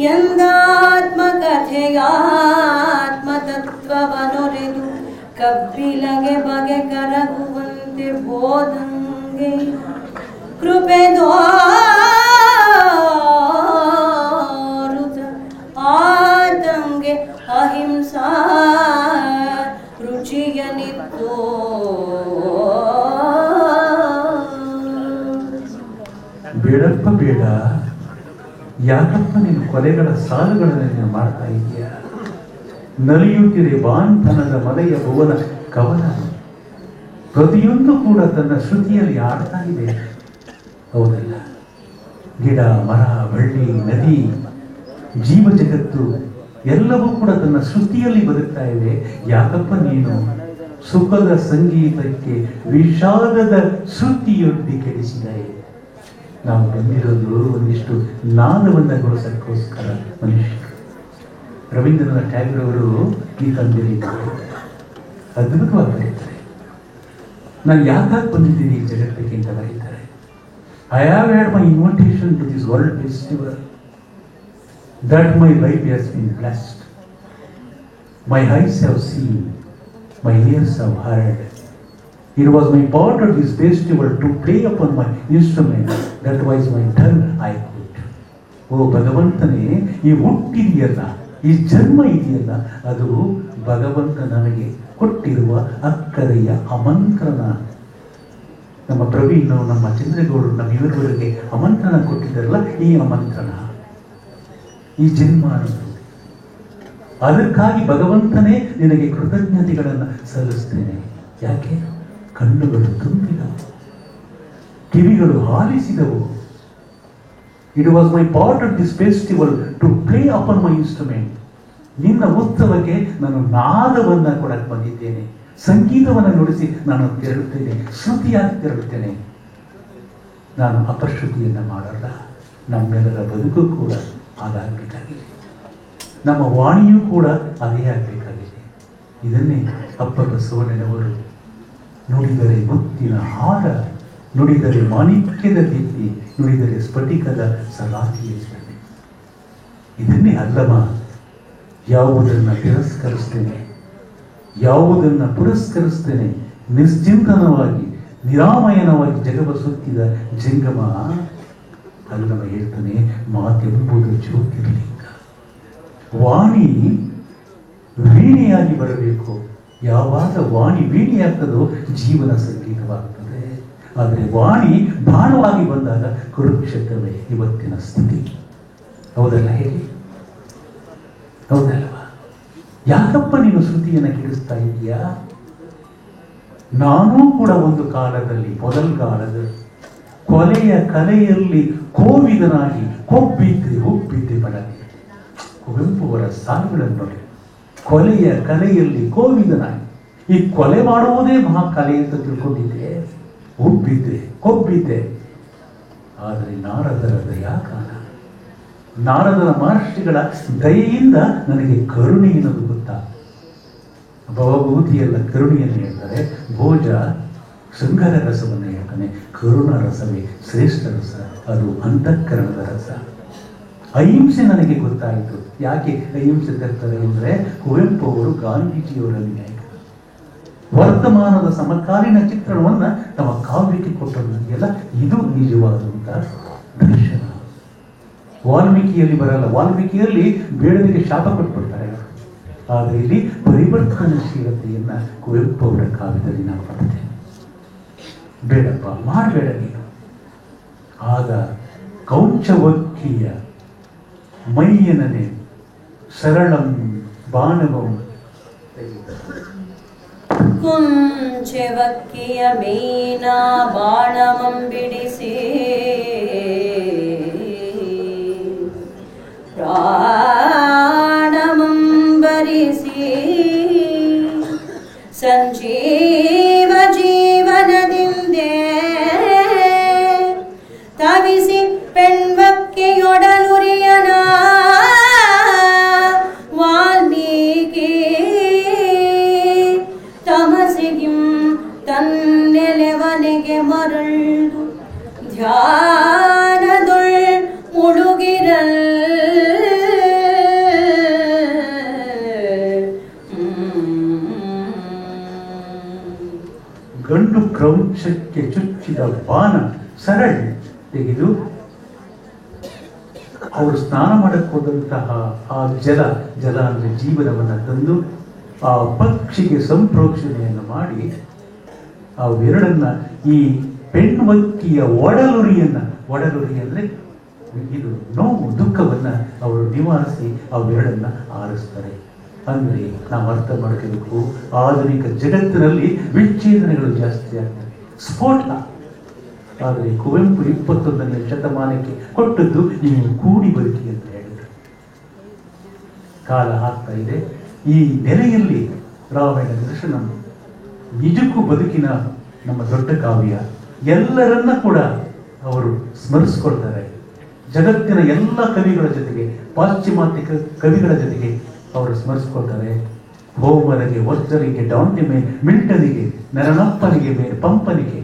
ಎಂದಾತ್ಮಕಥೆಯಾತ್ಮತತ್ವವನೊರೆದು ಕಬ್ಬಿಲಗೆ ಬಗೆ ಕರಗುವಂತೆ ಬೋಧಂಗೆ ಕೃಪೆ ದೋರಿದ ಯಾಕಪ್ಪ ನೀನು ಕೊಲೆಗಳ ಸಾಲುಗಳನ್ನು ನೀನು ಮಾಡ್ತಾ ಇದೆಯಾ? ನಲಿಯುತ್ತಿರೆ ಬಾಂಧನದ ಮಲೆಯ ಭುವನ ಕವನ, ಪ್ರತಿಯೊಂದು ಕೂಡ ತನ್ನ ಶ್ರುತಿಯಲ್ಲಿ ಆಡ್ತಾ ಇದೆ. ಹೌದಲ್ಲ? ಗಿಡ, ಮರ, ಬಳ್ಳಿ, ನದಿ, ಜೀವ ಜಗತ್ತು ಎಲ್ಲವೂ ಕೂಡ ತನ್ನ ಶ್ರುತಿಯಲ್ಲಿ ಬದುಕ್ತಾ ಇದೆ. ಯಾಕಪ್ಪ ನೀನು ಸುಖದ ಸಂಗೀತಕ್ಕೆ ವಿಷಾದದ ಶ್ರುತಿಯೊಡ್ಡಿ ಕೆಡಿಸಿದೆ? ನಾವು ಬಂದಿರೋದು ಒಂದಿಷ್ಟು ನಾದವನ್ನಗೊಳಿಸೋಕ್ಕೋಸ್ಕರ ಮನುಷ್ಯರು. ರವೀಂದ್ರನಾಥ್ ಟ್ಯಾಗೋರ್ ಅವರು ಗೀತಾಂಜಲಿ ಅದ್ಭುತವಾಗಿ ಬರೀತಾರೆ. ನಾನು ಯಾಕಾಗಿ ಬಂದಿದ್ದೀನಿ ಈ ಜಗತ್ತಿಗೆ ಅಂತ ಬರೀತಾರೆ. I have had my invitation to this world festival, that my life has been blessed. My eyes have seen, my ears have heard. It was my part of this festival to play upon my instrument. That was my turn I could. ಓ ಭಗವಂತನೇ, ಈ ಹುಟ್ಟಿದೆಯಲ್ಲ, ಈ ಜನ್ಮ ಇದೆಯಲ್ಲ, ಅದು ಭಗವಂತ ನನಗೆ ಕೊಟ್ಟಿರುವ ಅಕ್ಕರೆಯ ಆಮಂತ್ರಣ. ನಮ್ಮ ಪ್ರವೀಣ್, ನಮ್ಮ ಚಂದ್ರಗೌಡರು, ನಮ್ಮ ಇವರುವರೆಗೆ ಆಮಂತ್ರಣ ಕೊಟ್ಟಿದ್ದಾರಲ್ಲ, ಈ ಆಮಂತ್ರಣ, ಈ ಜನ್ಮ ಅನ್ನೋದು. ಅದಕ್ಕಾಗಿ ಭಗವಂತನೇ ನಿನಗೆ ಕೃತಜ್ಞತೆಗಳನ್ನು ಸಲ್ಲಿಸ್ತೇನೆ. ಯಾಕೆ? ಕಣ್ಣುಗಳು ತುಂಬಿದವು, ಕಿವಿಗಳು ಆಲಿಸಿದವು. It was my part of this festival to play upon my instrument. ನಿನ್ನ ಉತ್ಸವಕ್ಕೆ ನಾನು ನಾದವನ್ನು ಕೊಡಕ್ಕೆ ಬಂದಿದ್ದೇನೆ, ಸಂಗೀತವನ್ನು ನುಡಿಸಿ ನಾನು ತೆರಳುತ್ತೇನೆ, ಶ್ರುತಿಯಾಗಿ ತೆರಳುತ್ತೇನೆ. ನಾನು ಅಪಶ್ರುತಿಯನ್ನು ಮಾಡಲ್ಲ. ನಮ್ಮೆಲ್ಲರ ಬದುಕು ಕೂಡ ಅದಾಗಬೇಕಾಗಿದೆ, ನಮ್ಮ ವಾಣಿಯೂ ಕೂಡ ಅದೇ ಆಗಬೇಕಾಗಿದೆ. ಇದನ್ನೇ ಅಪ್ಪ ಬಸವಣ್ಣನವರು ನುಡಿದರೆ ಮುತ್ತಿನ ಹಾರ, ನುಡಿದರೆ ಮಾಣಿಕ್ಯದ ದೀಪ್ತಿ, ನುಡಿದರೆ ಸ್ಫಟಿಕದ ಸಲಾಖಿಯ ಶ್ರದ್ಧೆ. ಇದನ್ನೇ ಅಲ್ಲಮ, ಯಾವುದನ್ನು ತಿರಸ್ಕರಿಸ್ತೇನೆ, ಯಾವುದನ್ನು ಪುರಸ್ಕರಿಸ್ತೇನೆ, ನಿಶ್ಚಿಂತನವಾಗಿ ನಿರಾಮಯನವಾಗಿ ಜಗವ ಸುತ್ತಿದ ಜಂಗಮ. ಅಲ್ಲಮ ಹೇಳ್ತಾನೆ, ಮಾತೆಂಬುದು ಜ್ಯೋತಿರ್ಲಿಂಗ. ವಾಣಿ ವೀಣೆಯಾಗಿ ಬರಬೇಕು. ಯಾವಾಗ ವಾಣಿ ವೀಣೆಯಾಗ್ತದೋ ಜೀವನ ಸಂಗೀತವಾಗ್ತದೆ. ಆದರೆ ವಾಣಿ ಬಾಣವಾಗಿ ಬಂದಾಗ ಕುರುಕ್ಷೇತ್ರವೇ ಇವತ್ತಿನ ಸ್ಥಿತಿ. ಹೌದಲ್ಲ? ಹೇಳಿ, ಹೌದಲ್ವಾ? ಯಾಕಪ್ಪ ನೀನು ಶ್ರುತಿಯನ್ನು ಕೆಡಿಸ್ತಾ ಇದೀಯಾ? ನಾನೂ ಕೂಡ ಒಂದು ಕಾಲದಲ್ಲಿ, ಮೊದಲ್ಗಾಲದಲ್ಲಿ ಕೊಲೆಯ ಕಲೆಯಲ್ಲಿ ಕೋವಿದನಾಗಿ ಹುಬ್ಬಿದ್ದೆ ಬಡಗೆ. ಕುವೆಂಪು ಅವರ ಸಾಲುಗಳನ್ನು ನೋಡಿ. ಕೊಲೆಯ ಕಲೆಯಲ್ಲಿ ಕೋವಿದನಾಗಿ, ಈ ಕೊಲೆ ಮಾಡುವುದೇ ಮಹಾಕಲೆ ಅಂತ ತಿಳ್ಕೊಂಡಿದ್ದೆ, ಕೊಬ್ಬಿದ್ದೆ. ಆದರೆ ನಾರದರ ದಯಾಕಾಲ, ನಾರದರ ಮಹರ್ಷಿಗಳ ದಯೆಯಿಂದ ನನಗೆ ಕರುಣೆ ಎನ್ನುವುದು ಗೊತ್ತಾ. ಭವಭೂತಿಯಲ್ಲ ಕರುಣೆಯನ್ನು ಹೇಳ್ತಾರೆ, ಭೋಜ ಶೃಂಗಾರ ರಸವನ್ನು ಹೇಳ್ತಾನೆ. ಕರುಣ ರಸವೇ ಶ್ರೇಷ್ಠ ರಸ, ಅದು ಅಂತಃಕರಣದ ರಸ. ಅಹಿಂಸೆ ನನಗೆ ಗೊತ್ತಾಯಿತು. ಯಾಕೆ ಅಹಿಂಸೆ ತರ್ತಾರೆ ಅಂದರೆ, ಕುವೆಂಪು ಅವರು ಗಾಂಧೀಜಿಯವರಲ್ಲಿ ನಾಯಕ. ವರ್ತಮಾನದ ಸಮಕಾಲೀನ ಚಿತ್ರಣವನ್ನು ತಮ್ಮ ಕಾವ್ಯಕ್ಕೆ ಕೊಟ್ಟಲ್ಲ, ಇದು ನಿಜವಾದಂಥ ದರ್ಶನ. ವಾಲ್ಮೀಕಿಯಲ್ಲಿ ಬರಲ್ಲ. ವಾಲ್ಮೀಕಿಯಲ್ಲಿ ಬೇಡನಿಗೆ ಶಾಪ ಕೊಟ್ಬಿಡ್ತಾರೆ. ಆದರೆ ಇಲ್ಲಿ ಪರಿವರ್ತನಶೀಲತೆಯನ್ನ ಕುವೆಂಪು ಅವರ ಕಾವ್ಯದಲ್ಲಿ ನಾವು ಪಡ್ತೇವೆ. ಬೇಡಪ್ಪ, ಮಾಡಬೇಡ ನೀನು. ಆಗ ಕೌಂಚವಕ್ಕಿಯ ಮೈಯನನೆ ಸರಳಂ ಬಾಣವಂ, ಕುಂಚವಕ್ಕಿಯ ಮೇನ ಬಾಣವಂ ಬಿಡಿಸಿ ಪ್ರಾಣವಂ ಬರಿಸಿ ಸಂಜೀವ ಜೀವನದಿಂದೇ ತವಿಸಿ ಪೆಣ್ವಕ್ಕಿಯೊಡಲುರಿಯನ ವಾಲ್ಮೀಕಿ ತಮಸಿಗಿಂ ತನ್ನೆಲೆವನೆಗೆ ಮರಳು ಧ್ಯಾನದೊಳ್ ಮುಳುಗಿರಲ್. ಗಂಡು ಕ್ರೌಂಚಕ್ಕೆ ಚುಚ್ಚಿದ ಬಾಣ ಸರಳ ತೆಗೆದು ಅವರು ಸ್ನಾನ ಮಾಡಕ್ಕೆ ಹೋದಂತಹ ಆ ಜಲ ಅಂದರೆ ಜೀವನವನ್ನು ತಂದು ಆ ಪಕ್ಷಿಗೆ ಸಂಪ್ರೋಕ್ಷಣೆಯನ್ನು ಮಾಡಿ ಆ ಬೆರಳನ್ನ ಈ ಪೆಣ್ವಕ್ಕಿಯ ಒಡಲುರಿ ಅಂದರೆ ಇದು ನೋವು ದುಃಖವನ್ನು ಅವರು ನಿವಾರಿಸಿ ಅವೆರಡನ್ನ ಆರಿಸ್ತಾರೆ. ಅಂದರೆ ನಾವು ಅರ್ಥ ಮಾಡ್ಕೋಬೇಕು, ಆಧುನಿಕ ಜಗತ್ತಿನಲ್ಲಿ ವಿಚ್ಛೇದನಗಳು ಜಾಸ್ತಿ ಆಗ್ತವೆ, ಸ್ಫೋಟ. ಆದರೆ ಕುವೆಂಪು 21ನೇ ಶತಮಾನಕ್ಕೆ ಕೊಟ್ಟದ್ದು ನೀವು ಕೂಡಿ ಬದುಕಿ ಅಂತ ಹೇಳಿದರು. ಕಾಲ ಆಗ್ತಾ ಇದೆ. ಈ ನೆಲೆಯಲ್ಲಿ ರಾಮಾಯಣ ದರ್ಶನಂ ನಿಜಕ್ಕೂ ಬದುಕಿನ ನಮ್ಮ ದೊಡ್ಡ ಕಾವ್ಯ. ಎಲ್ಲರನ್ನ ಕೂಡ ಅವರು ಸ್ಮರಿಸ್ಕೊಳ್ತಾರೆ. ಜಗತ್ತಿನ ಎಲ್ಲ ಕವಿಗಳ ಜೊತೆಗೆ, ಪಾಶ್ಚಿಮಾತ್ಯ ಕವಿಗಳ ಜೊತೆಗೆ ಅವರು ಸ್ಮರಿಸ್ಕೊಳ್ತಾರೆ. ಹೋಮರಿಗೆ, ವಜ್ರರಿಗೆ, ಡಾಂಟಿಮೆ, ಮಿಲ್ಟನಿಗೆ, ನರನಪ್ಪನಿಗೆ, ಪಂಪನಿಗೆ,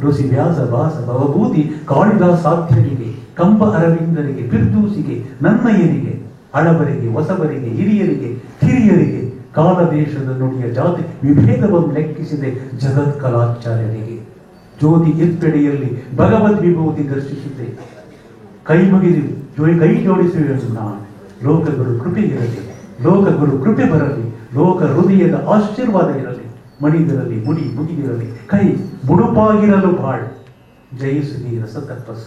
ಋಷಿ ವ್ಯಾಸ, ಭಾಸ, ಭವಭೂತಿ, ಕಾಳಿದಾಸಾಧ್ಯನಿಗೆ, ಕಂಬ ಅರವಿಂದರಿಗೆ, ಫಿರ್ದೂಸಿಗೆ, ನನ್ನಯ್ಯನಿಗೆ, ಹಳಬರಿಗೆ, ಹೊಸಬರಿಗೆ, ಹಿರಿಯರಿಗೆ, ಕಿರಿಯರಿಗೆ, ಕಾಲದೇಶದ ನುಡಿಯ ಜಾತಿ ವಿಭೇದವನ್ನು ಲೆಕ್ಕಿಸಿದೆ ಜಗತ್ ಕಲಾಚಾರ್ಯರಿಗೆ. ಜ್ಯೋತಿ ಇರ್ಪೆಡೆಯಲ್ಲಿ ಭಗವದ್ ವಿಭೂತಿ ದರ್ಶಿಸಿದೆ. ಕೈ ಜೋಡಿಸುವೆ ನಾನು. ಲೋಕಗುರು ಕೃಪೆ ಇರಲಿ, ಲೋಕಗುರು ಕೃಪೆ ಬರಲಿ, ಲೋಕ ಹೃದಯದ ಆಶೀರ್ವಾದ ಇರಲಿ, ಮಣಿದಿರಲಿ, ಮುಡಿ ಮುಗಿದಿರಲಿ, ಕೈ ಮುಡುಪಾಗಿರಲು ಬಾಳ್. ಜಯಿಸುಗಿ ರಸತಪಸ್,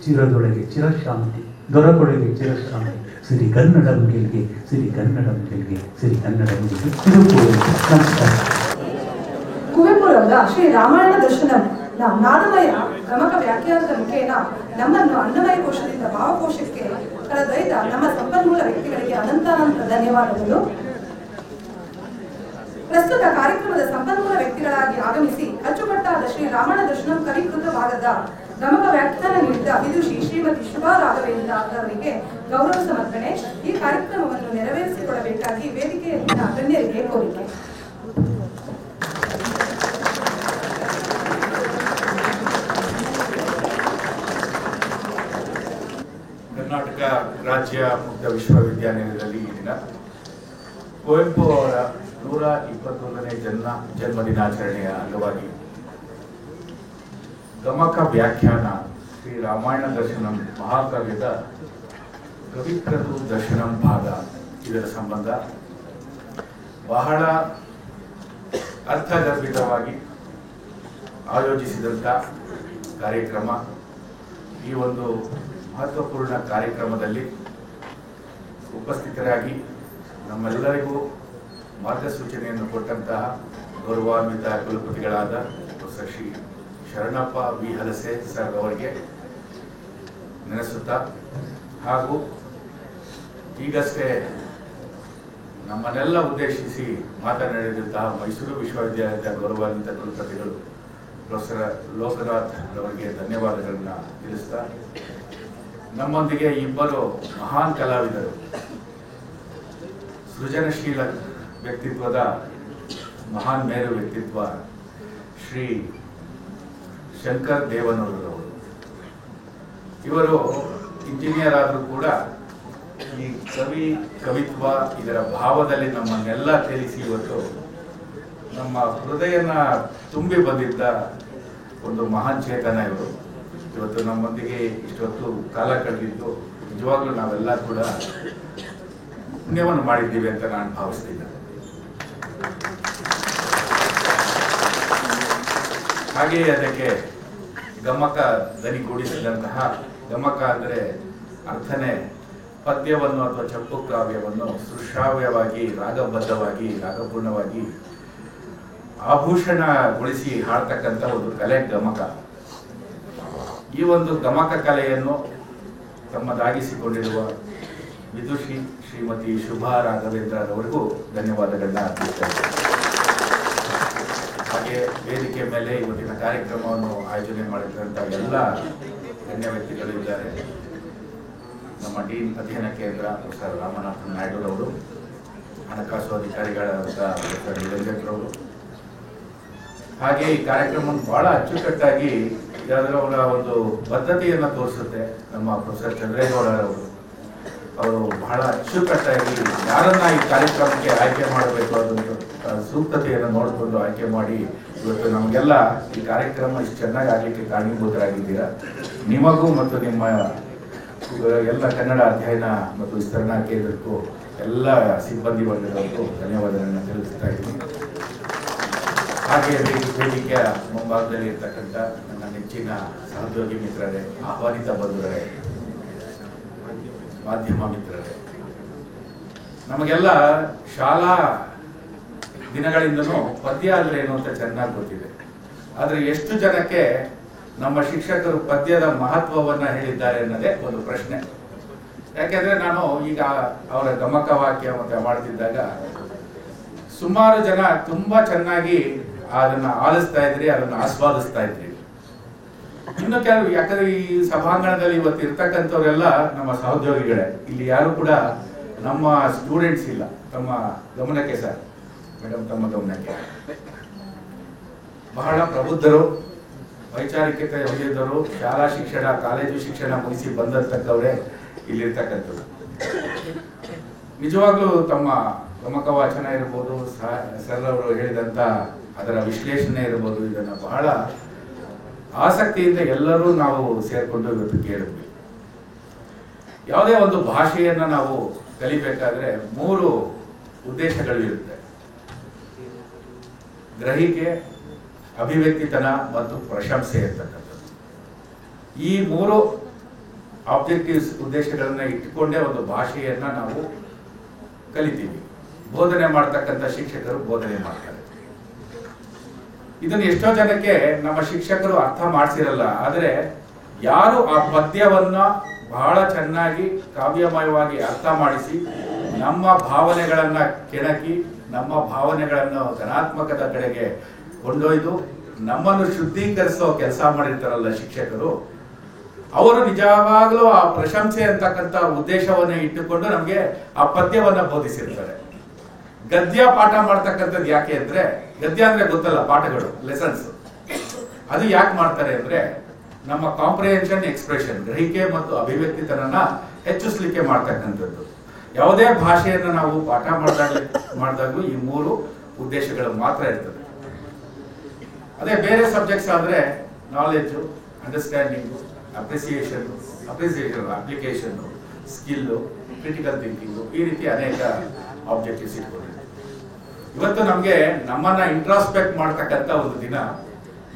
ಚಿರದೊಳಗೆ ಚಿರಶಾಂತಿ, ದೊರಕೊಳಗೆ ಚಿರಶಾಂತಿ. ಸಿರಿ ಕನ್ನಡಂ ಗೆಲ್ಗೆ, ಸಿರಿ ಕನ್ನಡಂ ಗೆಲ್ಗೆ, ಸಿರಿ ಕನ್ನಡಂ ಗೆಲ್ಗೆ. ನಮಸ್ಕಾರ. ಕುವೆಂಪುರವರ ಶ್ರೀ ರಾಮಾಯಣ ದರ್ಶನಂ ನಾದಮಯ ಗಮಕ ವ್ಯಾಖ್ಯಾನದ ಮುಖೇನ ನಮ್ಮನ್ನು ಅನ್ನಮಯ ಕೋಶದಿಂದ ಭಾವಕೋಶಕ್ಕೆ ಕರೆದೊಯ್ದ ನಮ್ಮ ಸಂಪನ್ಮೂಲ ವ್ಯಕ್ತಿಗಳಿಗೆ ಅನಂತಾನಂತ ಧನ್ಯವಾದಗಳು. ಪ್ರಸ್ತುತ ಕಾರ್ಯಕ್ರಮದ ಸಂಪನ್ಮೂಲ ವ್ಯಕ್ತಿಗಳಾಗಿ ಆಗಮಿಸಿ ಅಚ್ಚುಕಟ್ಟಾದ ಶ್ರೀ ರಾಮಾಯಣ ದರ್ಶನಂ ಕವಿಕೃತ ಭಾಗದ ಗಮಕ ವ್ಯಾಖ್ಯಾನ ನೀಡಿದ ವಿದುಷಿ ಶ್ರೀಮತಿ ಶುಭಾ ರಾಘವೇಂದ್ರ ಅವರಿಗೆ ಗೌರವ ಸಮರ್ಪಣೆ. ಈ ಕಾರ್ಯಕ್ರಮವನ್ನು ನೆರವೇರಿಸಿಕೊಳ್ಳಬೇಕಾಗಿ ವೇದಿಕೆಯಲ್ಲಿನ ಗಣ್ಯರಿಗೆ ಕೋರಿಕೆ. ಕರ್ನಾಟಕ ರಾಜ್ಯ ಮುಕ್ತ ವಿಶ್ವವಿದ್ಯಾನಿಲಯದಲ್ಲಿ ಈ ದಿನ ಕುವೆಂಪು ಅವರ 121ನೇ ಜನ್ಮ ದಿನಾಚರಣೆಯ ಅಂಗವಾಗಿ ಗಮಕ ವ್ಯಾಖ್ಯಾನ ಶ್ರೀ ರಾಮಾಯಣ ದರ್ಶನಂ ಮಹಾಕಾವ್ಯದ ಕವಿಕೃತ ದರ್ಶನಂ ಭಾಗ, ಇದರ ಸಂಬಂಧ ಬಹಳ ಅರ್ಥಗರ್ಭಿತವಾಗಿ ಆಯೋಜಿಸಿದಂಥ ಕಾರ್ಯಕ್ರಮ. ಈ ಒಂದು ಮಹತ್ವಪೂರ್ಣ ಕಾರ್ಯಕ್ರಮದಲ್ಲಿ ಉಪಸ್ಥಿತರಾಗಿ ನಮ್ಮೆಲ್ಲರಿಗೂ ಮಾರ್ಗಸೂಚನೆಯನ್ನು ಕೊಟ್ಟಂತಹ ಗೌರವಾನ್ವಿತ ಕುಲಪತಿಗಳಾದ ಪ್ರೊಫೆಸರ್ ಶ್ರೀ ಶರಣಪ್ಪ ವಿ ಹಲಸೆ ಸರ್ ಅವರಿಗೆ ನೆನೆಸುತ್ತಾ, ಹಾಗೂ ಈಗಷ್ಟೇ ನಮ್ಮನ್ನೆಲ್ಲ ಉದ್ದೇಶಿಸಿ ಮಾತನಾಡಿದಂತಹ ಮೈಸೂರು ವಿಶ್ವವಿದ್ಯಾಲಯದ ಗೌರವಾನ್ವಿತ ಕುಲಪತಿಗಳು ಪ್ರೊಫೆಸರ್ ಲೋಕನಾಥ್ ಅವರಿಗೆ ಧನ್ಯವಾದಗಳನ್ನು ತಿಳಿಸ್ತಾ, ನಮ್ಮೊಂದಿಗೆ ಇಬ್ಬರು ಮಹಾನ್ ಕಲಾವಿದರು, ಸೃಜನಶೀಲ ವ್ಯಕ್ತಿತ್ವದ ಮಹಾನ್ ಮೇರು ವ್ಯಕ್ತಿತ್ವ ಶ್ರೀ ಶಂಕರ್ ದೇವನೂರವರು. ಇವರು ಇಂಜಿನಿಯರ್ ಆದರೂ ಕೂಡ ಈ ಕವಿತ್ವ ಇದರ ಭಾವದಲ್ಲಿ ನಮ್ಮನ್ನೆಲ್ಲ ತಿಳಿಸಿ ಇವತ್ತು ನಮ್ಮ ಹೃದಯನ ತುಂಬಿ ಬಂದಿದ್ದ ಒಂದು ಮಹಾನ್ ಚೇತನ ಇವರು. ಇವತ್ತು ನಮ್ಮೊಂದಿಗೆ ಇಷ್ಟೊತ್ತು ಕಾಲ ಕಳೆದಿದ್ದು ನಿಜವಾಗ್ಲೂ ನಾವೆಲ್ಲ ಕೂಡ ಪುಣ್ಯವನ್ನು ಮಾಡಿದ್ದೀವಿ ಅಂತ ನಾನು ಭಾವಿಸ್ತೀನಿ. ಹಾಗೆಯೇ ಅದಕ್ಕೆ ಗಮಕ ದನಿಗೂಡಿಸಿದಂತಹ, ಗಮಕ ಅಂದರೆ ಅರ್ಥನೇ ಪದ್ಯವನ್ನು ಅಥವಾ ಚಂಪು ಕಾವ್ಯವನ್ನು ಸುಶ್ರಾವ್ಯವಾಗಿ, ರಾಗಬದ್ಧವಾಗಿ, ರಾಗಪೂರ್ಣವಾಗಿ ಆಭೂಷಣಗೊಳಿಸಿ ಹಾಡ್ತಕ್ಕಂಥ ಒಂದು ಕಲೆ ಗಮಕ. ಈ ಒಂದು ಗಮಕ ಕಲೆಯನ್ನು ತಮ್ಮದಾಗಿಸಿಕೊಂಡಿರುವ ವಿದುಷಿ ಶ್ರೀಮತಿ ಶುಭಾ ರಾಘವೇಂದ್ರ ಅವರಿಗೂ ಧನ್ಯವಾದಗಳನ್ನ ಅರ್ಪಿಸ್ತೇನೆ. ಹಾಗೆ ವೇದಿಕೆ ಮೇಲೆ ಇವತ್ತಿನ ಕಾರ್ಯಕ್ರಮವನ್ನು ಆಯೋಜನೆ ಮಾಡಿದಂಥ ಎಲ್ಲ ಗಣ್ಯ ವ್ಯಕ್ತಿಗಳು ಇದ್ದಾರೆ. ನಮ್ಮ ಡೀನ್ ಅಧ್ಯಯನ ಕೇಂದ್ರ ಪ್ರೊಫೆಸರ್ ರಾಮನಾಥನ್ ನಾಯ್ಡುರವರು, ಹಣಕಾಸು ಅಧಿಕಾರಿಗಳಾದ ಪ್ರೊಫೆಸರ್ ನಿರಂಜನ್ರವರು. ಹಾಗೆ ಈ ಕಾರ್ಯಕ್ರಮವನ್ನು ಬಹಳ ಅಚ್ಚುಕಟ್ಟಾಗಿ ಅದರ ಒಂದು ಬದ್ಧತೆಯನ್ನು ತೋರಿಸುತ್ತೆ ನಮ್ಮ ಪ್ರೊಫೆಸರ್ ಚಂದ್ರೇಗೌಡರವರು. ಅವರು ಬಹಳ ಅಚ್ಚುಕಟ್ಟಾಗಿ ಯಾರನ್ನ ಈ ಕಾರ್ಯಕ್ರಮಕ್ಕೆ ಆಯ್ಕೆ ಮಾಡಬೇಕು ಅದನ್ನು ಸೂಕ್ತತೆಯನ್ನು ನೋಡಿಕೊಂಡು ಆಯ್ಕೆ ಮಾಡಿ ಇವತ್ತು ನಮಗೆಲ್ಲ ಈ ಕಾರ್ಯಕ್ರಮ ಇಷ್ಟು ಚೆನ್ನಾಗಿ ಆಗಲಿಕ್ಕೆ ಕಾರಣೀಭೂತರಾಗಿದ್ದೀರಾ. ನಿಮಗೂ ಮತ್ತು ನಿಮ್ಮ ಎಲ್ಲ ಕನ್ನಡ ಅಧ್ಯಯನ ಮತ್ತು ವಿಸ್ತರಣಾ ಕೇಂದ್ರಕ್ಕೂ ಎಲ್ಲ ಸಿಬ್ಬಂದಿ ವರ್ಗದವರಿಗೂ ಧನ್ಯವಾದಗಳನ್ನು ತಿಳಿಸ್ತಾ ಇದ್ದೀನಿ. ಹಾಗೆ ವೇದಿಕೆಯ ಮುಂಭಾಗದಲ್ಲಿ ಇರ್ತಕ್ಕಂಥ ನನ್ನ ನೆಚ್ಚಿನ ಸಹೋದ್ಯೋಗಿ ಮಿತ್ರರೇ, ಆಹ್ವಾನಿತ ಬಂಧುಗಳೇ, ಮಾಧ್ಯಮ ಮಿತ್ರರೇ, ನಮಗೆಲ್ಲ ಶಾಲಾ ದಿನಗಳಿಂದನೂ ಪದ್ಯ ಅಂದ್ರೆ ಏನು ಅಂತ ಚೆನ್ನಾಗಿ ಗೊತ್ತಿದೆ. ಆದ್ರೆ ಎಷ್ಟು ಜನಕ್ಕೆ ನಮ್ಮ ಶಿಕ್ಷಕರು ಪದ್ಯದ ಮಹತ್ವವನ್ನ ಹೇಳಿದ್ದಾರೆ ಅನ್ನೋದೇ ಒಂದು ಪ್ರಶ್ನೆ. ಯಾಕೆಂದ್ರೆ ನಾನು ಈಗ ಅವರ ಗಮಕ ವಾಕ್ಯ ಮತ್ತೆ ಮಾಡ್ತಿದ್ದಾಗ ಸುಮಾರು ಜನ ತುಂಬಾ ಚೆನ್ನಾಗಿ ಅದನ್ನ ಆಲಿಸ್ತಾ ಇದ್ರಿ, ಅದನ್ನ ಆಸ್ವಾದಿಸ್ತಾ ಇದ್ರಿ. ಇನ್ನು ಕೆಲವು, ಯಾಕಂದ್ರೆ ಈ ಸಭಾಂಗಣದಲ್ಲಿ ಇವತ್ತು ಇರ್ತಕ್ಕಂಥವರೆಲ್ಲ ನಮ್ಮ ಸಹೋದ್ಯೋಗಿಗಳೇ, ಇಲ್ಲಿ ಯಾರು ಕೂಡ ನಮ್ಮ ಸ್ಟೂಡೆಂಟ್ಸ್ ಇಲ್ಲ. ತಮ್ಮ ಗಮನಕ್ಕೆ ಸರ್, ಮೇಡಮ್ ತಮ್ಮ ಗಮನಕ್ಕೆ, ಬಹಳ ಪ್ರಬುದ್ಧರು, ವೈಚಾರಿಕತೆ ಹೊಂದಿದ್ದವರು, ಶಾಲಾ ಶಿಕ್ಷಣ ಕಾಲೇಜು ಶಿಕ್ಷಣ ಮುಗಿಸಿ ಬಂದಂತಕ್ಕವರೇ ಇಲ್ಲಿರ್ತಕ್ಕಂಥದ್ದು. ನಿಜವಾಗ್ಲೂ ತಮ್ಮ ಗಮಕ ವಾಚನ ಇರ್ಬೋದು, ಸರ್ ಅವರು ಹೇಳಿದಂತ ಅದರ ವಿಶ್ಲೇಷಣೆ ಇರ್ಬೋದು, ಇದನ್ನ ಬಹಳ ಆಸಕ್ತಿಯಿಂದ ಎಲ್ಲರೂ ನಾವು ಸೇರ್ಕೊಂಡು ಇವತ್ತು ಕೇಳಿದ್ವಿ. ಯಾವುದೇ ಒಂದು ಭಾಷೆಯನ್ನ ನಾವು ಕಲಿಬೇಕಾದ್ರೆ 3 ಉದ್ದೇಶಗಳು ಇರುತ್ತೆ: ಗ್ರಹಿಕೆ, ಅಭಿವ್ಯಕ್ತಿತನ ಮತ್ತು ಪ್ರಶಂಸೆ ಇರ್ತಕ್ಕಂಥದ್ದು. ಈ 3 ಆಬ್ಜೆಕ್ಟಿವ್ಸ್, ಉದ್ದೇಶಗಳನ್ನ ಇಟ್ಟುಕೊಂಡೇ ಒಂದು ಭಾಷೆಯನ್ನ ನಾವು ಕಲಿತೀವಿ. ಬೋಧನೆ ಮಾಡ್ತಕ್ಕಂಥ ಶಿಕ್ಷಕರು ಬೋಧನೆ ಮಾಡ್ತಾರೆ. ಇದನ್ನು ಎಷ್ಟೋ ಜನಕ್ಕೆ ನಮ್ಮ ಶಿಕ್ಷಕರು ಅರ್ಥ ಮಾಡಿಸಿರಲ್ಲ. ಆದರೆ ಯಾರು ಆ ಪದ್ಯವನ್ನ ಬಹಳ ಚೆನ್ನಾಗಿ ಕಾವ್ಯಮಯವಾಗಿ ಅರ್ಥ ಮಾಡಿಸಿ ನಮ್ಮ ಭಾವನೆಗಳನ್ನ ಕೆಣಕಿ ನಮ್ಮ ಭಾವನೆಗಳನ್ನು ಧನಾತ್ಮಕದ ಕಡೆಗೆ ಕೊಂಡೊಯ್ದು ನಮ್ಮನ್ನು ಶುದ್ಧೀಕರಿಸೋ ಕೆಲಸ ಮಾಡಿರ್ತಾರಲ್ಲ ಶಿಕ್ಷಕರು, ಅವರು ನಿಜವಾಗ್ಲೂ ಆ ಪ್ರಶಂಸೆ ಅಂತಕ್ಕಂಥ ಉದ್ದೇಶವನ್ನ ಇಟ್ಟುಕೊಂಡು ನಮ್ಗೆ ಆ ಪದ್ಯವನ್ನ ಬೋಧಿಸಿರ್ತಾರೆ. ಗದ್ಯ ಪಾಠ ಮಾಡ್ತಕ್ಕಂಥದ್ದು ಯಾಕೆ ಅಂದ್ರೆ, ಗದ್ಯ ಅಂದ್ರೆ ಗೊತ್ತಲ್ಲ, ಪಾಠಗಳು, ಲೆಸನ್ಸ್. ಅದು ಯಾಕೆ ಮಾಡ್ತಾರೆ ಅಂದ್ರೆ ನಮ್ಮ ಕಾಂಪ್ರಿಹೆನ್ಷನ್, ಎಕ್ಸ್ಪ್ರೆಷನ್, ಗ್ರಹಿಕೆ ಮತ್ತು ಅಭಿವ್ಯಕ್ತಿತನನ್ನ ಹೆಚ್ಚಿಸ್ಲಿಕ್ಕೆ ಮಾಡ್ತಕ್ಕಂಥದ್ದು. ಯಾವುದೇ ಭಾಷೆಯನ್ನು ನಾವು ಪಾಠ ಮಾಡಿದಾಗಲೂ ಈ 3 ಉದ್ದೇಶಗಳು ಮಾತ್ರ ಇರ್ತದೆ. ಅದೇ ಬೇರೆ ಸಬ್ಜೆಕ್ಟ್ಸ್ ಆದ್ರೆ knowledge, understanding, appreciation, application, skill, critical thinking, ಈ ರೀತಿ ಅನೇಕ ಆಬ್ಜೆಕ್ಟಿವ್ಸ್ ಇಟ್ಕೊಂಡಿದೆ. ಇವತ್ತು ನಮ್ಗೆ ನಮ್ಮನ್ನ ಇಂಟ್ರಾಸ್ಪೆಕ್ಟ್ ಮಾಡ್ತಕ್ಕಂಥ ಒಂದು ದಿನ.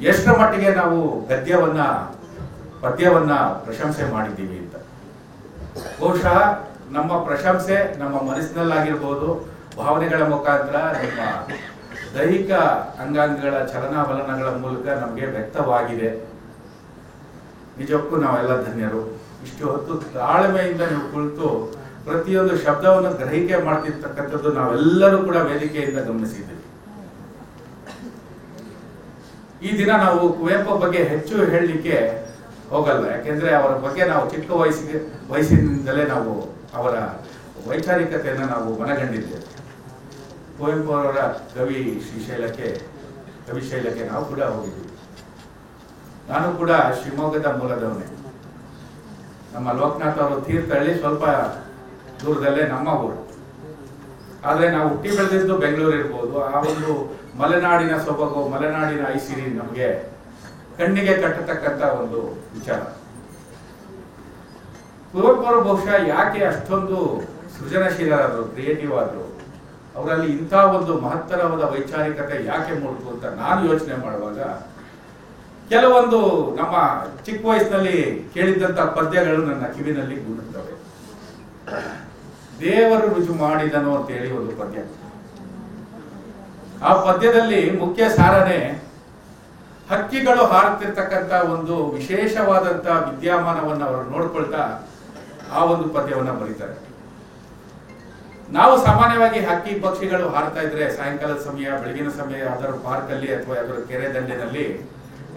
ಎಷ್ಟರ ಮಟ್ಟಿಗೆ ನಾವು ಗದ್ಯವನ್ನ, ಪದ್ಯವನ್ನ ಪ್ರಶಂಸೆ ಮಾಡಿದ್ದೀವಿ ಅಂತ. ಬಹುಶಃ ನಮ್ಮ ಪ್ರಶಂಸೆ ನಮ್ಮ ಮನಸ್ಸಿನಲ್ಲಾಗಿರ್ಬೋದು, ಭಾವನೆಗಳ ಮುಖಾಂತರ, ನಮ್ಮ ದೈಹಿಕ ಅಂಗಾಂಗಗಳ ಚಲನಾವಲನಗಳ ಮೂಲಕ ನಮಗೆ ವ್ಯಕ್ತವಾಗಿದೆ. ನಿಜಕ್ಕೂ ನಾವೆಲ್ಲ ಧನ್ಯರು. ಇಷ್ಟು ಹೊತ್ತು ತಾಳ್ಮೆಯಿಂದ ನೀವು ಕುಳಿತು ಪ್ರತಿಯೊಂದು ಶಬ್ದವನ್ನು ಗ್ರಹಿಕೆ ಮಾಡ್ತಿರ್ತಕ್ಕಂಥದ್ದು ನಾವೆಲ್ಲರೂ ಕೂಡ ವೇದಿಕೆಯಿಂದ ಗಮನಿಸಿದ್ದೀವಿ. ಈ ದಿನ ನಾವು ಕುವೆಂಪು ಬಗ್ಗೆ ಹೆಚ್ಚು ಹೇಳಲಿಕ್ಕೆ ಹೋಗಲ್ಲ. ಯಾಕೆಂದ್ರೆ ಅವರ ಬಗ್ಗೆ ನಾವು ಚಿಕ್ಕ ವಯಸ್ಸಿನಿಂದಲೇ ನಾವು ಅವರ ವೈಚಾರಿಕತೆಯನ್ನು ನಾವು ಮನಗಂಡಿದ್ದೇವೆ. ಕುವೆಂಪು ಅವರ ಕವಿಶೈಲಕ್ಕೆ ನಾವು ಕೂಡ ಹೋಗಿದ್ದೀವಿ. ನಾನು ಕೂಡ ಶಿವಮೊಗ್ಗದ ಮೂಲದವನೇ. ನಮ್ಮ ಲೋಕನಾಥ್ ಅವರು ತೀರ್ಥಹಳ್ಳಿ ಸ್ವಲ್ಪ ದೂರದಲ್ಲೇ ನಮ್ಮ ಊರು. ಆದ್ರೆ ನಾವು ಹುಟ್ಟಿ ಬೆಳೆದಿದ್ದು ಬೆಂಗಳೂರು ಇರ್ಬೋದು. ಆ ಒಂದು ಮಲೆನಾಡಿನ ಸೊಬಗು, ಮಲೆನಾಡಿನ ಐಸಿರಿ ನಮಗೆ ಕಣ್ಣಿಗೆ ಕಟ್ಟತಕ್ಕಂತ ಒಂದು ವಿಚಾರ. ಕುವೆಂಪು ಅವರು ಬಹುಶಃ ಯಾಕೆ ಅಷ್ಟೊಂದು ಸೃಜನಶೀಲರಾದ್ರು, ಕ್ರಿಯೇಟಿವ್ ಆದ್ರು, ಅವರಲ್ಲಿ ಇಂಥ ಒಂದು ಮಹತ್ತರವಾದ ವೈಚಾರಿಕತೆ ಯಾಕೆ ಮೂಡ್ತು ಅಂತ ನಾನು ಯೋಚನೆ ಮಾಡುವಾಗ ಕೆಲವೊಂದು ನಮ್ಮ ಚಿಕ್ಕ ವಯಸ್ಸಿನಲ್ಲಿ ಕೇಳಿದಂತ ಪದ್ಯಗಳು ನನ್ನ ಕಿವಿನಲ್ಲಿ ಗುಣುತ್ತವೆ. ದೇವರು ರುಜು ಮಾಡಿದನು ಅಂತೇಳಿ ಒಂದು ಪದ್ಯ. ಆ ಪದ್ಯದಲ್ಲಿ ಮುಖ್ಯ ಸಾರನೆ ಹಕ್ಕಿಗಳು ಹಾರುತ್ತಿರ್ತಕ್ಕಂಥ ಒಂದು ವಿಶೇಷವಾದಂತ ವಿದ್ಯಮಾನವನ್ನು ಅವರು ನೋಡ್ಕೊಳ್ತಾ ಆ ಒಂದು ಪದ್ಯವನ್ನ ಬರೀತಾರೆ. ನಾವು ಸಾಮಾನ್ಯವಾಗಿ ಹಕ್ಕಿ ಪಕ್ಷಿಗಳು ಹಾರ್ತಾ ಇದ್ರೆ ಸಾಯಂಕಾಲದ ಸಮಯ, ಬೆಳಗಿನ ಸಮಯ ಯಾವ್ದಾದ್ರು ಪಾರ್ಕ್ ಅಲ್ಲಿ ಅಥವಾ ಯಾವ್ದಾದ್ರು ಕೆರೆ ದಂಡೆನಲ್ಲಿ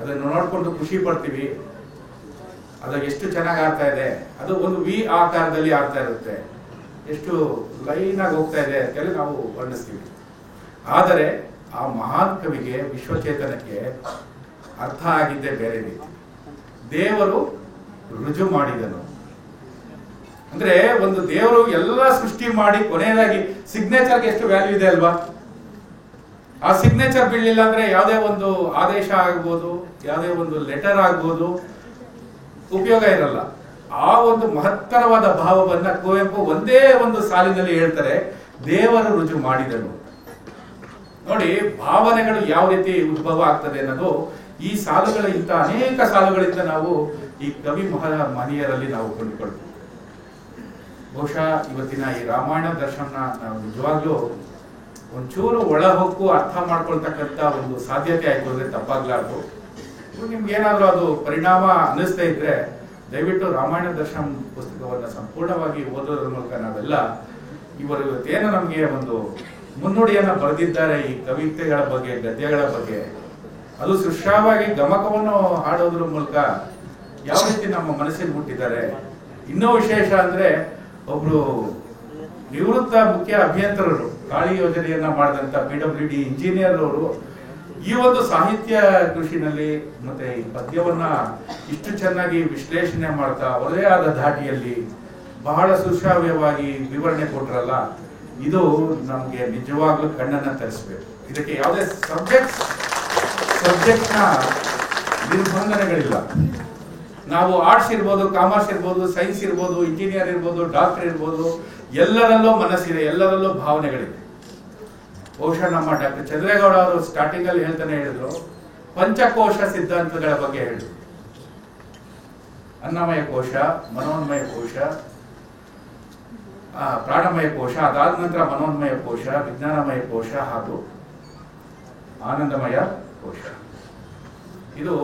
ಅದನ್ನು ನೋಡ್ಕೊಂಡು ಖುಷಿ ಪಡ್ತೀವಿ. ಅದು ಎಷ್ಟು ಚೆನ್ನಾಗಿ ಆಡ್ತಾ ಇದೆ, ಅದು ಒಂದು ವಿ ಆಕಾರದಲ್ಲಿ ಆಡ್ತಾ ಇರುತ್ತೆ, ಎಷ್ಟು ಲೈನ್ ಆಗಿ ಹೋಗ್ತಾ ಇದೆ ಅಂತೇಳಿ ನಾವು ವರ್ಣಿಸ್ತೀವಿ. ಆದರೆ ಆ ಮಹಾನ್ ಕವಿಗೆ, ವಿಶ್ವಚೇತನಕ್ಕೆ ಅರ್ಥ ಆಗಿದ್ದೇ ಬೇರೆ ರೀತಿ. ದೇವರು ರುಜು ಮಾಡಿದನು ಅಂದ್ರೆ ಒಂದು ದೇವರು ಎಲ್ಲ ಸೃಷ್ಟಿ ಮಾಡಿ ಕೊನೆಯದಾಗಿ ಸಿಗ್ನೇಚರ್ಗೆ ಎಷ್ಟು ವ್ಯಾಲ್ಯೂ ಇದೆ ಅಲ್ವಾ? ಆ ಸಿಗ್ನೇಚರ್ ಬೀಳಲಿಲ್ಲ ಅಂದ್ರೆ ಯಾವುದೇ ಒಂದು ಆದೇಶ ಆಗ್ಬೋದು, ಯಾವುದೇ ಒಂದು ಲೆಟರ್ ಆಗ್ಬೋದು, ಉಪಯೋಗ ಇರಲ್ಲ. ಆ ಒಂದು ಮಹತ್ತರವಾದ ಭಾವವನ್ನ ಕುವೆಂಪು ಒಂದೇ ಒಂದು ಸಾಲಿನಲ್ಲಿ ಹೇಳ್ತಾರೆ, ದೇವರು ರುಜು ಮಾಡಿದನು. ನೋಡಿ, ಭಾವನೆಗಳು ಯಾವ ರೀತಿ ಉದ್ಭವ ಆಗ್ತದೆ ಅನ್ನೋದು ಈ ಸಾಲುಗಳ ಇಂಥ ಅನೇಕ ಸಾಲುಗಳಿಂದ ನಾವು ಈ ಕವಿ ಮಹನೀಯರಲ್ಲಿ ನಾವು ಕಂಡುಕೊಳ್ತೀವಿ. ಬಹುಶಃ ಇವತ್ತಿನ ಈ ರಾಮಾಯಣ ದರ್ಶನ ನಾವು ನಿಜವಾಗ್ಲೂ ಒಂಚೂರು ಒಳ ಹೊಕ್ಕು ಅರ್ಥ ಮಾಡ್ಕೊಳ್ತಕ್ಕಂಥ ಒಂದು ಸಾಧ್ಯತೆ ಆಯ್ತು ಅಂದ್ರೆ ತಪ್ಪಾಗ್ಲಾರ್ದು. ನಿಮ್ಗೆ ಏನಾದ್ರೂ ಅದು ಪರಿಣಾಮ ಅನ್ನಿಸ್ತಾ ಇದ್ರೆ ದಯವಿಟ್ಟು ರಾಮಾಯಣ ದರ್ಶನ ಪುಸ್ತಕವನ್ನು ಸಂಪೂರ್ಣವಾಗಿ ಓದೋದ್ರ ಮೂಲಕ ನಾವೆಲ್ಲ ಇವರು ಇವತ್ತೇನು ನಮಗೆ ಒಂದು ಮುನ್ನುಡಿಯನ್ನ ಬರೆದಿದ್ದಾರೆ ಈ ಕವಿತೆಗಳ ಬಗ್ಗೆ, ಗದ್ಯಗಳ ಬಗ್ಗೆ, ಅದು ಸೃಷ್ಟವಾಗಿ ಗಮಕವನ್ನು ಹಾಡೋದ್ರ ಮೂಲಕ ಯಾವ ರೀತಿ ನಮ್ಮ ಮನಸ್ಸಿಗೆ ಮುಟ್ಟಿದ್ದಾರೆ. ಇನ್ನೂ ವಿಶೇಷ ಅಂದ್ರೆ ಒಬ್ರು ನಿವೃತ್ತ ಮುಖ್ಯ ಅಭಿಯಂತರರು ಕಾಳಿ ಯೋಜನೆಯನ್ನ ಮಾಡಿದಂತ PWD ಇಂಜಿನಿಯರ್ ಅವರು ಈ ಒಂದು ಸಾಹಿತ್ಯ ಕೃಷಿನಲ್ಲಿ ಮತ್ತೆ ಈ ಪದ್ಯವನ್ನ ಇಷ್ಟು ಚೆನ್ನಾಗಿ ವಿಶ್ಲೇಷಣೆ ಮಾಡ್ತಾ ಅವರದೇ ಆದ ಧಾಟಿಯಲ್ಲಿ ಬಹಳ ಸುಶ್ರಾವ್ಯವಾಗಿ ವಿವರಣೆ ಕೊಟ್ರಲ್ಲ, ಇದು ನಮ್ಗೆ ನಿಜವಾಗ್ಲೂ ಕಣ್ಣನ್ನ ತರಿಸ್ಬೇಕು. ಇದಕ್ಕೆ ಯಾವುದೇ ಸಬ್ಜೆಕ್ಟ್ನ ನಿರ್ಬಂಧನೆಗಳಿಲ್ಲ. ನಾವು ಆರ್ಟ್ಸ್ ಇರ್ಬೋದು, ಕಾಮರ್ಸ್ ಇರ್ಬೋದು, ಸೈನ್ಸ್ ಇರ್ಬೋದು, ಇಂಜಿನಿಯರ್ ಇರ್ಬೋದು, ಡಾಕ್ಟರ್ ಇರ್ಬೋದು, ಎಲ್ಲರಲ್ಲೂ ಮನಸ್ಸಿದೆ, ಎಲ್ಲರಲ್ಲೂ ಭಾವನೆಗಳಿದೆ. ಬಹುಶಃ ನಮ್ಮ ಡಾಕ್ಟರ್ ಚಂದ್ರೇಗೌಡ ಅವರು ಸ್ಟಾರ್ಟಿಂಗ್ ಅಲ್ಲಿ ಹೇಳ್ತಾನೆ ಹೇಳಿದ್ರು, ಪಂಚಕೋಶ ಸಿದ್ಧಾಂತಗಳ ಬಗ್ಗೆ ಹೇಳಿದ್ರು. ಅನ್ನಮಯ ಕೋಶ, ಮನೋನ್ಮಯ ಕೋಶ, ಪ್ರಾಣಮಯ ಕೋಶ, ಅದಾದ ನಂತರ ಮನೋನ್ಮಯ ಕೋಶ, ವಿಜ್ಞಾನಮಯ ಕೋಶ ಹಾಗೂ ಆನಂದಮಯ ಕೋಶ. ಇದು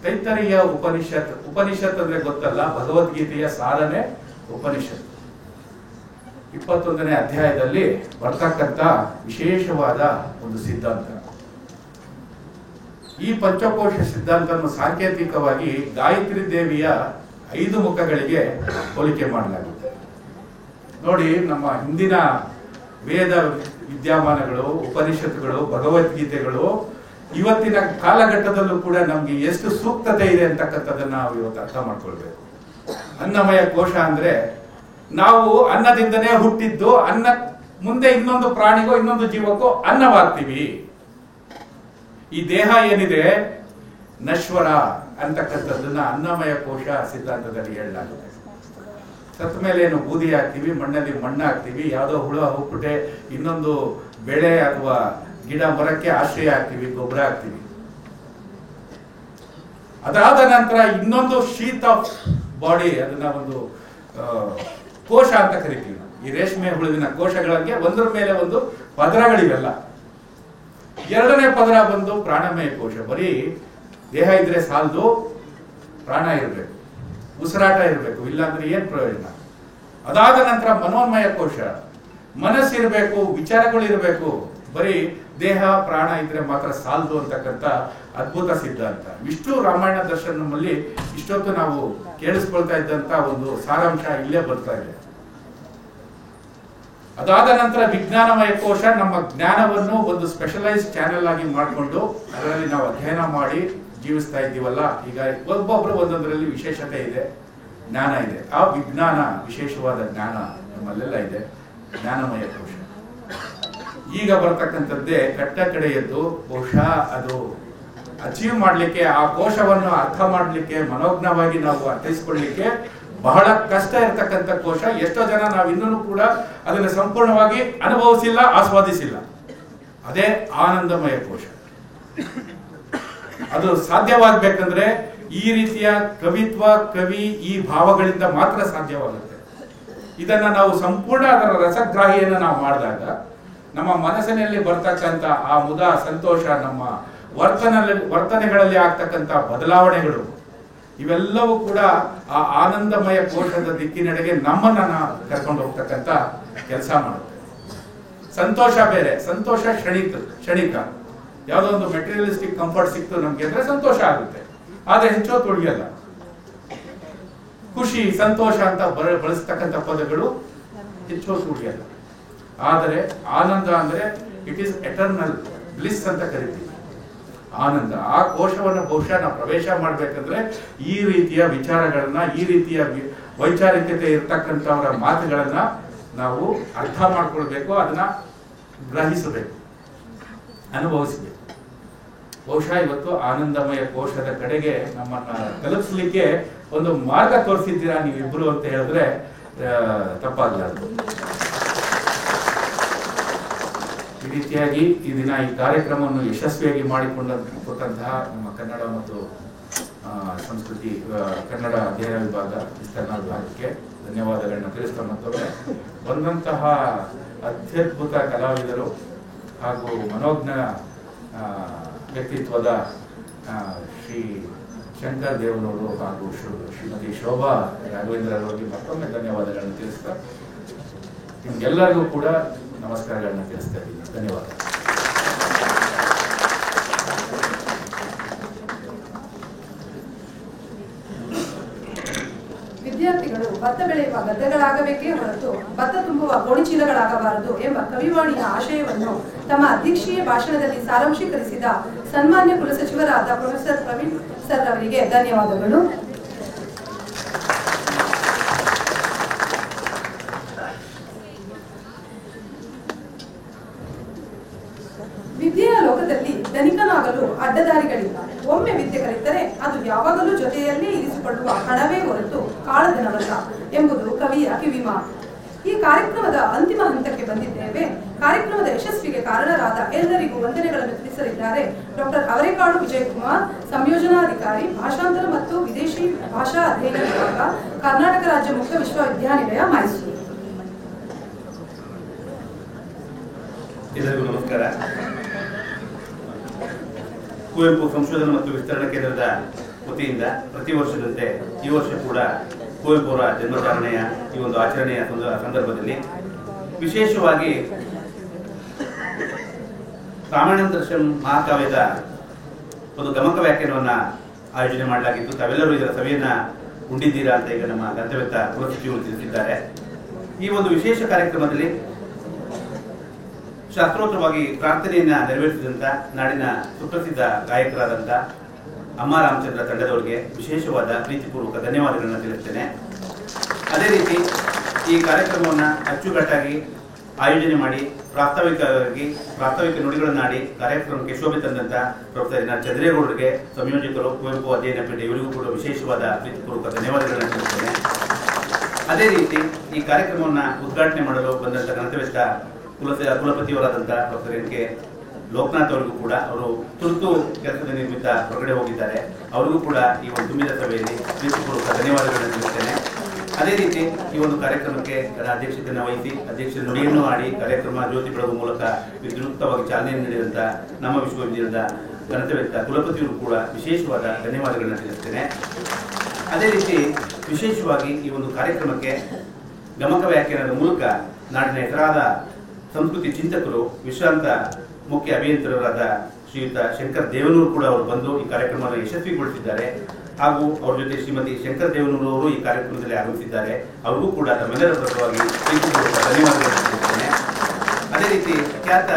ತೈತ್ತರೀಯ ಉಪನಿಷತ್ ಅಂದ್ರೆ ಗೊತ್ತಲ್ಲ, ಭಗವದ್ಗೀತೆಯ ಸಾರನೆ ಉಪನಿಷತ್. 21ನೇ ಅಧ್ಯಾಯದಲ್ಲಿ ಬರ್ತಕ್ಕಂಥ ವಿಶೇಷವಾದ ಒಂದು ಸಿದ್ಧಾಂತ. ಈ ಪಂಚಕೋಶ ಸಿದ್ಧಾಂತವನ್ನು ಸಾಂಕೇತಿಕವಾಗಿ ಗಾಯತ್ರಿ ದೇವಿಯ 5 ಮುಖಗಳಿಗೆ ಹೋಲಿಕೆ ಮಾಡಲಾಗುತ್ತೆ. ನೋಡಿ, ನಮ್ಮ ಹಿಂದಿನ ವೇದ ವಿದ್ಯಮಾನಗಳು, ಉಪನಿಷತ್ತುಗಳು, ಭಗವದ್ಗೀತೆಗಳು ಇವತ್ತಿನ ಕಾಲಘಟ್ಟದಲ್ಲೂ ಕೂಡ ನಮ್ಗೆ ಎಷ್ಟು ಸೂಕ್ತತೆ ಇದೆ ಅಂತಕ್ಕಂಥದ್ದನ್ನ ನಾವು ಇವತ್ತು ಅರ್ಥ ಮಾಡ್ಕೊಳ್ಬೇಕು. ಅನ್ನಮಯ ಕೋಶ ಅಂದ್ರೆ ನಾವು ಅನ್ನದಿಂದನೇ ಹುಟ್ಟಿದ್ದು, ಅನ್ನ ಮುಂದೆ ಇನ್ನೊಂದು ಪ್ರಾಣಿಗೋ ಇನ್ನೊಂದು ಜೀವಕ್ಕೋ ಅನ್ನವಾಗ್ತೀವಿ. ಈ ದೇಹ ಏನಿದೆ ನಶ್ವರ ಅಂತಕ್ಕಂಥದ್ದನ್ನ ಅನ್ನಮಯ ಕೋಶ ಸಿದ್ಧಾಂತದಲ್ಲಿ ಹೇಳಲಾಗುತ್ತೆ. ಸತ್ತ ಮೇಲೆ ಏನು ಬೂದಿ ಹಾಕ್ತಿವಿ, ಮಣ್ಣಲ್ಲಿ ಮಣ್ಣು ಹಾಕ್ತಿವಿ, ಯಾವುದೋ ಹುಳ ಹುಪ್ಪುಟೆ ಇನ್ನೊಂದು ಬೆಳೆ ಅಥವಾ ಗಿಡ ಮರಕ್ಕೆ ಆಶ್ರಯ ಹಾಕ್ತಿವಿ, ಗೊಬ್ಬರ ಹಾಕ್ತಿವಿ. ಅದಾದ ನಂತರ ಇನ್ನೊಂದು ಶೀಟ್ ಆಫ್ ಬಾಡಿ, ಅದನ್ನ ಒಂದು ಕೋಶ ಅಂತ ಕರಿತೀವಿ. ಈ ರೇಷ್ಮೆ ಹುಳುವಿನ ಕೋಶಗಳಿಗೆ ಒಂದರ ಮೇಲೆ ಒಂದು ಪದರಗಳಿವೆಲ್ಲ. 2ನೇ ಪದರ ಬಂದು ಪ್ರಾಣಮಯ ಕೋಶ. ಬರೀ ದೇಹ ಇದ್ರೆ ಸಾಲದು, ಪ್ರಾಣ ಇರಬೇಕು, ಉಸಿರಾಟ ಇರಬೇಕು, ಇಲ್ಲಾಂದ್ರೆ ಏನ್ ಪ್ರಯೋಜನ. ಅದಾದ ನಂತರ ಮನೋನ್ಮಯ ಕೋಶ, ಮನಸ್ಸಿರ್ಬೇಕು, ವಿಚಾರಗಳು ಇರಬೇಕು. ಬರೀ ದೇಹ ಪ್ರಾಣ ಇದ್ರೆ ಮಾತ್ರ ಸಾಲದು ಅಂತಕ್ಕಂಥ ಅದ್ಭುತ ಸಿದ್ಧಾಂತ. ಇಷ್ಟು ರಾಮಾಯಣ ದರ್ಶನದಲ್ಲಿ ಇಷ್ಟೊತ್ತು ನಾವು ಕೇಳಿಸ್ಕೊಳ್ತಾ ಇದ್ದಂತ ಒಂದು ಸಾರಾಂಶ ಇಲ್ಲೇ ಬರ್ತಾ ಇದೆ. ಅದಾದ ನಂತರ ವಿಜ್ಞಾನಮಯ ಕೋಶ, ನಮ್ಮ ಜ್ಞಾನವನ್ನು ಒಂದು ಸ್ಪೆಷಲೈಸ್ ಚಾನೆಲ್ ಆಗಿ ಮಾಡಿಕೊಂಡು ಅದರಲ್ಲಿ ನಾವು ಅಧ್ಯಯನ ಮಾಡಿ ಜೀವಿಸ್ತಾ ಇದ್ದೀವಲ್ಲ. ಈಗ ಒಬ್ಬೊಬ್ರು ಒಂದೊಂದರಲ್ಲಿ ವಿಶೇಷತೆ ಇದೆ, ಜ್ಞಾನ ಇದೆ. ಆ ವಿಜ್ಞಾನ, ವಿಶೇಷವಾದ ಜ್ಞಾನ ನಮ್ಮಲ್ಲೆಲ್ಲ ಇದೆ, ಜ್ಞಾನಮಯ ಕೋಶ. ಈಗ ಬರ್ತಕ್ಕಂಥದ್ದೇ ಕಟ್ಟ ಕಡೆಯದ್ದು. ಬಹುಶಃ ಅದು ಅಚೀವ್ ಮಾಡ್ಲಿಕ್ಕೆ, ಆ ಕೋಶವನ್ನು ಅರ್ಥ ಮಾಡ್ಲಿಕ್ಕೆ, ಮನೋಜ್ಞವಾಗಿ ನಾವು ಅರ್ಥೈಸ್ಕೊಳ್ಳಿಕ್ಕೆ ಬಹಳ ಕಷ್ಟ ಇರತಕ್ಕಂಥ ಕೋಶ. ಎಷ್ಟೋ ಜನ ನಾವು ಇನ್ನೂ ಕೂಡ ಅದನ್ನು ಸಂಪೂರ್ಣವಾಗಿ ಅನುಭವಿಸಿಲ್ಲ, ಆಸ್ವಾದಿಸಿಲ್ಲ. ಅದೇ ಆನಂದಮಯ ಕೋಶ. ಅದು ಸಾಧ್ಯವಾಗಬೇಕಂದ್ರೆ ಈ ರೀತಿಯ ಕವಿತ್ವ, ಕವಿ, ಈ ಭಾವಗಳಿಂದ ಮಾತ್ರ ಸಾಧ್ಯವಾಗುತ್ತೆ. ಇದನ್ನ ನಾವು ಸಂಪೂರ್ಣ ಅದರ ರಸಗ್ರಾಹಿಯನ್ನು ನಾವು ಮಾಡಿದಾಗ ನಮ್ಮ ಮನಸ್ಸಿನಲ್ಲಿ ಬರ್ತಕ್ಕಂಥ ಆ ಮುದ, ಸಂತೋಷ, ನಮ್ಮ ವರ್ತನೆಗಳಲ್ಲಿ ಆಗ್ತಕ್ಕಂಥ ಬದಲಾವಣೆಗಳು, ಇವೆಲ್ಲವೂ ಕೂಡ ಆ ಆನಂದಮಯ ಕೋಶದ ದಿಕ್ಕಿನೆಡೆಗೆ ನಮ್ಮನ್ನ ಕರ್ಕೊಂಡು ಹೋಗ್ತಕ್ಕಂಥ ಕೆಲಸ ಮಾಡುತ್ತೆ. ಸಂತೋಷ ಬೇರೆ, ಸಂತೋಷ ಕ್ಷಣಿಕ. ಯಾವುದೋ ಒಂದು ಮೆಟೀರಿಯಲಿಸ್ಟಿಕ್ ಕಂಫರ್ಟ್ ಸಿಕ್ತು ನಮ್ಗೆ ಅಂದ್ರೆ ಸಂತೋಷ ಆಗುತ್ತೆ, ಆದ್ರೆ ಹೆಚ್ಚು ಉಳಿಯಲ್ಲ. ಖುಷಿ, ಸಂತೋಷ ಅಂತ ಬಳಸ್ತಕ್ಕಂಥ ಪದಗಳು ಹೆಚ್ಚು ಉಳಿಯಲ್ಲ. ಆದರೆ ಆನಂದ ಅಂದ್ರೆ ಇಟ್ ಈಸ್ ಎಟರ್ನಲ್ ಬ್ಲಿಸ್ ಅಂತ ಕರಿತೀವಿ. ಆನಂದ, ಆ ಕೋಶವನ್ನು ಬಹುಶಃ ನಾವು ಪ್ರವೇಶ ಮಾಡ್ಬೇಕಂದ್ರೆ ಈ ರೀತಿಯ ವಿಚಾರಗಳನ್ನ, ಈ ರೀತಿಯ ವೈಚಾರಿಕತೆ ಇರ್ತಕ್ಕಂಥವರ ಮಾತುಗಳನ್ನ ನಾವು ಅರ್ಥ ಮಾಡ್ಕೊಳ್ಬೇಕು, ಅದನ್ನ ಗ್ರಹಿಸಬೇಕು, ಅನುಭವಿಸಬೇಕು. ಬಹುಶಃ ಇವತ್ತು ಆನಂದಮಯ ಕೋಶದ ಕಡೆಗೆ ನಮ್ಮನ್ನ ತಲುಪಿಸ್ಲಿಕ್ಕೆ ಒಂದು ಮಾರ್ಗ ತೋರಿಸಿದ್ದೀರಾ ನೀವಿಬ್ರು ಅಂತ ಹೇಳಿದ್ರೆ ತಪ್ಪಾಗಲಾರದು. ಈ ರೀತಿಯಾಗಿ ಈ ದಿನ ಈ ಕಾರ್ಯಕ್ರಮವನ್ನು ಯಶಸ್ವಿಯಾಗಿ ಮಾಡಿಕೊಂಡಂತಹ ನಮ್ಮ ಕನ್ನಡ ಮತ್ತು ಸಂಸ್ಕೃತಿ, ಕನ್ನಡ ಅಧ್ಯಯನ ವಿಭಾಗ, ವಿಸ್ತರಣಾ ವಿಭಾಗಕ್ಕೆ ಧನ್ಯವಾದಗಳನ್ನ ತಿಳಿಸ್ತಾ ಮತ್ತೊಮ್ಮೆ ಬಂದಂತಹ ಅತ್ಯದ್ಭುತ ಕಲಾವಿದರು ಹಾಗೂ ಮನೋಜ್ಞ ವ್ಯಕ್ತಿತ್ವದ ಶ್ರೀ ಶಂಕರ್ ದೇವನವರು ಹಾಗೂ ಶ್ರೀಮತಿ ಶೋಭಾ ರಾಘವೇಂದ್ರರವರಿಗೆ ಮತ್ತೊಮ್ಮೆ ಧನ್ಯವಾದಗಳನ್ನು ತಿಳಿಸ್ತಾ ನಿಮ್ಗೆಲ್ಲರಿಗೂ ಕೂಡ ನಮಸ್ಕಾರಗಳನ್ನ ತಿಳಿಸ್ತಾ ಇದ್ದೀನಿ. ಧನ್ಯವಾದ. ವಿದ್ಯಾರ್ಥಿಗಳು ಭತ್ತ ಬೆಳೆಯುವ ಗದ್ದೆಗಳಾಗಬೇಕೇ ಹೊರತು ಭತ್ತ ತುಂಬುವ ಗೋಣಿಚೀಲಗಳಾಗಬಾರದು ಎಂಬ ಕವಿವಾಣಿಯ ಆಶಯವನ್ನು ತಮ್ಮ ಅಧ್ಯಕ್ಷೀಯ ಭಾಷಣದಲ್ಲಿ ಸಾರಾಂಶೀಕರಿಸಿದ ಸನ್ಮಾನ್ಯ ಕುಲಸಚಿವರಾದ ಪ್ರೊಫೆಸರ್ ಪ್ರವೀಣ್ ಸರ್ ಅವರಿಗೆ ಧನ್ಯವಾದಗಳು. ವಿದ್ಯೆಯ ಲೋಕದಲ್ಲಿ ಧನಿಕನಾಗಲು ಅಡ್ಡದಾರಿಗಳಿಲ್ಲ. ಒಮ್ಮೆ ವಿದ್ಯೆ ಕಲಿತರೆ ಅದು ಯಾವಾಗಲೂ ಜೊತೆಯಲ್ಲೇ ಇರಿಸಿಕೊಳ್ಳುವ ಹಣವೇ ಹೊರತು ಕಾಳಧನವಲ್ಲ ಎಂಬುದು ಕವಿಯ ಕಿವಿಮಾತು. ಈ ಕಾರ್ಯಕ್ರಮದ ಅಂತಿಮ ಹಂತಕ್ಕೆ ಬಂದಿದ್ದೇವೆ. ಕಾರ್ಯಕ್ರಮದ ಯಶಸ್ವಿಗೆ ಕಾರಣರಾದ ಎಲ್ಲರಿಗೂ ವಂದನೆಗಳನ್ನು ತಿಳಿಸಲಿದ್ದಾರೆ ಡಾಕ್ಟರ್ ಅವರೇಕಾಡು ವಿಜಯಕುಮಾರ್, ಸಂಯೋಜನಾಧಿಕಾರಿ, ಭಾಷಾಂತರ ಮತ್ತು ವಿದೇಶಿ ಭಾಷಾ ಅಧ್ಯಯನ ವಿಭಾಗ, ಕರ್ನಾಟಕ ರಾಜ್ಯ ಮುಕ್ತ ವಿಶ್ವವಿದ್ಯಾನಿಲಯ, ಮೈಸೂರು. ಎಲ್ಲರಿಗೂ ನಮಸ್ಕಾರ. ಕುವೆಂಪು ಸಂಶೋಧನಾ ಮತ್ತು ವಿಸ್ತರಣಾ ಕೇಂದ್ರದ ವತಿಯಿಂದ ಪ್ರತಿ ವರ್ಷದಂತೆ ಈ ವರ್ಷ ಕೂಡ ಕುವೆಂಪು ಅವರ ಜನ್ಮದಿನಾಚರಣೆಯ ಈ ಒಂದು ಆಚರಣೆಯ ಸಂದರ್ಭದಲ್ಲಿ ವಿಶೇಷವಾಗಿ ರಾಮಾಯಣ ದರ್ಶನ್ ಮಹಾಕಾವ್ಯದ ಒಂದು ಗಮಕ ವ್ಯಾಖ್ಯಾನವನ್ನ ಆಯೋಜನೆ ಮಾಡಲಾಗಿತ್ತು. ತಾವೆಲ್ಲರೂ ಇದರ ಸಭೆಯನ್ನ ಉಂಡಿದ್ದೀರಾ ಅಂತ ಈಗ ನಮ್ಮ ಗಂತವ್ಯ ಕುಲಸಚಿವರು ತಿಳಿಸಿದ್ದಾರೆ. ಈ ಒಂದು ವಿಶೇಷ ಕಾರ್ಯಕ್ರಮದಲ್ಲಿ ಶಾಸ್ತ್ರೋತ್ತರವಾಗಿ ಪ್ರಾರ್ಥನೆಯನ್ನ ನೆರವೇರಿಸಿದಂತ ನಾಡಿನ ಸುಪ್ರಸಿದ್ಧ ಗಾಯಕರಾದಂಥ ಅಮ್ಮ ರಾಮಚಂದ್ರ ತಂಡದವರಿಗೆ ವಿಶೇಷವಾದ ಪ್ರೀತಿಪೂರ್ವಕ ಧನ್ಯವಾದಗಳನ್ನು ತಿಳಿಸ್ತೇನೆ. ಅದೇ ರೀತಿ ಈ ಕಾರ್ಯಕ್ರಮವನ್ನು ಅಚ್ಚುಕಟ್ಟಾಗಿ ಆಯೋಜನೆ ಮಾಡಿ ಪ್ರಾಸ್ತಾವಿಕ ನುಡಿಗಳನ್ನಾಡಿ ಕಾರ್ಯಕ್ರಮಕ್ಕೆ ಶೋಭೆ ತಂದಂತ ಪ್ರೊಫೆಸರ್ ಎನ್ ಆರ್ ಚಂದ್ರೇಗೌಡರಿಗೆ, ಸಂಯೋಜಕರು, ಕುವೆಂಪು ಅಧ್ಯಯನ ಪೀಠ ಇವರಿಗೂ ಕೂಡ ವಿಶೇಷವಾದ ಪ್ರೀತಿಪೂರ್ವಕ ಧನ್ಯವಾದಗಳನ್ನು ತಿಳಿಸ್ತೇನೆ. ಅದೇ ರೀತಿ ಈ ಕಾರ್ಯಕ್ರಮವನ್ನು ಉದ್ಘಾಟನೆ ಮಾಡಲು ಬಂದಂತ ಗಣತವ್ಯ ಕುಲಪತಿಯವರಾದಂಥ ಡಾಕ್ಟರ್ ಎನ್ ಕೆ ಲೋಕನಾಥ್ ಅವರಿಗೂ ಕೂಡ ಅವರು ತುರ್ತು ಕೆಲಸದ ನಿಮಿತ್ತ ಹೊರಗಡೆ ಹೋಗಿದ್ದಾರೆ. ಅವರಿಗೂ ಕೂಡ ಈ ಒಂದು ತುಂಬಿದ ಸಭೆಯಲ್ಲಿ ಪ್ರೀತಿಪೂರ್ವಕ ಧನ್ಯವಾದಗಳನ್ನು ತಿಳಿಸ್ತೇನೆ. ಅದೇ ರೀತಿ ಈ ಒಂದು ಕಾರ್ಯಕ್ರಮಕ್ಕೆ ಅಧ್ಯಕ್ಷತೆಯನ್ನು ವಹಿಸಿ ಅಧ್ಯಕ್ಷರ ನುಡಿಯನ್ನು ಆಡಿ ಕಾರ್ಯಕ್ರಮ ಜ್ಯೋತಿ ಬೆಳಗುವ ಮೂಲಕ ವಿದ್ಯುಕ್ತವಾಗಿ ಚಾಲನೆಯನ್ನು ನೀಡಿದಂಥ ನಮ್ಮ ವಿಶ್ವವಿದ್ಯಾಲಯದ ಗಣತವ್ಯ ಕುಲಪತಿಯವರು ಕೂಡ ವಿಶೇಷವಾದ ಧನ್ಯವಾದಗಳನ್ನು ತಿಳಿಸ್ತೇನೆ. ಅದೇ ರೀತಿ ವಿಶೇಷವಾಗಿ ಈ ಒಂದು ಕಾರ್ಯಕ್ರಮಕ್ಕೆ ಗಮಕ ವ್ಯಾಖ್ಯಾನದ ಮೂಲಕ ನಾಡಿನ ಹೆಸರಾದ ಸಂಸ್ಕೃತಿ ಚಿಂತಕರು, ವಿಶ್ರಾಂತ ಮುಖ್ಯ ಅಭಿಯಂತರರಾದ ಶ್ರೀಯುತ ಶಂಕರ್ ದೇವನೂರು ಕೂಡ ಅವರು ಬಂದು ಈ ಕಾರ್ಯಕ್ರಮವನ್ನು ಯಶಸ್ವಿಗೊಳಿಸಿದ್ದಾರೆ. ಹಾಗೂ ಅವರ ಜೊತೆ ಶ್ರೀಮತಿ ಶಂಕರ್ ದೇವನೂರು ಅವರು ಈ ಕಾರ್ಯಕ್ರಮದಲ್ಲಿ ಆಗಮಿಸಿದ್ದಾರೆ. ಅವರಿಗೂ ಕೂಡ ತಮ್ಮೆಲ್ಲರ ಪರವಾಗಿ ಪ್ರೀತಿಪೂರ್ವಕ ಧನ್ಯವಾದಗಳನ್ನು ತಿಳಿಸುತ್ತೇನೆ. ಅದೇ ರೀತಿ ಖ್ಯಾತ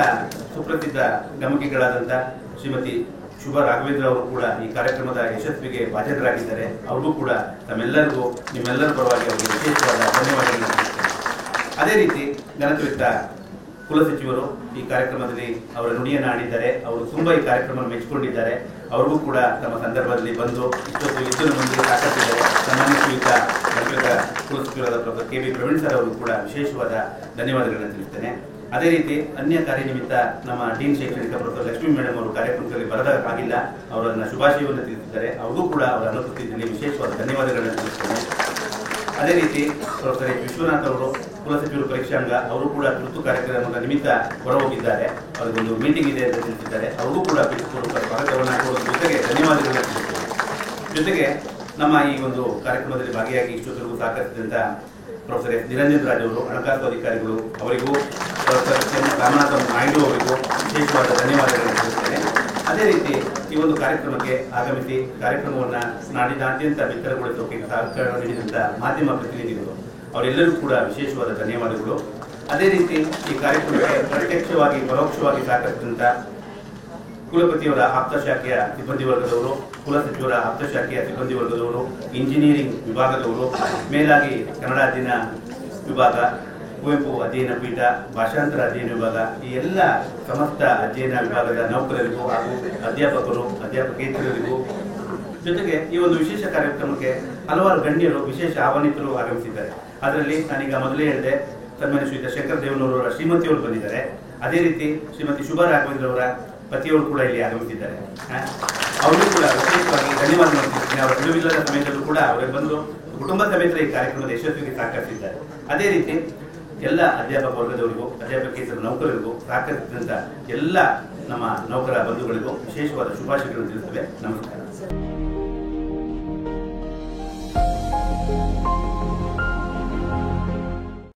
ಸುಪ್ರಸಿದ್ಧ ಗಮಕಿಗಳಾದಂಥ ಶ್ರೀಮತಿ ಶೋಭಾ ರಾಘವೇಂದ್ರ ಅವರು ಕೂಡ ಈ ಕಾರ್ಯಕ್ರಮದ ಯಶಸ್ವಿಗೆ ಬಾಧ್ಯರಾಗಿದ್ದಾರೆ. ಅವ್ರಿಗೂ ಕೂಡ ತಮ್ಮೆಲ್ಲರಿಗೂ ನಿಮ್ಮೆಲ್ಲರ ಪರವಾಗಿ ಅವರಿಗೆ ವಿಶೇಷವಾದ ಧನ್ಯವಾದಗಳನ್ನು ತಿಳಿಸುತ್ತೇನೆ. ಅದೇ ರೀತಿ ಘನತ್ವಿತ ಕುಲಸಚಿವರು ಈ ಕಾರ್ಯಕ್ರಮದಲ್ಲಿ ಅವರ ನುಡಿಯನ್ನು ಆಡಿದ್ದಾರೆ. ಅವರು ತುಂಬಾ ಈ ಕಾರ್ಯಕ್ರಮವನ್ನು ಮೆಚ್ಚಿಕೊಂಡಿದ್ದಾರೆ. ಅವ್ರಿಗೂ ಕೂಡ ತಮ್ಮ ಸಂದರ್ಭದಲ್ಲಿ ಬಂದು ಇಷ್ಟೊಂದು ಮಂದಿ ಸಾಕಷ್ಟಿದ್ದಾರೆ. ಸನ್ಮಾನ್ಯ ಶ್ರೀಯುತ ಕುಲಸಚಿವರಾದ doctor K B Praveen sir ಅವರು ಕೂಡ ವಿಶೇಷವಾದ ಧನ್ಯವಾದಗಳನ್ನು ತಿಳಿಸ್ತೇನೆ. ಅದೇ ರೀತಿ ಅನ್ಯ ಕಾರ್ಯನಿಮಿತ್ತ ನಮ್ಮ ಡೀನ್ ಶೈಕ್ಷಣಿಕ ಪ್ರೊಫೆಸರ್ ಲಕ್ಷ್ಮೀ ಮೇಡಮ್ ಅವರು ಕಾರ್ಯಕ್ರಮದಲ್ಲಿ ಬರದಾಗಿಲ್ಲ, ಅವರನ್ನ ಶುಭಾಶಯವನ್ನು ತಿಳಿಸಿದ್ದಾರೆ. ಅವರಿಗೂ ಕೂಡ ಅವರ ಅನುಪಸ್ಥಿತಿಯಲ್ಲಿ ವಿಶೇಷವಾದ ಧನ್ಯವಾದಗಳನ್ನು ತಿಳಿಸ್ತೇನೆ. ಅದೇ ರೀತಿ ಪ್ರೊಫೆಸರ್ ಎಚ್ ವಿಶ್ವನಾಥ್ ಅವರು ಕುಲಸಚಿವರು ಪರೀಕ್ಷಾಂಗ, ಅವರು ಕೂಡ ತುರ್ತು ಕಾರ್ಯಕ್ರಮದ ನಿಮಿತ್ತ ಹೊರಹೋಗಿದ್ದಾರೆ. ಅವರಿಗೊಂದು ಮೀಟಿಂಗ್ ಇದೆ ಅಂತ ತಿಳಿಸಿದ್ದಾರೆ. ಅವರಿಗೂ ಕೂಡ ಸ್ವಾಗತವನ್ನು ಹಾಕುವ ಜೊತೆಗೆ ಧನ್ಯವಾದಗಳನ್ನು ತಿಳಿಸಿದ್ದಾರೆ. ಜೊತೆಗೆ ನಮ್ಮ ಈ ಒಂದು ಕಾರ್ಯಕ್ರಮದಲ್ಲಿ ಭಾಗಿಯಾಗಿ ಇಷ್ಟೊತ್ತರೆಗೂ ಸಹಕರಿಸಿದಂತ ಪ್ರೊಫೆಸರ್ ಎಸ್ ನಿರಂಜನ್ ರಾಜ್ ಅವರು, ಹಣಕಾಸು ಅಧಿಕಾರಿಗಳು, ಅವರಿಗೂ ಪ್ರೊಫೆಸರ್ ಎನ್ ರಾಮನಾಥ ನಾಯ್ಡು ಅವರಿಗೂ ವಿಶೇಷವಾದ ಧನ್ಯವಾದಗಳನ್ನು ತಿಳಿಸುತ್ತೇನೆ. ಅದೇ ರೀತಿ ಈ ಒಂದು ಕಾರ್ಯಕ್ರಮಕ್ಕೆ ಆಗಮಿಸಿ ಕಾರ್ಯಕ್ರಮವನ್ನು ನಾಡಿನಾದ್ಯಂತ ಬಿತ್ತರಗೊಳಿಸೋಕೆ ಸಹಕಾರ ನೀಡಿದಂಥ ಮಾಧ್ಯಮ ಪ್ರತಿನಿಧಿಗಳು, ಅವರೆಲ್ಲರೂ ಕೂಡ ವಿಶೇಷವಾದ ಧನ್ಯವಾದಗಳು. ಅದೇ ರೀತಿ ಈ ಕಾರ್ಯಕ್ರಮಕ್ಕೆ ಪ್ರತ್ಯಕ್ಷವಾಗಿ ಪರೋಕ್ಷವಾಗಿ ಸಹಕರಿಸಿದಂಥ ಕುಲಪತಿಯವರ ಆಪ್ತ ಶಾಖೆಯ ಸಿಬ್ಬಂದಿ ವರ್ಗದವರು, ಕುಲಸಚಿವರ ಆಪ್ತ ಶಾಖೆಯ ಸಿಬ್ಬಂದಿ ವರ್ಗದವರು, ಇಂಜಿನಿಯರಿಂಗ್ ವಿಭಾಗದವರು, ಮೇಲಾಗಿ ಕನ್ನಡ ಅಧ್ಯಯನ ವಿಭಾಗ, ಕುವೆಂಪು ಅಧ್ಯಯನ ಪೀಠ, ಭಾಷಾಂತರ ಅಧ್ಯಯನ ವಿಭಾಗ, ಈ ಎಲ್ಲ ಸಮಸ್ತ ಅಧ್ಯಯನ ವಿಭಾಗದ ನೌಕರರಿಗೂ ಹಾಗೂ ಅಧ್ಯಾಪಕರು, ಅಧ್ಯಾಪಕೇತರರಿಗೂ, ಜೊತೆಗೆ ಈ ಒಂದು ವಿಶೇಷ ಕಾರ್ಯಕ್ರಮಕ್ಕೆ ಹಲವಾರು ಗಣ್ಯರು, ವಿಶೇಷ ಆಹ್ವಾನಿತರು ಆಗಮಿಸಿದ್ದಾರೆ. ಅದರಲ್ಲಿ ನಾನೀಗ ಮೊದಲೇ ಹೇಳಿದೆ, ಸನ್ಮಾನ್ಯ ಶ್ರೀಯುತ ಶಂಕರ್ ದೇವನೂರವರ ಶ್ರೀಮತಿಯವರು ಬಂದಿದ್ದಾರೆ. ಅದೇ ರೀತಿ ಶ್ರೀಮತಿ ಶೋಭಾ ರಾಘವೇಂದ್ರ ಅವರ ಪತಿಯವರು ಕೂಡ ಇಲ್ಲಿ ಆಗಮಿಸಿದ್ದಾರೆ. ಅವರಿಗೂ ಕೂಡ ವಿಶೇಷವಾಗಿ ಧನ್ಯವಾದ ಮಾಡ್ತಿದ್ದೀನಿ. ಅವರ ಬಿಡುವಿಲ್ಲದ ಸಮಯದಲ್ಲೂ ಕೂಡ ಅವರಿಗೆ ಬಂದು ಕುಟುಂಬ ಸಮೇತ ಈ ಕಾರ್ಯಕ್ರಮದ ಯಶಸ್ವಿಗೆ ಸಹಕರಿಸಿದ್ದಾರೆ. ಅದೇ ರೀತಿ ಎಲ್ಲ ಅಧ್ಯಾಪಕ ವರ್ಗದವರಿಗೂ, ಅಧ್ಯಾಪಕೇತರ ನೌಕರರಿಗೂ, ಸಹಕರಿಸಿದಂಥ ಎಲ್ಲ ನಮ್ಮ ನೌಕರ ಬಂಧುಗಳಿಗೂ ವಿಶೇಷವಾದ ಶುಭಾಶಯಗಳನ್ನು ತಿಳಿಸುತ್ತೇವೆ. ನಮಸ್ಕಾರ.